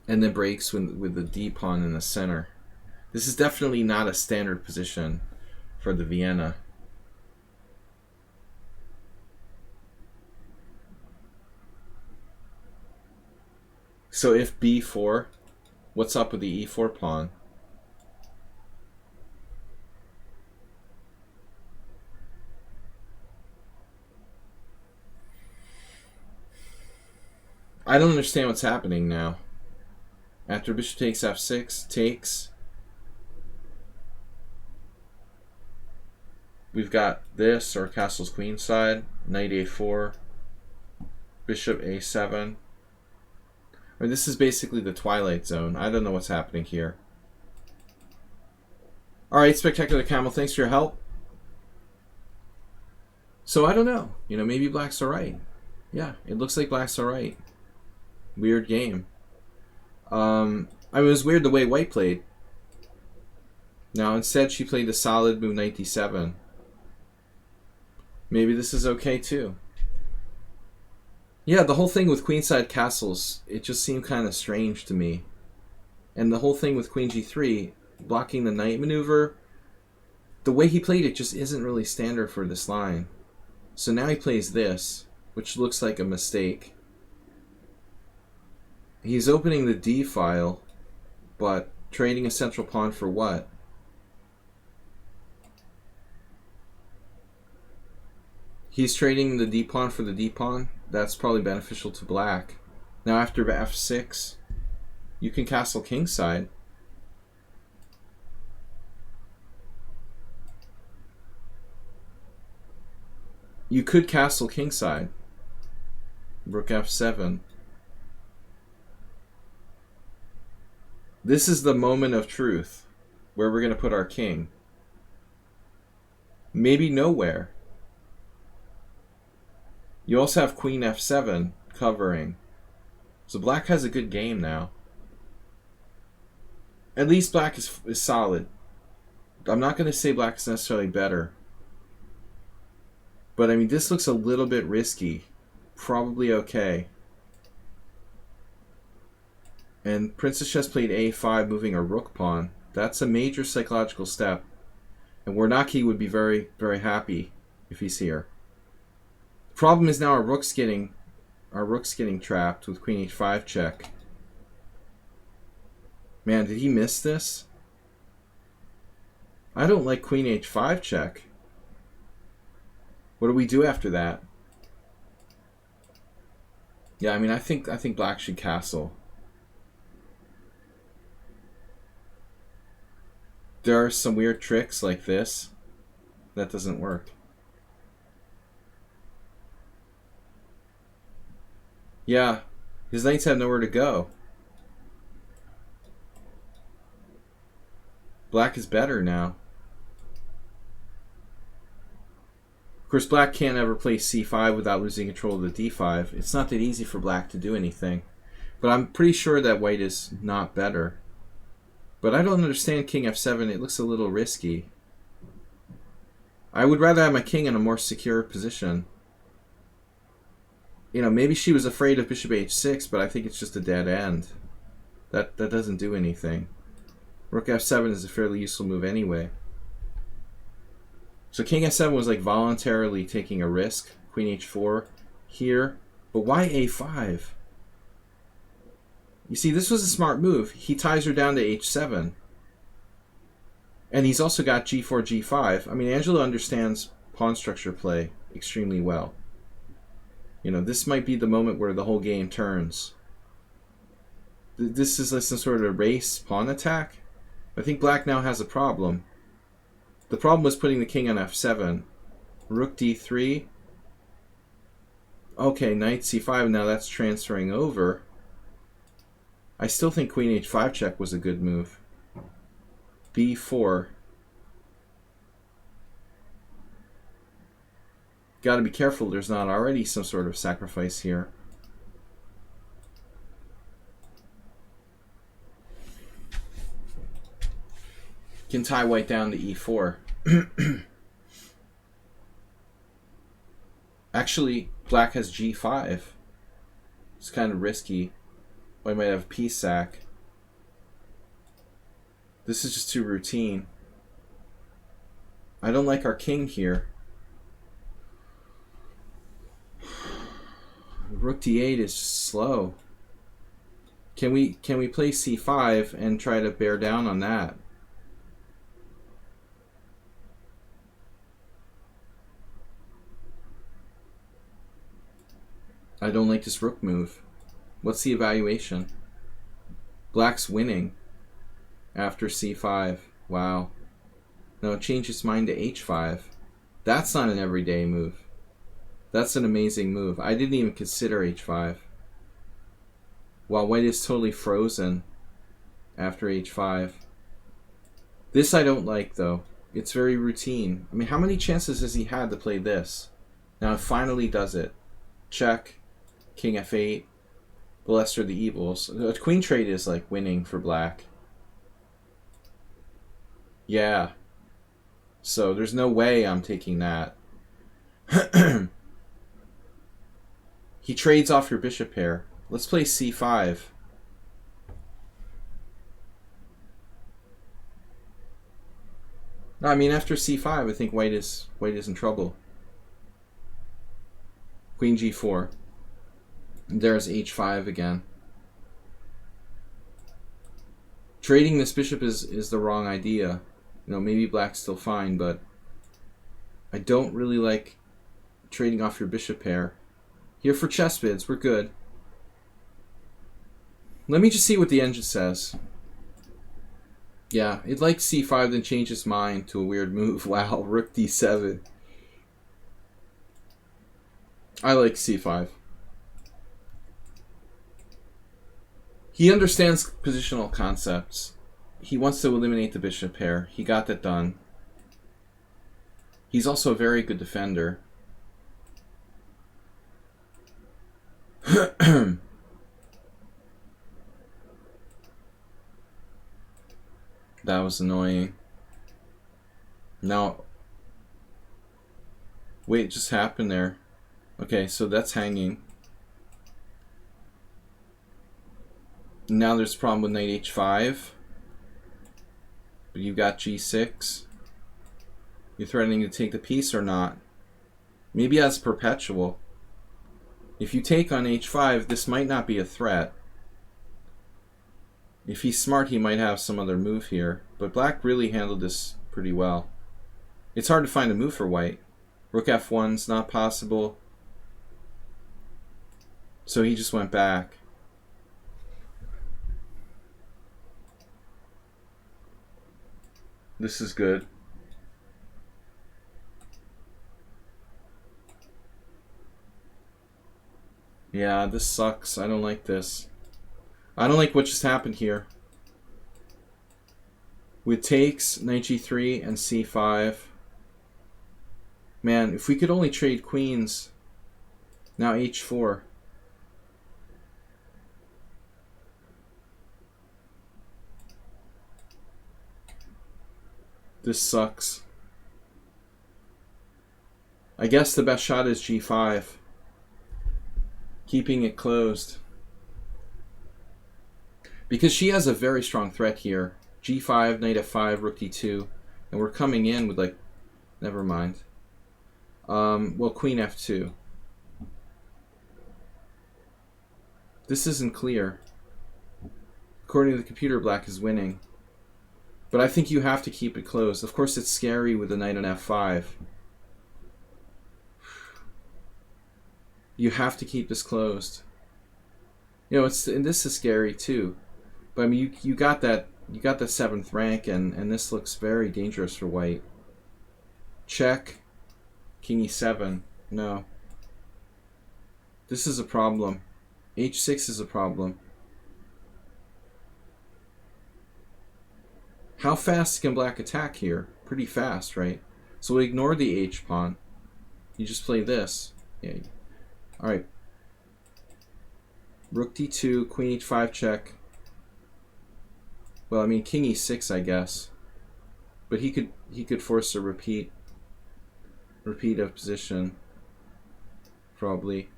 And then breaks with the d pawn in the center. This is definitely not a standard position for the Vienna. So if b4, what's up with the e4 pawn? I don't understand what's happening now. After bishop takes f6, takes. We've got this, or castle's queenside, knight a4, bishop a7. I mean, this is basically the Twilight Zone. I don't know what's happening here. Alright, Spectacular Camel, thanks for your help. So I don't know. Maybe black's alright. Yeah, it looks like black's alright. Weird game. I mean, it was weird the way white played. Now, instead, she played a solid move, knight d7. Maybe this is okay, too. Yeah, the whole thing with queenside castles, it just seemed kind of strange to me. And the whole thing with queen g3, blocking the knight maneuver, the way he played it just isn't really standard for this line. So now he plays this, which looks like a mistake. He's opening the D file, but trading a central pawn for what? He's trading the D pawn for the D pawn. That's probably beneficial to black. Now after f6, you can castle kingside. You could castle kingside. Rook f7. This is the moment of truth where we're going to put our king. Maybe nowhere. You also have queen f7 covering. So black has a good game now. At least black is solid. I'm not going to say black is necessarily better. But I mean, this looks a little bit risky. Probably okay. And Princess Chess played a5, moving a rook pawn. That's a major psychological step. And Warnacki would be very, very happy if he's here. The problem is now our rook's getting trapped with queen h5 check. Man, did he miss this? I don't like queen h5 check. What do we do after that? Yeah, I mean, I think black should castle. There are some weird tricks like this. That doesn't work. Yeah, his knights have nowhere to go. Black is better now. Of course, black can't ever play c5 without losing control of the d5. It's not that easy for black to do anything. But I'm pretty sure that white is not better. But I don't understand king f7. It looks a little risky. I would rather have my king in a more secure position. You know, maybe she was afraid of bishop h6, but I think it's just a dead end. That doesn't do anything. Rook f7 is a fairly useful move anyway. So king f7 was like voluntarily taking a risk. Queen h4 here. But why a5? You see, this was a smart move. He ties her down to h7. And he's also got g4, g5. I mean, Angelo understands pawn structure play extremely well. You know, this might be the moment where the whole game turns. This is like some sort of race pawn attack. I think black now has a problem. The problem was putting the king on f7. Rook d3. Okay, knight c5. Now that's transferring over. I still think queen h5 check was a good move. b4. Got to be careful there's not already some sort of sacrifice here. Can tie white down to e4. Actually, black has g5. It's kind of risky. White might have piece sack. This is just too routine. I don't like our king here. Rook d8 is slow. Can we play c5 and try to bear down on that? I don't like this rook move. What's the evaluation? Black's winning after c5. Wow. No, change its mind to h5. That's not an everyday move. That's an amazing move. I didn't even consider h5. While white is totally frozen after h5. This I don't like, though. It's very routine. I mean, how many chances has he had to play this? Now it finally does it. Check. King f8. The lesser of the evils. The queen trade is like winning for black. Yeah. So there's no way I'm taking that. He trades off your bishop pair. Let's play c5. No, I mean after c5, I think white is in trouble. Queen g4. And there's h5 again. Trading this bishop is the wrong idea. You know, maybe black's still fine, but I don't really like trading off your bishop pair. Here for chess bids, we're good. Let me just see what the engine says. Yeah, it likes c5, then changed its mind to a weird move. Wow, rook d7. I like c5. He understands positional concepts. He wants to eliminate the bishop pair. He got that done. He's also a very good defender. That was annoying. Now, wait, it just happened there. Okay, so that's hanging. Now there's a problem with knight h5. But you've got g6. You're threatening to take the piece or not? Maybe as perpetual. If you take on h5, this might not be a threat. If he's smart, he might have some other move here. But black really handled this pretty well. It's hard to find a move for white. Rook f1's not possible. So he just went back. This is good. Yeah, this sucks. I don't like this. I don't like what just happened here. With takes, knight g3 and c5. Man, if we could only trade queens. Now h4. This sucks. I guess the best shot is g5. Keeping it closed. Because she has a very strong threat here. g5, knight f5, rook d2. And we're coming in with like... Never mind. Well, queen f2. This isn't clear. According to the computer, black is winning. But I think you have to keep it closed. Of course, it's scary with the knight on f5. You have to keep this closed. You know, and this is scary too. But I mean, you got that 7th rank, and this looks very dangerous for white. Check. King e7. No. This is a problem. h6 is a problem. How fast can black attack here? Pretty fast, right? So we ignore the h pawn. You just play this. Yeah. All right. Rook d2, queen h5 check. Well, I mean king e6, I guess. But he could force a repeat of position. Probably.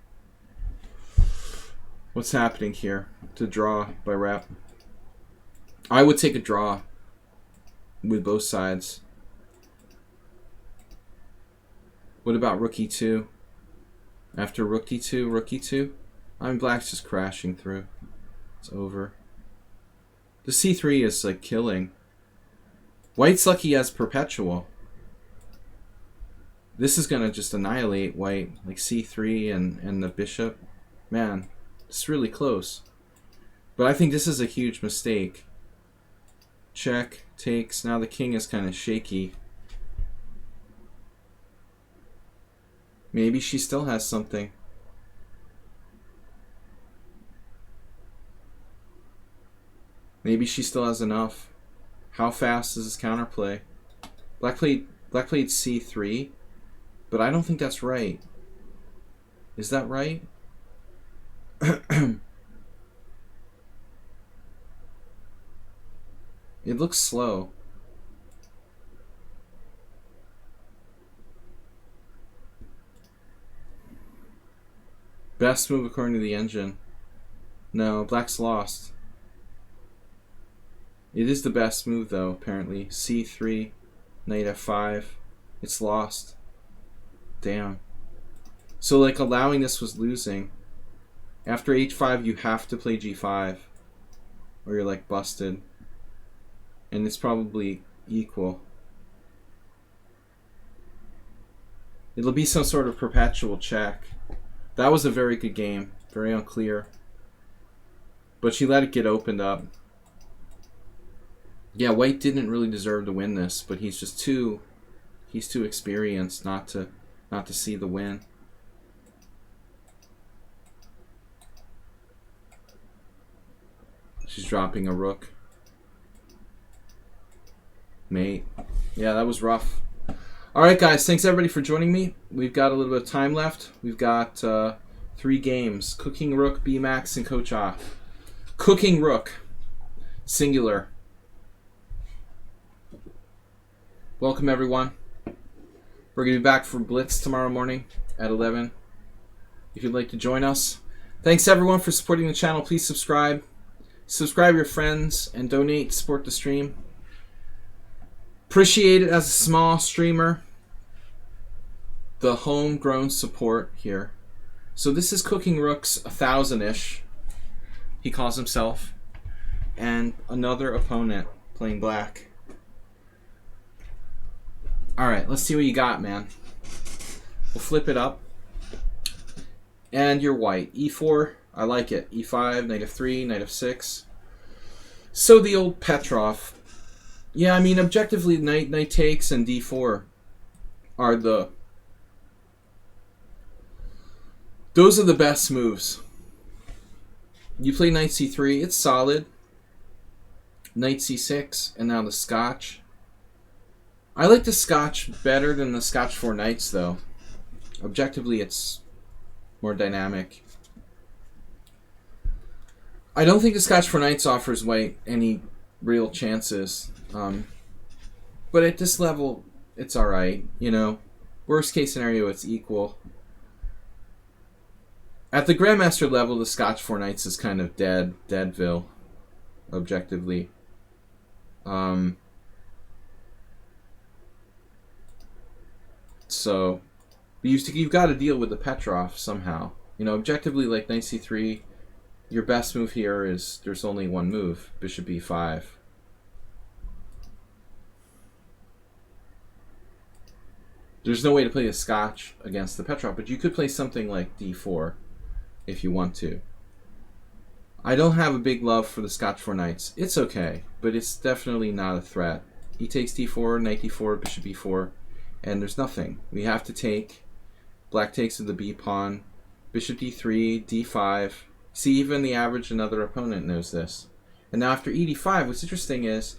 What's happening here? To draw by rep. I would take a draw with both sides. What about rook e2? After rook d2, rook e2? I mean, black's just crashing through. It's over. The c3 is like killing. White's lucky as perpetual. This is gonna just annihilate white. Like c3 and the bishop. Man, it's really close. But I think this is a huge mistake. Check, takes. Now the king is kind of shaky. Maybe she still has something. Maybe she still has enough. How fast is this counterplay? Black played c3, but I don't think that's right. Is that right? It looks slow. Best move according to the engine. No, black's lost. It is the best move though, apparently. c3. Knight f5. It's lost. Damn. So like allowing this was losing. After h5 you have to play g5. Or you're like busted. And it's probably equal. It'll be some sort of perpetual check. That was a very good game. Very unclear. But she let it get opened up. Yeah, white didn't really deserve to win this, but he's just too experienced not to see the win. She's dropping a rook. Mate. Yeah, that was rough. Alright guys, thanks everybody for joining me. We've got a little bit of time left. We've got 3 games. Cooking Rook, B-Max, and Coach Off. Cooking Rook. Singular. Welcome everyone. We're going to be back for Blitz tomorrow morning at 11. If you'd like to join us. Thanks everyone for supporting the channel. Please subscribe. Subscribe your friends and donate to support the stream. Appreciate it as a small streamer. The homegrown support here. So this is Cooking Rook's 1,000-ish. He calls himself. And another opponent playing black. Alright, let's see what you got, man. We'll flip it up. And you're white. E4, I like it. E5, knight f3, knight f6. So the old Petrov. Yeah, I mean, objectively, knight takes and d4 are those are the best moves. You play knight c3, it's solid. Knight c6, and now the Scotch. I like the Scotch better than the Scotch 4 knights, though. Objectively, it's more dynamic. I don't think the Scotch 4 knights offers white any real chances. But at this level, it's alright, you know. Worst case scenario, it's equal. At the Grandmaster level, the Scotch 4 knights is kind of deadville, objectively. So, you've got to deal with the Petrov somehow. You know, objectively, like knight c3, your best move here is there's only one move, bishop e5. There's no way to play a Scotch against the Petrov, but you could play something like d4 if you want to. I don't have a big love for the Scotch 4 knights. It's okay, but it's definitely not a threat. He takes d4, knight d4, bishop e4, and there's nothing. We have to take. Black takes to the b pawn, bishop d3, d5. See, even the average another opponent knows this. And now after ed5, what's interesting is,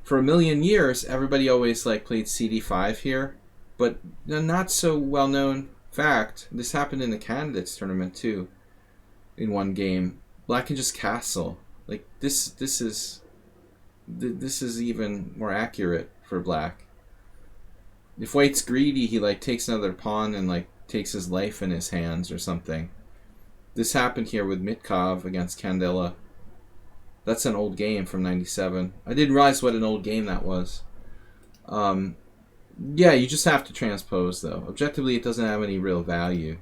for a million years, everybody always like played cd5 here. But a not so well-known fact, this happened in the candidates tournament too, in one game. Black can just castle. Like this is even more accurate for black. If white's greedy, he like takes another pawn and like takes his life in his hands or something. This happened here with Mitkov against Candela. That's an old game from '97. I didn't realize what an old game that was. Yeah, you just have to transpose, though. Objectively, it doesn't have any real value.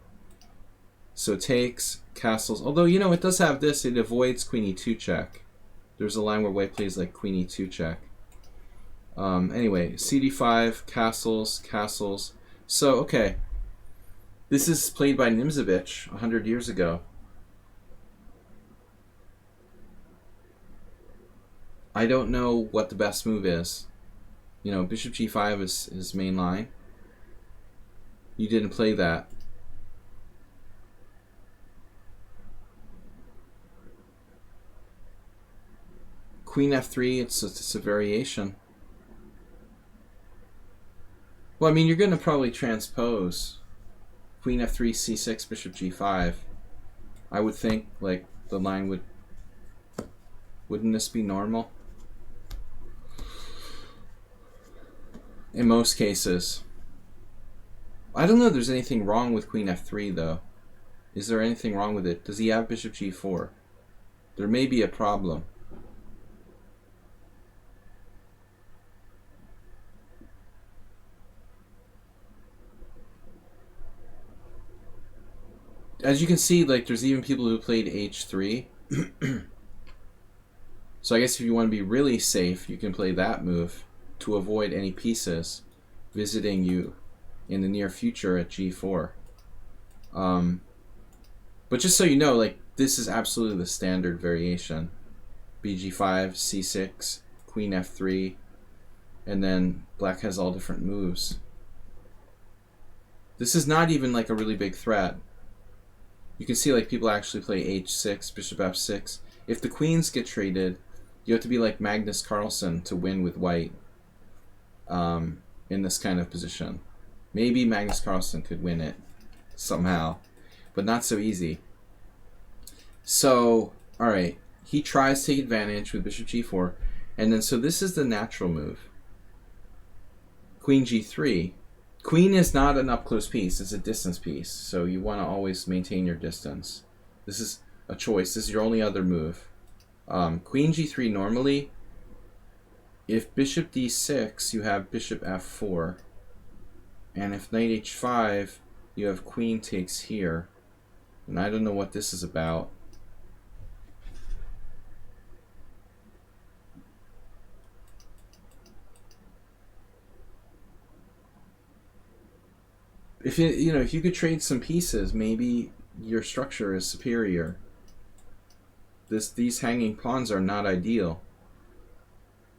So it takes, castles. Although, you know, it does have this. It avoids queen e2 check. There's a line where white plays like queen e2 check. Anyway, cd5, castles, castles. So, okay. This is played by Nimzovich 100 years ago. I don't know what the best move is. You know, bishop g5 is his main line. You didn't play that. Queen f3, it's a variation. Well, I mean, you're going to probably transpose. Queen f3, c6, bishop g5. I would think, like, the line would... Wouldn't this be normal? In most cases. I don't know if there's anything wrong with queen f3, though. Is there anything wrong with it? Does he have bishop g4? There may be a problem. as you can see, like, there's even people who played h3. So I guess if you want to be really safe, you can play that move to avoid any pieces visiting you in the near future at g4. But just so you know, like, this is absolutely the standard variation. bg5, c6, queen f3, and then black has all different moves. This is not even like a really big threat. You can see like people actually play h6, bishop f6. If the queens get traded, you have to be like Magnus Carlsen to win with white in this kind of position. Maybe Magnus Carlsen could win it somehow, but not so easy. So, alright, he tries to take advantage with bishop g4, and then so this is the natural move. Queen g3. Queen is not an up-close piece, it's a distance piece, so you want to always maintain your distance. This is a choice, this is your only other move. Queen g3 normally, if bishop d6, you have bishop f4, and if knight h5, you have queen takes here, and I don't know what this is about. If if you could trade some pieces, maybe your structure is superior. These hanging pawns are not ideal.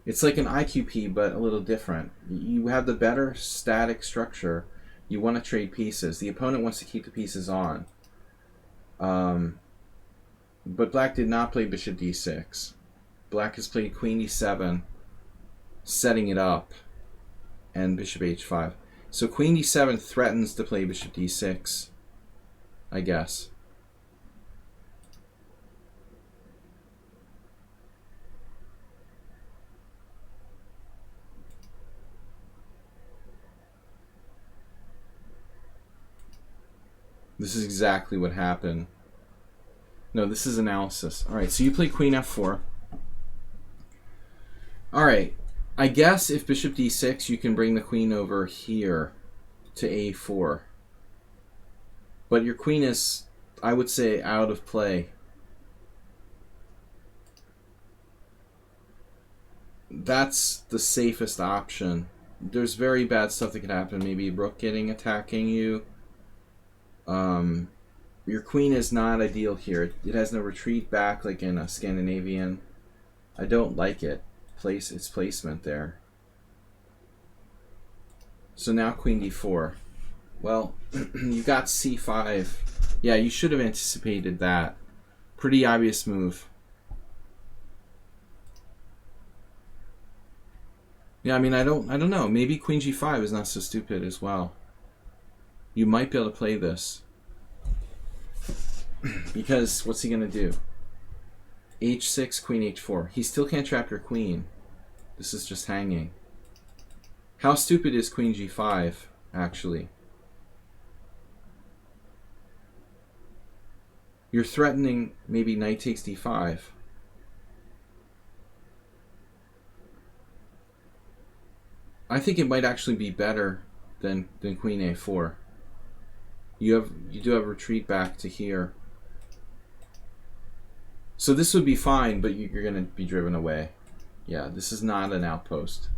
It's like an IQP, but a little different. You have the better static structure. You want to trade pieces. The opponent wants to keep the pieces on. But black did not play bishop d6. Black has played queen d7, setting it up, and bishop h5. So queen d7 threatens to play bishop d6, I guess. This is exactly what happened. No, this is analysis. Alright, so you play queen f4. Alright, I guess if bishop d6, you can bring the queen over here to a4. But your queen is, I would say, out of play. That's the safest option. There's very bad stuff that could happen. Maybe rook attacking you. Your queen is not ideal here. It has no retreat back like in a Scandinavian. I don't like it. Its placement there. So now queen d4. Well, you got c5. Yeah, you should have anticipated that. Pretty obvious move. Yeah, I mean, I don't know. Maybe queen g5 is not so stupid as well. You might be able to play this. Because what's he going to do? h6, queen h4. He still can't trap your queen. This is just hanging. How stupid is queen g5, actually? You're threatening maybe knight takes d5. I think it might actually be better than queen a4. You do have retreat back to here. So this would be fine, but you're going to be driven away. Yeah, this is not an outpost.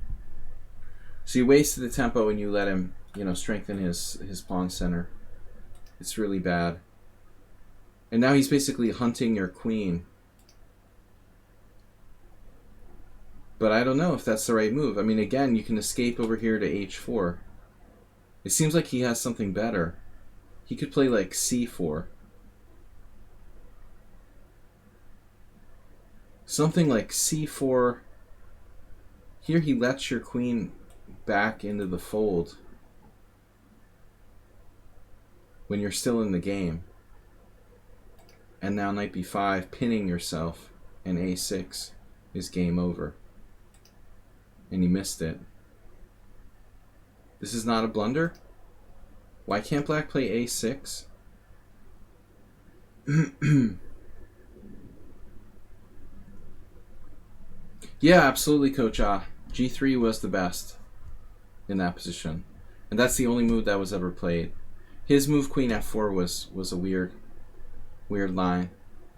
So you wasted the tempo and you let him, strengthen his pawn center. It's really bad. And now he's basically hunting your queen. But I don't know if that's the right move. I mean, again, you can escape over here to h4. It seems like he has something better. He could play like c4. Something like c4. Here he lets your queen back into the fold when you're still in the game. And now knight b5, pinning yourself, and a6 is game over. And you missed it. This is not a blunder? Why can't black play a6? Yeah, absolutely, Coach Ah. G3 was the best in that position. And that's the only move that was ever played. His move, queen f4, was a weird Weird line.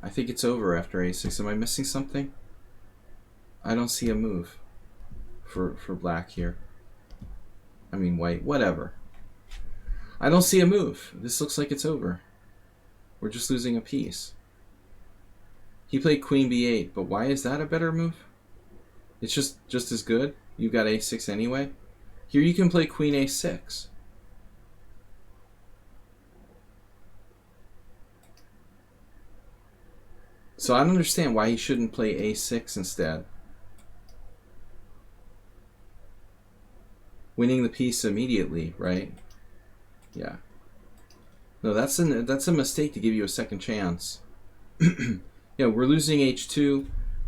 I think it's over after a6. Am I missing something? I don't see a move for black here. I mean white. Whatever. I don't see a move. This looks like it's over. We're just losing a piece. He played queen b8, but why is that a better move? It's just as good. You got a6 anyway. Here you can play queen a6. So I don't understand why he shouldn't play a6 instead. Winning the piece immediately, right? Yeah. No, that's a mistake to give you a second chance. Yeah, we're losing h2,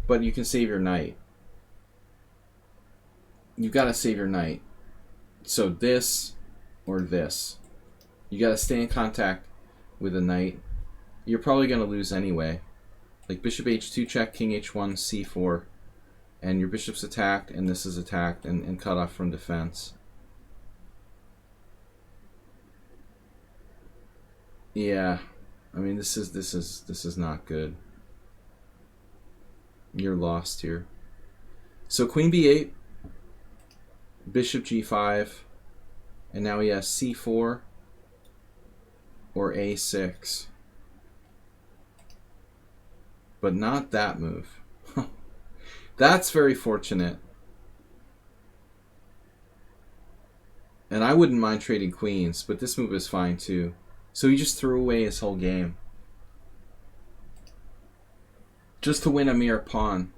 but you can save your knight. You've got to save your knight. So this or this. You got to stay in contact with a knight. You're probably going to lose anyway. Like bishop h2 check, king h1, c4. And your bishop's attacked, and this is attacked and cut off from defense. Yeah, I mean this is not good. You're lost here. So queen b8, bishop g5, and now he has c4 or a6. But not that move. That's very fortunate. And I wouldn't mind trading queens, but this move is fine too. So he just threw away his whole game. Just to win a mere pawn.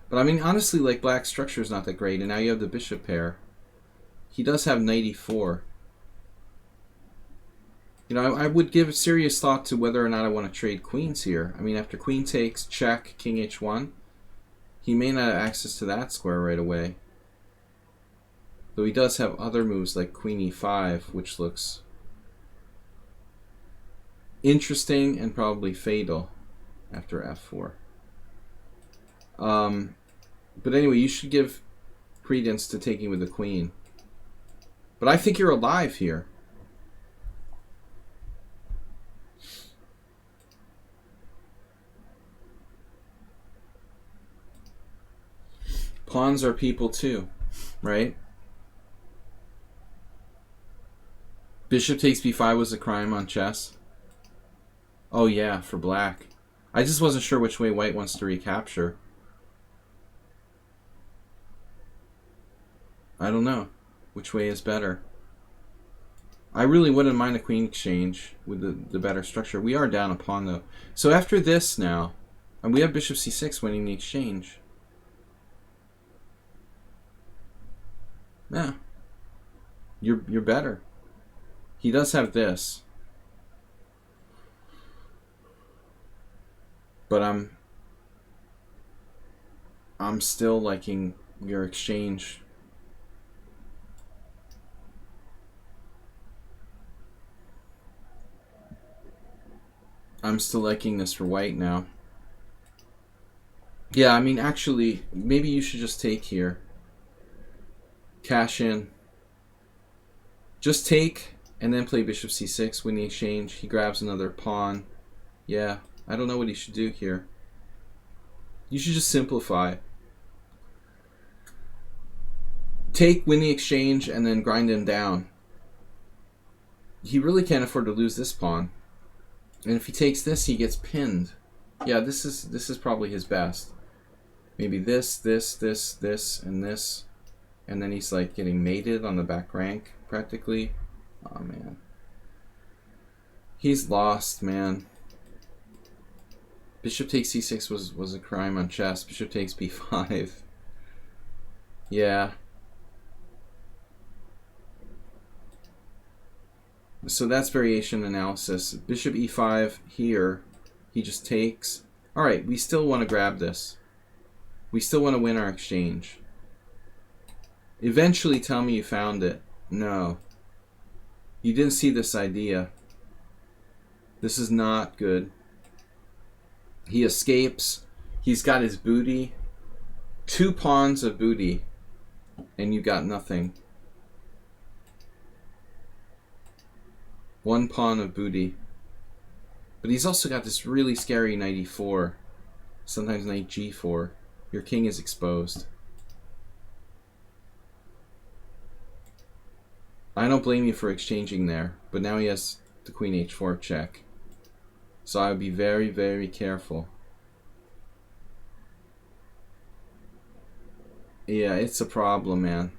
But I mean, honestly, like, black's structure is not that great, and now you have the bishop pair. He does have knight e4. You know, I would give serious thought to whether or not I want to trade queens here. I mean, after queen takes, check, king h1, he may not have access to that square right away. Though he does have other moves like queen e5, which looks interesting and probably fatal after f4. But anyway, you should give credence to taking with the queen. But I think you're alive here. Pawns are people too, right? Bishop takes b5 was a crime on chess. Oh yeah, for black. I just wasn't sure which way white wants to recapture. I don't know which way is better. I really wouldn't mind a queen exchange with the better structure. We are down a pawn though. So after this now, and we have bishop c6 winning the exchange. Yeah. You're better. He does have this. But I'm still liking your exchange. I'm still liking this for white now. Yeah, I mean, actually, maybe you should just take here. Cash in. Just take, and then play bishop c6, win the exchange. He grabs another pawn. Yeah, I don't know what he should do here. You should just simplify. Take, win the exchange, and then grind him down. He really can't afford to lose this pawn. And if he takes this, he gets pinned. Yeah, this is probably his best. Maybe this, and this. And then he's like getting mated on the back rank, practically. Oh, man. He's lost, man. Bishop takes c6 was a crime on chess. Bishop takes b5. Yeah. So that's variation analysis. Bishop e5 here. He just takes. Alright, we still want to grab this. We still want to win our exchange. Eventually tell me you found it. No. You didn't see this idea. This is not good. He escapes. He's got his booty. 2 pawns of booty. And you got nothing. 1 pawn of booty. But he's also got this really scary knight e4. Sometimes knight g4. Your king is exposed. I don't blame you for exchanging there, but now he has the queen h4 check. So I would be very, very careful. Yeah, it's a problem, man.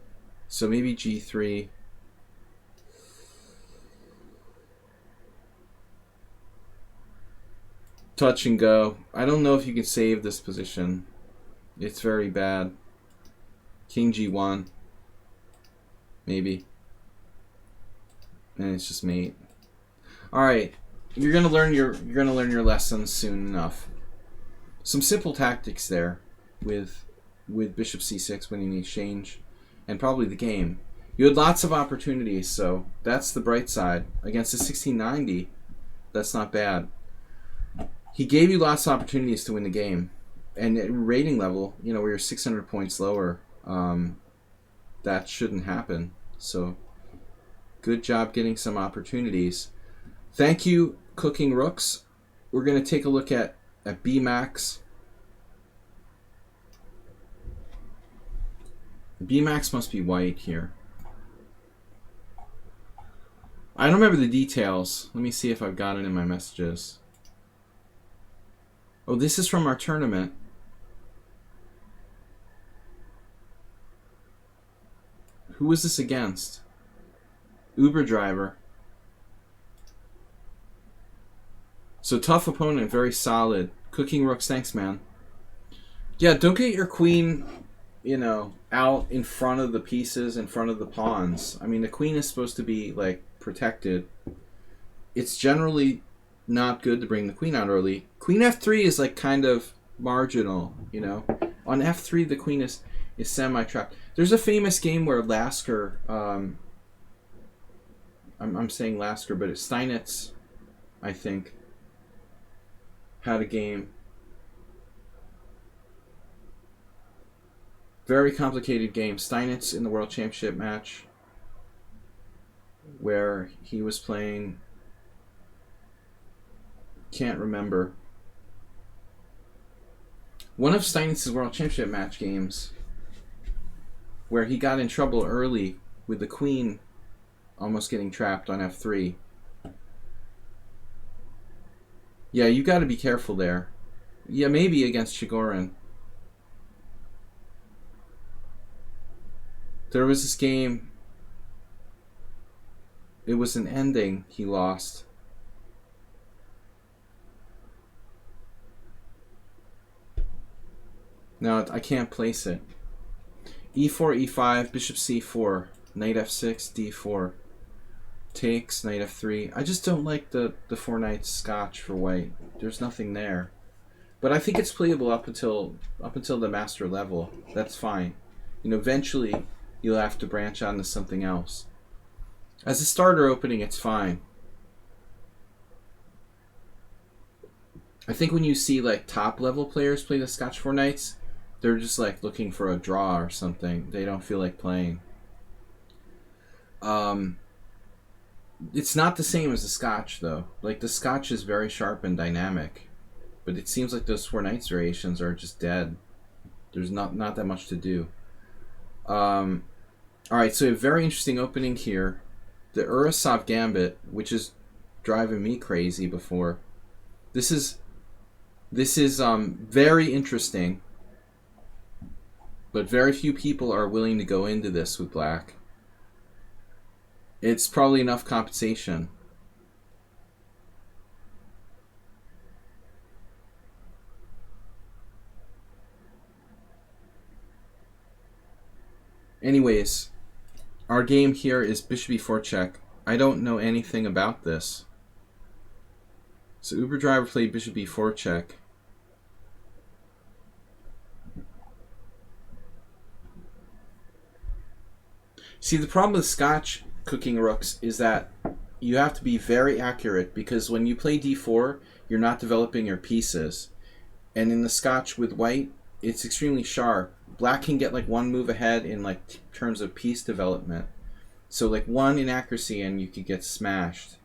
So maybe g3. Touch and go. I don't know if you can save this position. It's very bad. King g1. Maybe. And it's just mate. Alright. You're gonna learn your lessons soon enough. Some simple tactics there with bishop c6 winning the exchange, and probably the game. You had lots of opportunities, so that's the bright side. Against a 1690, that's not bad. He gave you lots of opportunities to win the game. And at rating level, you know, where you're 600 points lower, that shouldn't happen. So, good job getting some opportunities. Thank you, Cooking Rooks. We're going to take a look at B-Max. B-Max must be white here. I don't remember the details. Let me see if I've got it in my messages. Oh, this is from our tournament. Who was this against? Uber driver. So tough opponent, very solid. Cooking Rooks, thanks, man. Yeah, don't get your queen, you know, out in front of the pieces, in front of the pawns. I mean, the queen is supposed to be, like, protected. It's generally not good to bring the queen out early. Queen f3 is, like, kind of marginal, you know. On f3, the queen is semi-trapped. There's a famous game where Lasker, I'm saying Lasker, but it's Steinitz, I think, had a game. Very complicated game. Steinitz in the World Championship match where he was playing, can't remember. One of Steinitz's World Championship match games where he got in trouble early with the queen almost getting trapped on f3. Yeah, you got to be careful there. Yeah, maybe against Chigorin. There was this game. It was an ending he lost. No, I can't place it. e4, e5, bishop c4, knight f6, d4. Takes, knight f3. I just don't like the 4 knights scotch for white. There's nothing there. But I think it's playable up until the master level. That's fine. You know, eventually you'll have to branch on to something else. As a starter opening, it's fine. I think when you see like top level players play the Scotch 4 knights, they're just like looking for a draw or something. They don't feel like playing. It's not the same as the Scotch though. Like the Scotch is very sharp and dynamic, but it seems like those 4 knights variations are just dead. There's not that much to do. All right, so a very interesting opening here. The Urasov Gambit, which is driving me crazy before. This is very interesting, but very few people are willing to go into this with black. It's probably enough compensation. Anyways, our game here is bishop e4 check. I don't know anything about this. So Uber Driver played bishop e4 check. See, the problem with Scotch Cooking Rooks is that you have to be very accurate, because when you play d4, you're not developing your pieces. And in the Scotch with white, it's extremely sharp. Black can get like one move ahead in like terms of piece development. So like one inaccuracy and you could get smashed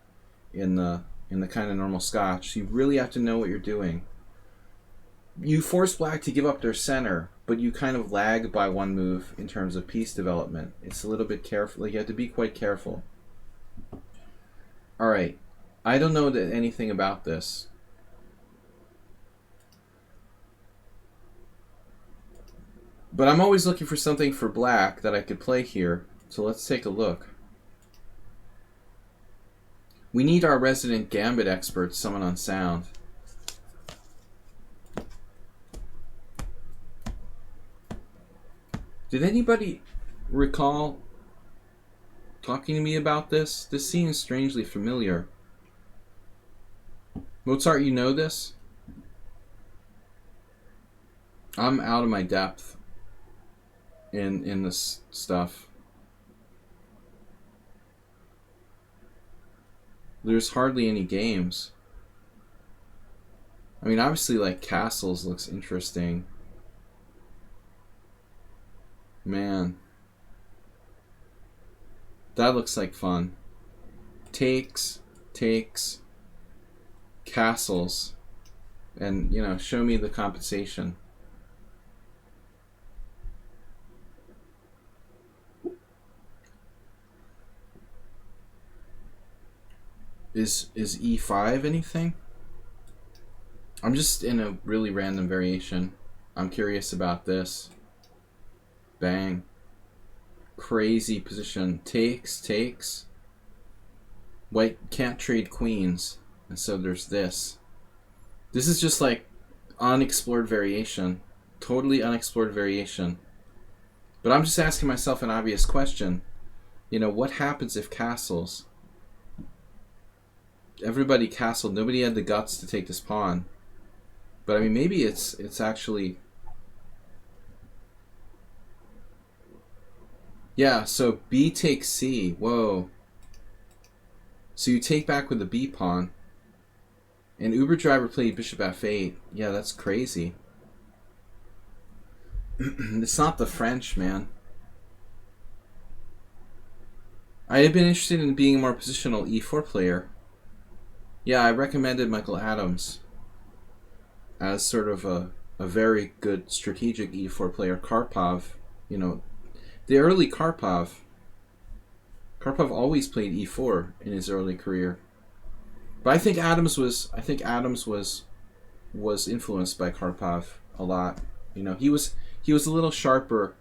in the in the kind of normal Scotch. So you really have to know what you're doing. You force black to give up their center, but you kind of lag by one move in terms of piece development. It's a little bit careful. Like, you have to be quite careful. All right. I don't know anything about this. But I'm always looking for something for black that I could play here. So let's take a look. We need our resident gambit expert summon on sound. Did anybody recall talking to me about this? This seems strangely familiar. Mozart, you know this? I'm out of my depth in this stuff. There's hardly any games. I mean, obviously, like, Castles looks interesting. Man. That looks like fun. Takes, Castles. And, you know, show me the compensation. Is E5 anything? I'm just in a really random variation. I'm curious about this. Bang. Crazy position. Takes. White can't trade queens. And so there's this. This is just like unexplored variation. Totally unexplored variation. But I'm just asking myself an obvious question. You know, what happens if castles? Everybody castled. Nobody had the guts to take this pawn. But I mean, maybe it's actually... Yeah, so B takes C. Whoa. So you take back with the B pawn. And Uber Driver played bishop F8. Yeah, that's crazy. It's not the French, man. I had been interested in being a more positional E4 player. Yeah, I recommended Michael Adams as sort of a very good strategic E4 player. Karpov, you know, the early Karpov always played E4 in his early career. But I think Adams was influenced by Karpov a lot. You know, he was a little sharper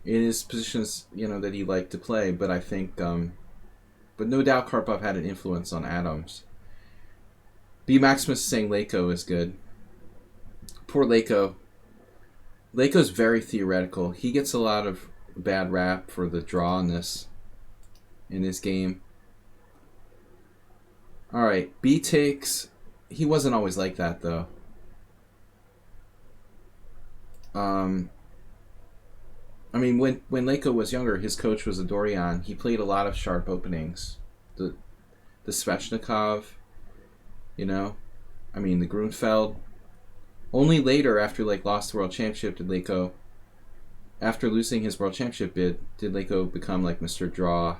in his positions, you know, that he liked to play, but I think but no doubt Karpov had an influence on Adams. B Maximus is saying Leko is good. Poor Leko. Leko's very theoretical. He gets a lot of bad rap for the draw in this game. Alright, B takes. He wasn't always like that, though. I mean, when Leko was younger, his coach was a Dorian. He played a lot of sharp openings. The Svechnikov, you know? I mean, the Grunfeld. Only later, after like lost the World Championship, did Leko, after losing his World Championship bid, did Leko become like Mr. Draw.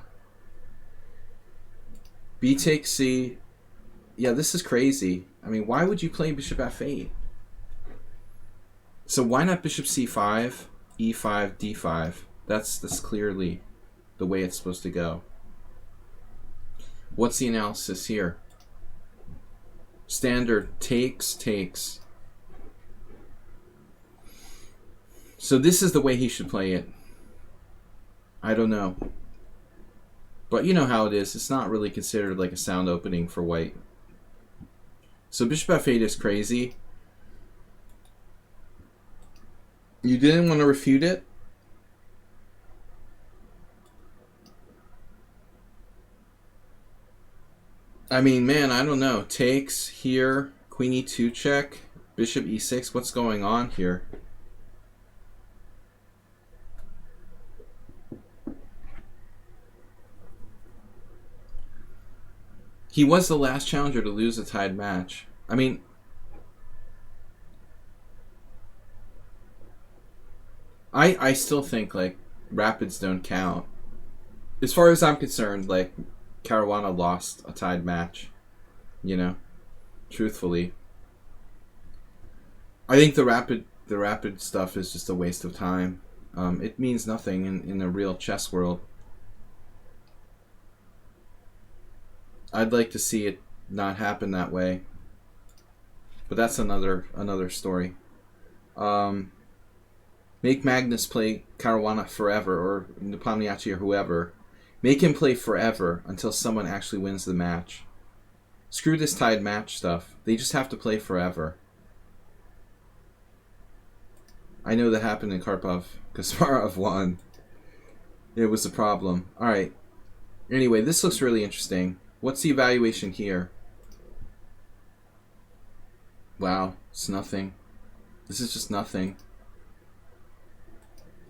B takes C. Yeah, this is crazy. I mean, why would you play Bishop F8? So why not Bishop C5, E5, D5? That's clearly the way it's supposed to go. What's the analysis here? Standard takes. So this is the way he should play it. I don't know. But you know how it is. It's not really considered like a sound opening for white. So Bishop F8 is crazy. You didn't want to refute it? I mean, man, I don't know. Takes here. Queen E2 check. Bishop E6. What's going on here? He was the last challenger to lose a tied match. I mean, I still think, like, rapids don't count. As far as I'm concerned, like, Caruana lost a tied match. you know, truthfully. I think the rapid stuff is just a waste of time. It means nothing in a real chess world. I'd like to see it not happen that way, but that's another story. Make Magnus play Caruana forever, or Nepomniachtchi or whoever. Make him play forever until someone actually wins the match. Screw this tied match stuff. They just have to play forever. I know that happened in Karpov. Kasparov won. It was a problem. Alright. Anyway, this looks really interesting. What's the evaluation here? Wow, it's nothing. This is just nothing.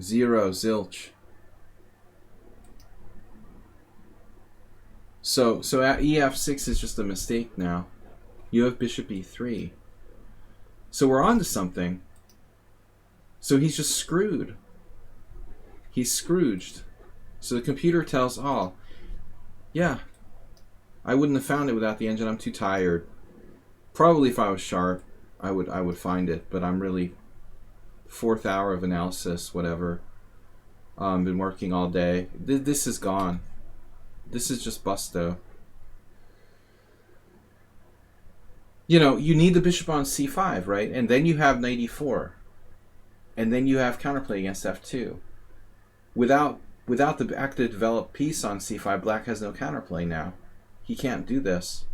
0, zilch. So at EF6 is just a mistake now. You have bishop E3. So we're on to something. So he's just screwed. He's Scrooged. So the computer tells all. Yeah. I wouldn't have found it without the engine. I'm too tired. Probably if I was sharp, I would find it, but I'm really 4th hour of analysis, whatever. Been working all day. This is gone. This is just busto. You know, you need the bishop on c5, right? And then you have knight e4. And then you have counterplay against f2. Without the active developed piece on c5, black has no counterplay now. He can't do this.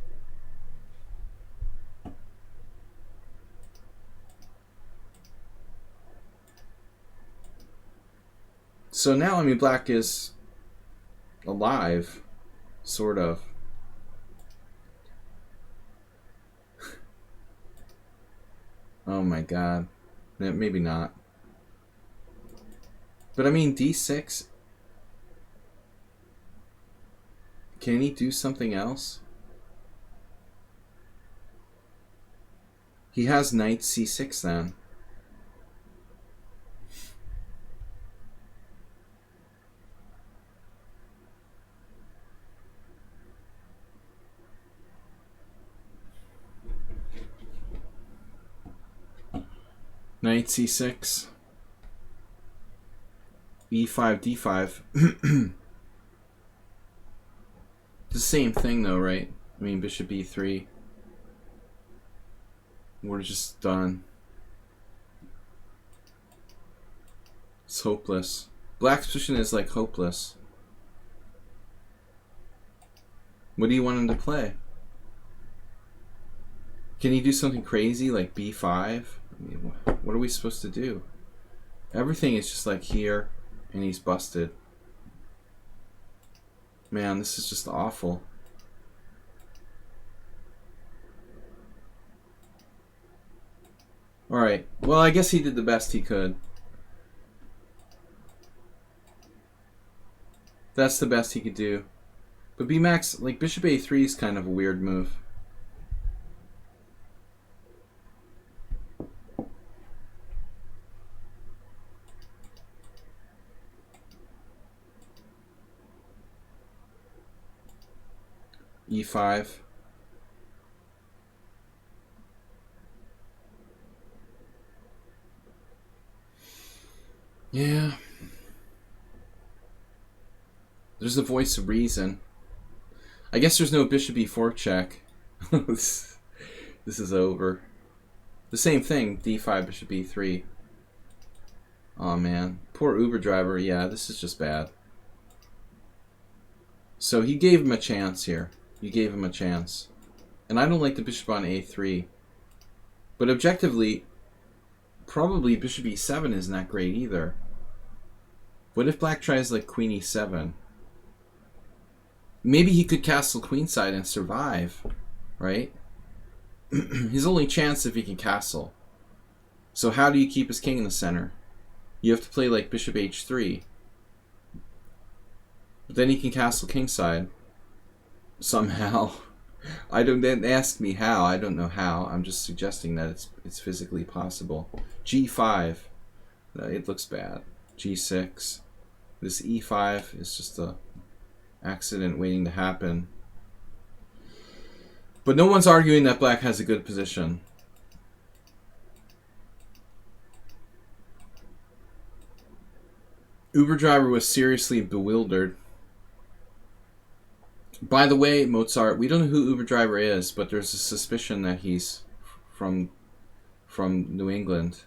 So now, I mean, black is alive, sort of. Oh my god. Maybe not. But I mean, d6. Can he do something else? He has knight c6 then. Knight c6. e5, d5. The same thing though, right? I mean, bishop e3. We're just done. It's hopeless. Black's position is like hopeless. What do you want him to play? Can he do something crazy like b5? I mean, what are we supposed to do? Everything is just like here, and he's busted. Man, this is just awful. Alright, well, I guess he did the best he could. That's the best he could do. But bmax, like, bishop a3 is kind of a weird move. e5. Yeah. There's the voice of reason. I guess there's no bishop e4 check. This is over. The same thing, d5, bishop e3. Oh man, poor Uber driver. Yeah, this is just bad. So he gave him a chance here. You gave him a chance. And I don't like the bishop on a3. But objectively, probably bishop e7 isn't that great either. What if black tries like queen e7? Maybe he could castle queenside and survive, right? His only chance if he can castle. So how do you keep his king in the center? You have to play like bishop h3. But then he can castle kingside. Somehow. Don't ask me how. I don't know how. I'm just suggesting that it's physically possible. g5. It looks bad. g6. This e5 is just a accident waiting to happen. But no one's arguing that black has a good position. Uber driver was seriously bewildered. By the way, Mozart, we don't know who Uber driver is, but there's a suspicion that he's from New England.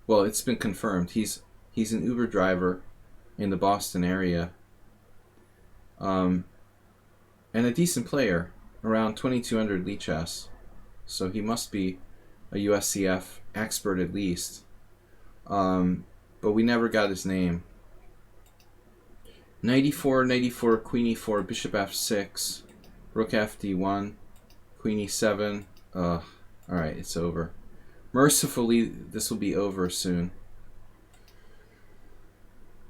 Well, it's been confirmed. He's an Uber driver in the Boston area. And a decent player, around 2200 lichess. So he must be a USCF expert at least. But we never got his name. Knight e4, knight e4, queen e4, bishop f6, rook fd1, queen e7. Alright, it's over. Mercifully, this will be over soon.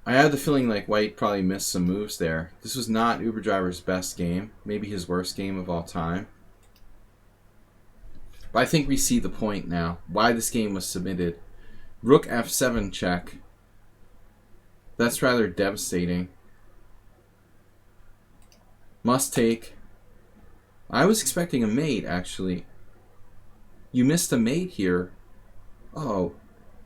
I had the feeling like white probably missed some moves there. This was not Uber Driver's best game. Maybe his worst game of all time. But I think we see the point now. Why this game was submitted. Rook f7 check. That's rather devastating. Must take. I was expecting a mate, actually. You missed a mate here. Oh,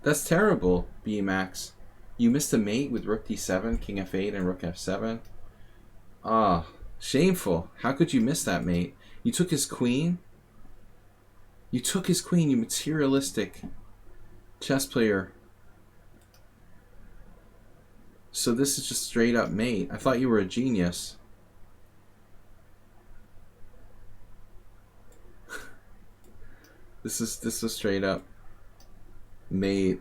that's terrible, BMax. You missed a mate with rook d7, king f8, and rook f7. Ah, shameful. How could you miss that mate? You took his queen? You took his queen, you materialistic chess player. So this is just straight up mate. I thought you were a genius. This is straight up mate.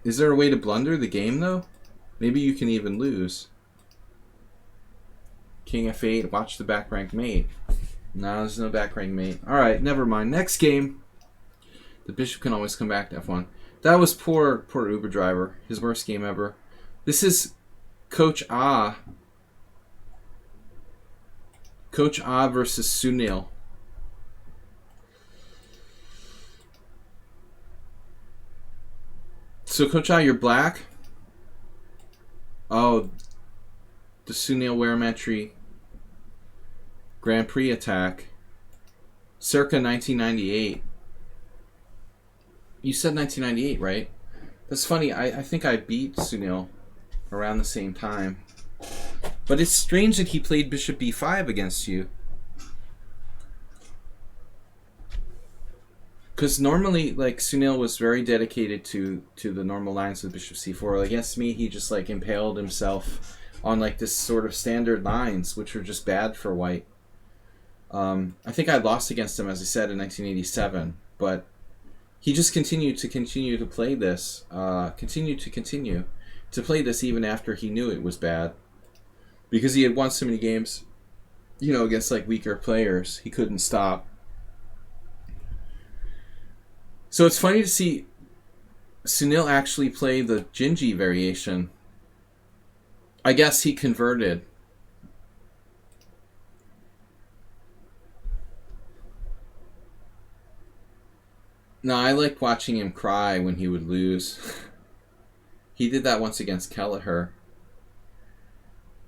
Is there a way to blunder the game though? Maybe you can even lose. King f8, watch the back rank mate. No, there's no back rank mate. Alright, never mind. Next game. The bishop can always come back to f1. That was poor Uber driver. His worst game ever. This is Coach Ah. Coach Ah versus Sunil. So Coach Ah, you're black. Oh, the Sunil Weremetry Grand Prix attack. Circa 1998. You said 1998, right? That's funny. I think I beat Sunil around the same time. But it's strange that he played bishop b5 against you. Because normally, like, Sunil was very dedicated to the normal lines of bishop c4. Against me, he just, like, impaled himself on, like, this sort of standard lines, which were just bad for white. I think I lost against him, as I said, in 1987. But he just continued to play this. Continue to play this even after he knew it was bad. Because he had won so many games, you know, against, like, weaker players. He couldn't stop. So it's funny to see Sunil actually play the Gingy variation. I guess he converted. No, I liked watching him cry when he would lose. He did that once against Kelleher.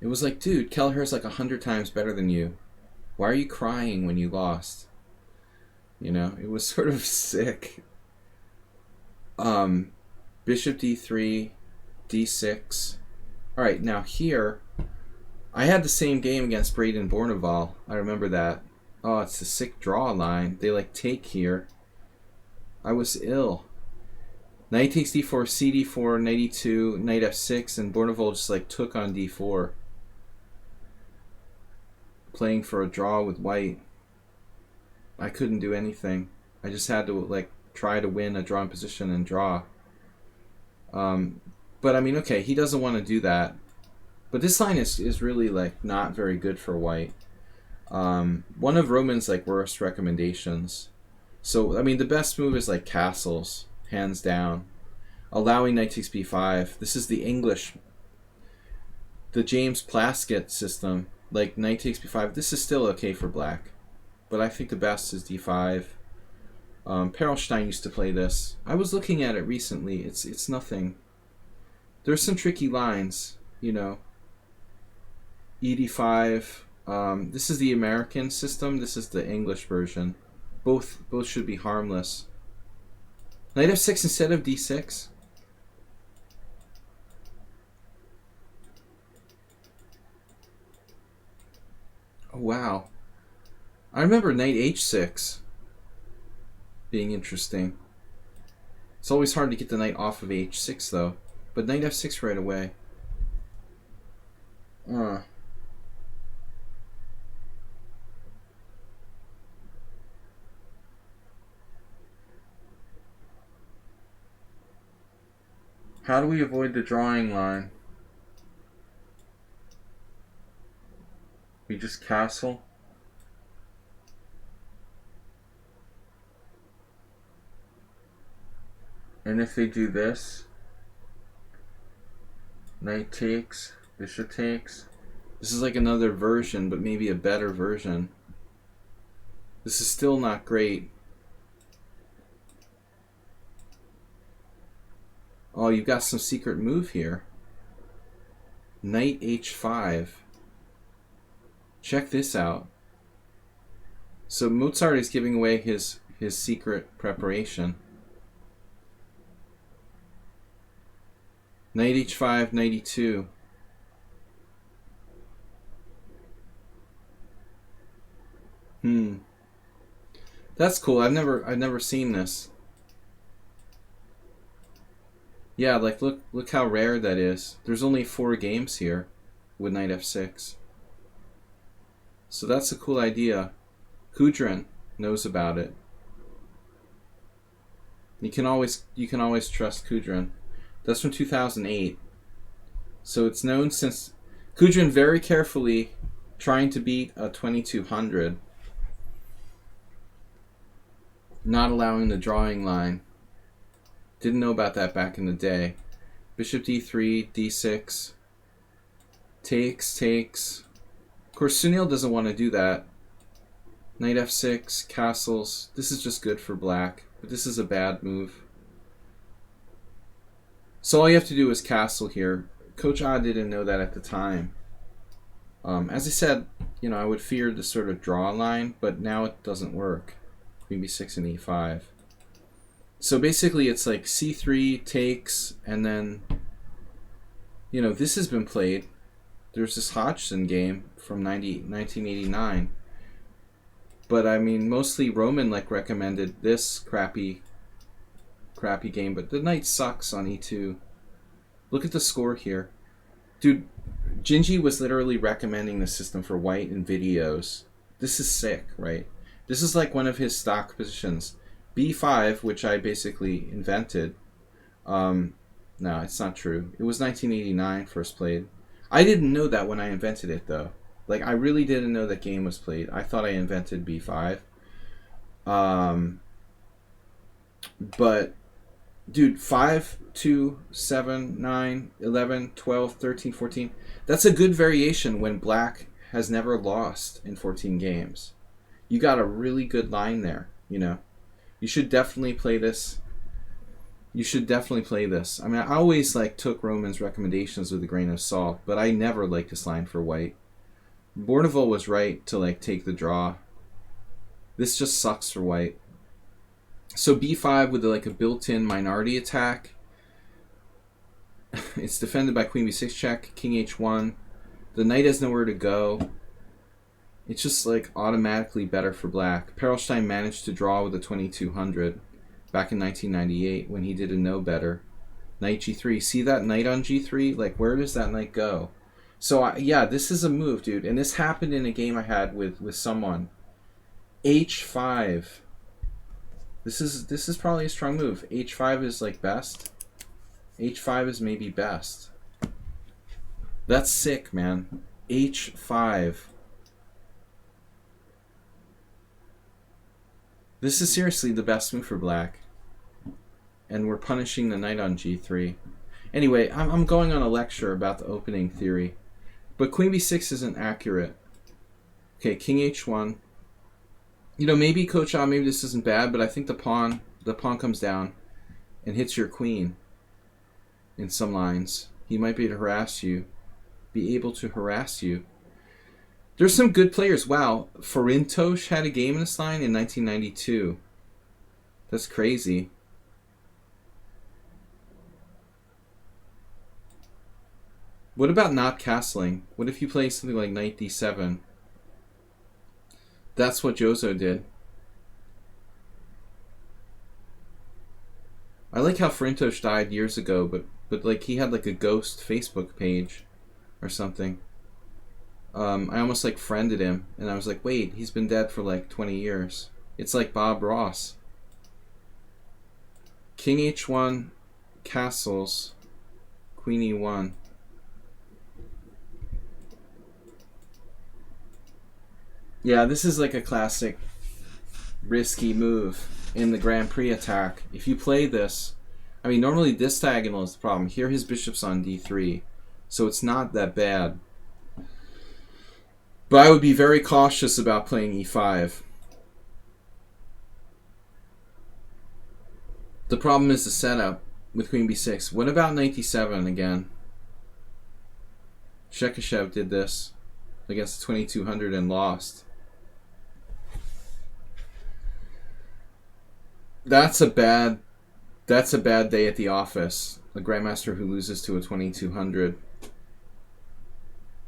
It was like, dude, Kelleher's like 100 times better than you. Why are you crying when you lost? You know, it was sort of sick. Bishop d3, d6. Alright, now here, I had the same game against Braden Bourneval. I remember that. Oh, it's a sick draw line. They like take here. I was ill. Knight takes d4, cd4, knight e2, knight f6, and Bourneval just like took on d4. Playing for a draw with white. I couldn't do anything. I just had to like try to win a drawn position and draw. But I mean, okay, he doesn't want to do that. But this line is really like not very good for white. One of Roman's like worst recommendations. So I mean, the best move is like castles, hands down. Allowing knight takes b5. This is the English, the James Plaskett system. Like knight takes b5. This is still okay for black, but I think the best is d5. Perelstein used to play this. I was looking at it recently. It's nothing. There's some tricky lines, you know. ED5. This is the American system. This is the English version. Both should be harmless. Knight f6 instead of d6. Oh, wow. I remember knight h6 being interesting. It's always hard to get the knight off of h6 though. But knight f6 right away. How do we avoid the drawing line? We just castle. And if they do this, knight takes, bishop takes. This is like another version, but maybe a better version. This is still not great. Oh, you've got some secret move here. Knight h5. Check this out. So Mozart is giving away his secret preparation. Knight h5, knight e2. That's cool. I've never seen this. Yeah, like look how rare that is. There's only 4 games here with knight f6. So that's a cool idea. Kudrin knows about it. You can always trust Kudrin. That's from 2008. So it's known since Kudrin very carefully trying to beat a 2200. Not allowing the drawing line. Didn't know about that back in the day. Bishop d3, d6. Takes. Of course, Sunil doesn't want to do that. Knight f6, castles. This is just good for black, but this is a bad move. So all you have to do is castle here. Coach Ah didn't know that at the time. As I said, I would fear the sort of draw line, but now it doesn't work. Queen b6 and e5. So basically it's like c3 takes, and then, this has been played. There's this Hodgson game from 1989. But I mean, mostly Roman recommended this crappy game, but the knight sucks on e2. Look at the score here. Dude, Gingy was literally recommending the system for white in videos. This is sick, right? This is like one of his stock positions. b5, which I basically invented. No, it's not true. It was 1989 first played. I didn't know that when I invented it, though. I really didn't know that game was played. I thought I invented b5. But, dude, 5, 2, 7, 9, 11, 12, 13, 14. That's a good variation when black has never lost in 14 games. You got a really good line there, You should definitely play this. I mean, I always took Roman's recommendations with a grain of salt, but I never liked this line for white. Bourneville was right to take the draw. This just sucks for white. So b5 with a built-in minority attack. It's defended by queen b6 check, king h1. The knight has nowhere to go. It's just automatically better for black. Perelstein managed to draw with a 2200 back in 1998 when he didn't know better. Knight g3. See that knight on g3? Where does that knight go? So yeah, this is a move, dude. And this happened in a game I had with someone. h5. This is probably a strong move. h5 is best. h5 is maybe best. That's sick, man. h5. This is seriously the best move for black. And we're punishing the knight on g3. Anyway, I'm going on a lecture about the opening theory. But queen b6 isn't accurate. Okay, king h1. Maybe Coach Ah, maybe this isn't bad, but I think the pawn comes down and hits your queen in some lines. He might be able to harass you. There's some good players. Wow, Farintosh had a game in this line in 1992. That's crazy. What about not castling? What if you play something like knight d7? That's what Jozo did. I like how Farintosh died years ago, but like he had like a ghost Facebook page or something. I almost like friended him, and I was like, wait, he's been dead for like 20 years. It's like Bob Ross. King h1, castles, queen e1. Yeah, this is like a classic risky move in the Grand Prix attack. If you play this, I mean, normally this diagonal is the problem. Here his bishop's on d3, so it's not that bad. But I would be very cautious about playing e5. The problem is the setup with queen b6. What about knight d7 again? Shekashev did this against 2200 and lost. That's a bad day at the office. A grandmaster who loses to a 2200.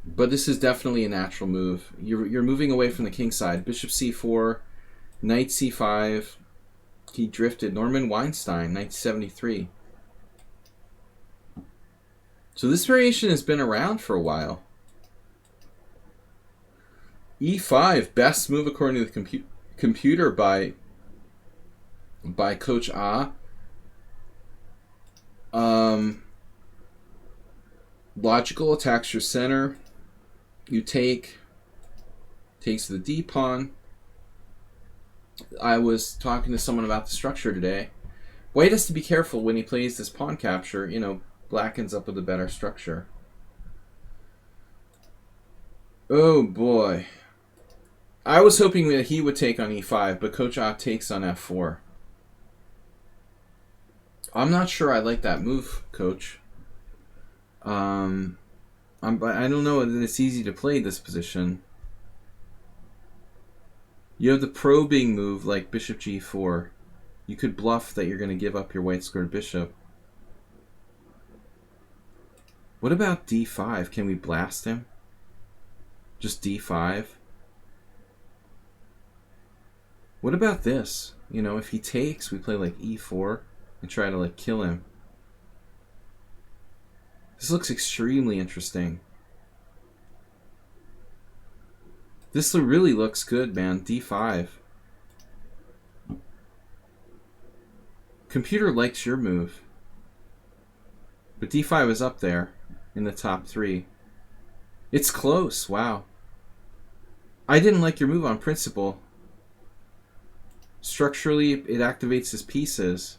But this is definitely a natural move. You're moving away from the king side. Bishop c4, knight c5. He drifted. Norman Weinstein, 1973. So this variation has been around for a while. e5, best move according to the computer by Coach Ah. Logical attacks your center. You takes the d pawn. I was talking to someone about the structure today. White has to be careful when he plays this pawn capture. You know, black ends up with a better structure. Oh boy. I was hoping that he would take on e5, but Coach Ah takes on f4. I'm not sure I like that move, Coach. I don't know that it's easy to play this position. You have the probing move like bishop g4. You could bluff that you're going to give up your white squared bishop. What about d5? Can we blast him? Just d5? What about this? You know, if he takes, we play like e4 and try to like kill him. This looks extremely interesting. This really looks good, man. d5. Computer likes your move. But d5 is up there in the top 3. It's close. Wow. I didn't like your move on principle. Structurally, it activates his pieces.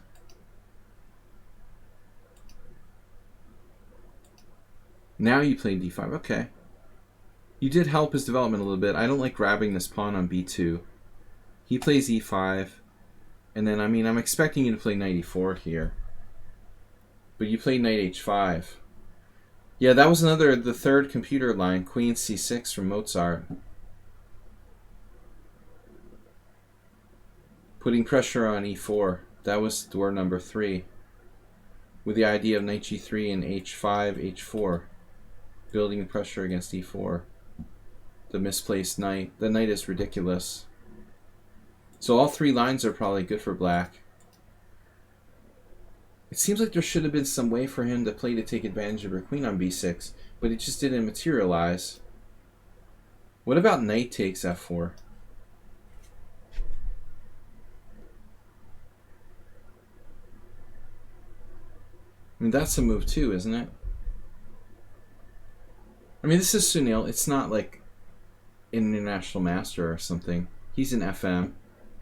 Now you play d5. Okay. You did help his development a little bit. I don't like grabbing this pawn on b2. He plays e5. And then, I mean, I'm expecting you to play knight e4 here. But you play knight h5. Yeah, that was the third computer line, queen c6 from Mozart. Putting pressure on e4. That was door number 3. With the idea of knight g3 and h5, h4. Building the pressure against e4. The misplaced knight. The knight is ridiculous. So all 3 lines are probably good for black. It seems like there should have been some way for him to play to take advantage of her queen on b6, but it just didn't materialize. What about knight takes f4? I mean, that's a move too, isn't it? I mean, this is Sunil. It's not like an international master or something. He's an FM,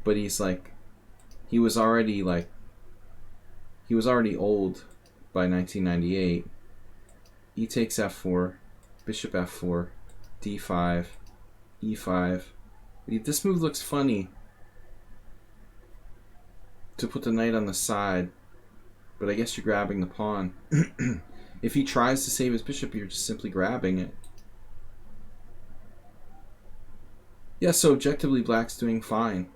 but he's like, he was already old by 1998. E takes f4, bishop f4, d5, e5. This move looks funny to put the knight on the side, but I guess you're grabbing the pawn. If he tries to save his bishop, you're just simply grabbing it. Yeah, so objectively black's doing fine.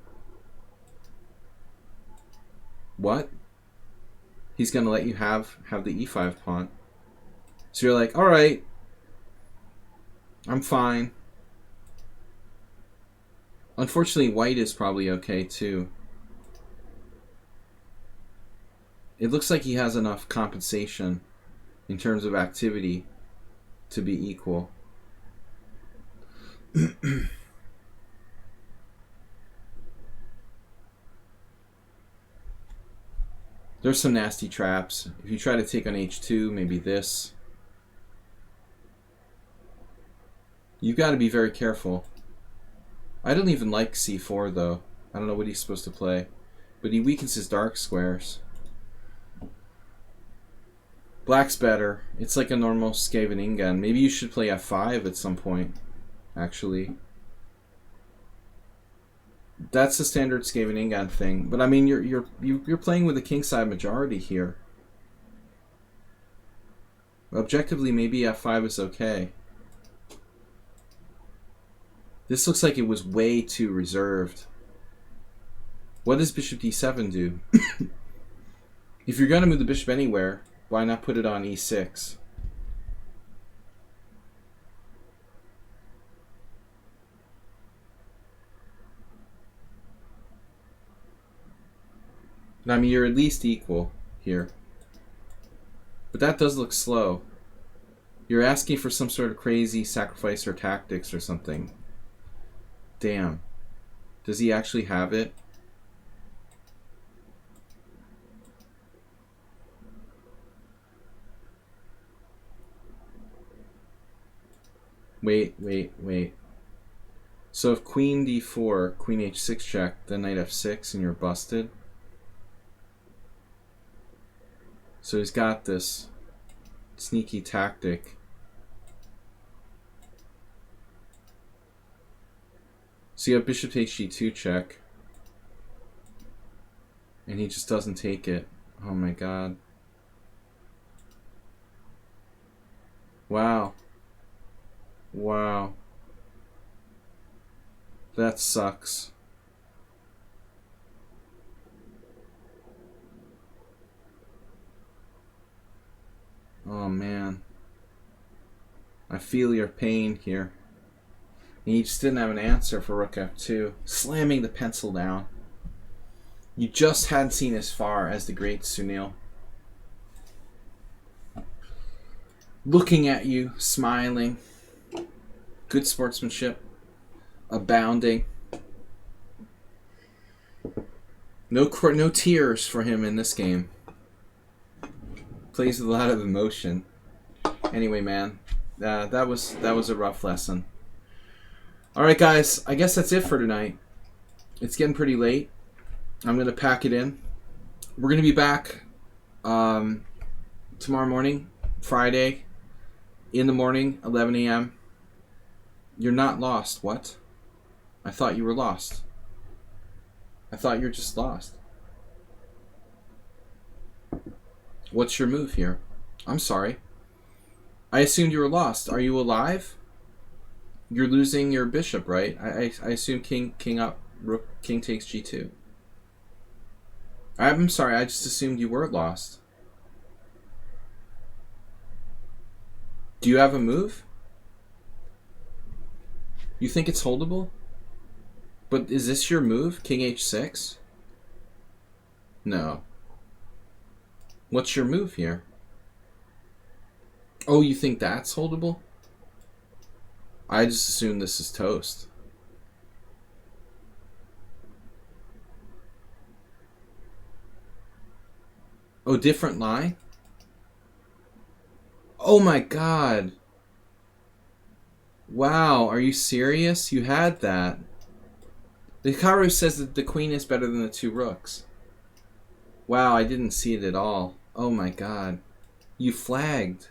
What? He's gonna let you have the e5 pawn. So you're like, alright, I'm fine. Unfortunately, white is probably okay too. It looks like he has enough compensation in terms of activity to be equal. There's some nasty traps. If you try to take on h2, maybe this. You've got to be very careful. I don't even like c4 though. I don't know what he's supposed to play. But he weakens his dark squares. Black's better. It's like a normal Scheveningen. Maybe you should play f5 at some point, actually. That's the standard Scheveningen thing. But I mean, you're playing with a kingside majority here. Objectively, maybe f5 is okay. This looks like it was way too reserved. What does bishop d7 do? If you're going to move the bishop anywhere, why not put it on e6? I mean, you're at least equal here. But that does look slow. You're asking for some sort of crazy sacrifice or tactics or something. Damn. Does he actually have it? Wait. So if queen d4, queen h6 check, then knight f6, and you're busted. So he's got this sneaky tactic. So you have bishop takes g2 check. And he just doesn't take it. Oh my god. Wow. Wow. That sucks. Oh man. I feel your pain here. And you just didn't have an answer for rook f2. Slamming the pencil down. You just hadn't seen as far as the great Sunil. Looking at you, smiling. Good sportsmanship. Abounding. No tears for him in this game. Plays with a lot of emotion. Anyway, man, that was a rough lesson. All right, guys, I guess that's it for tonight. It's getting pretty late. I'm gonna pack it in. We're gonna be back tomorrow morning, Friday, in the morning, 11 a.m. You're not lost. What? I thought you were lost. I thought you're just lost. What's your move here? I'm sorry. I assumed you were lost. Are you alive? You're losing your bishop, right? I assume king up, rook, king takes g2. I'm sorry, I just assumed you were lost. Do you have a move? You think it's holdable? But is this your move? King h6? No. What's your move here? Oh, you think that's holdable? I just assume this is toast. Oh, different line? Oh my god. Wow, are you serious? You had that. The Hikaru says that the queen is better than the two rooks. Wow, I didn't see it at all. Oh my god. You flagged.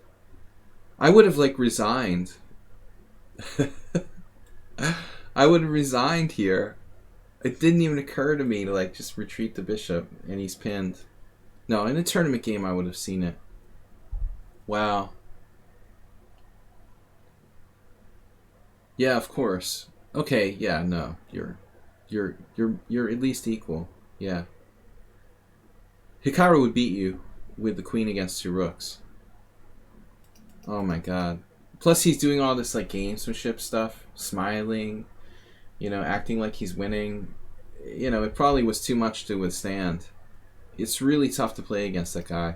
I would have, like, resigned. I would have resigned here. It didn't even occur to me to, like, just retreat the bishop and he's pinned. No, in a tournament game I would have seen it. Wow. Yeah, of course. Okay, yeah, no, you're at least equal. Yeah, Hikaru would beat you with the queen against 2 rooks. Oh my god. Plus, he's doing all this like gamesmanship stuff, smiling, acting like he's winning. It probably was too much to withstand. It's really tough to play against that guy.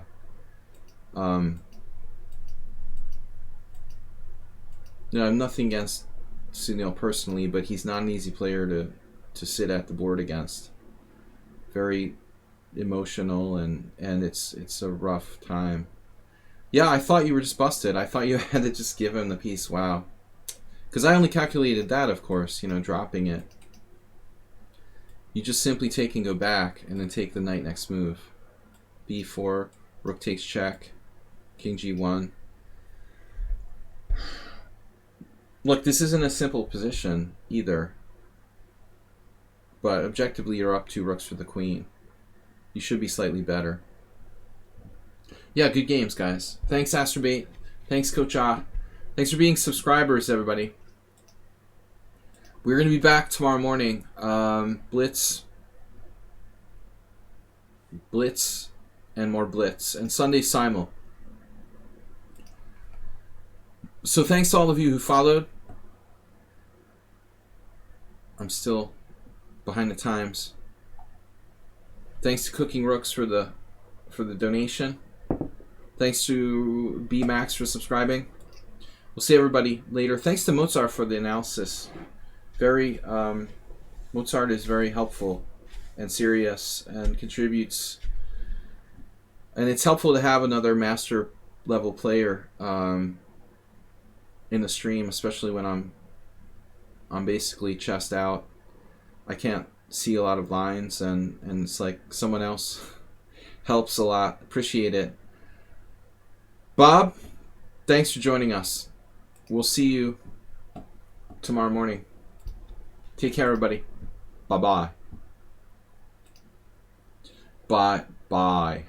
Nothing against Sunil personally, but he's not an easy player to sit at the board against. Very emotional, and it's a rough time. Yeah, I thought you were just busted. I thought you had to just give him the piece. Wow. Because I only calculated that, of course, dropping it. You just simply take and go back, and then take the knight next move. b4, rook takes check, king g1. Look, this isn't a simple position either. But objectively, you're up 2 rooks for the queen. You should be slightly better. Yeah, good games, guys. Thanks, Astrobait. Thanks, Coach Ah. Thanks for being subscribers, everybody. We're going to be back tomorrow morning. Blitz, and more Blitz. And Sunday Simul. So thanks to all of you who followed. I'm still behind the times. Thanks to Cooking Rooks for the donation. Thanks to B Max for subscribing. We'll see everybody later. Thanks to Mozart for the analysis. Mozart is very helpful and serious and contributes. And it's helpful to have another master level player in the stream, especially when I'm basically chessed out. I can't see a lot of lines, and it's like someone else helps a lot. Appreciate it. Bob, thanks for joining us. We'll see you tomorrow morning. Take care, everybody. Bye-bye. Bye-bye.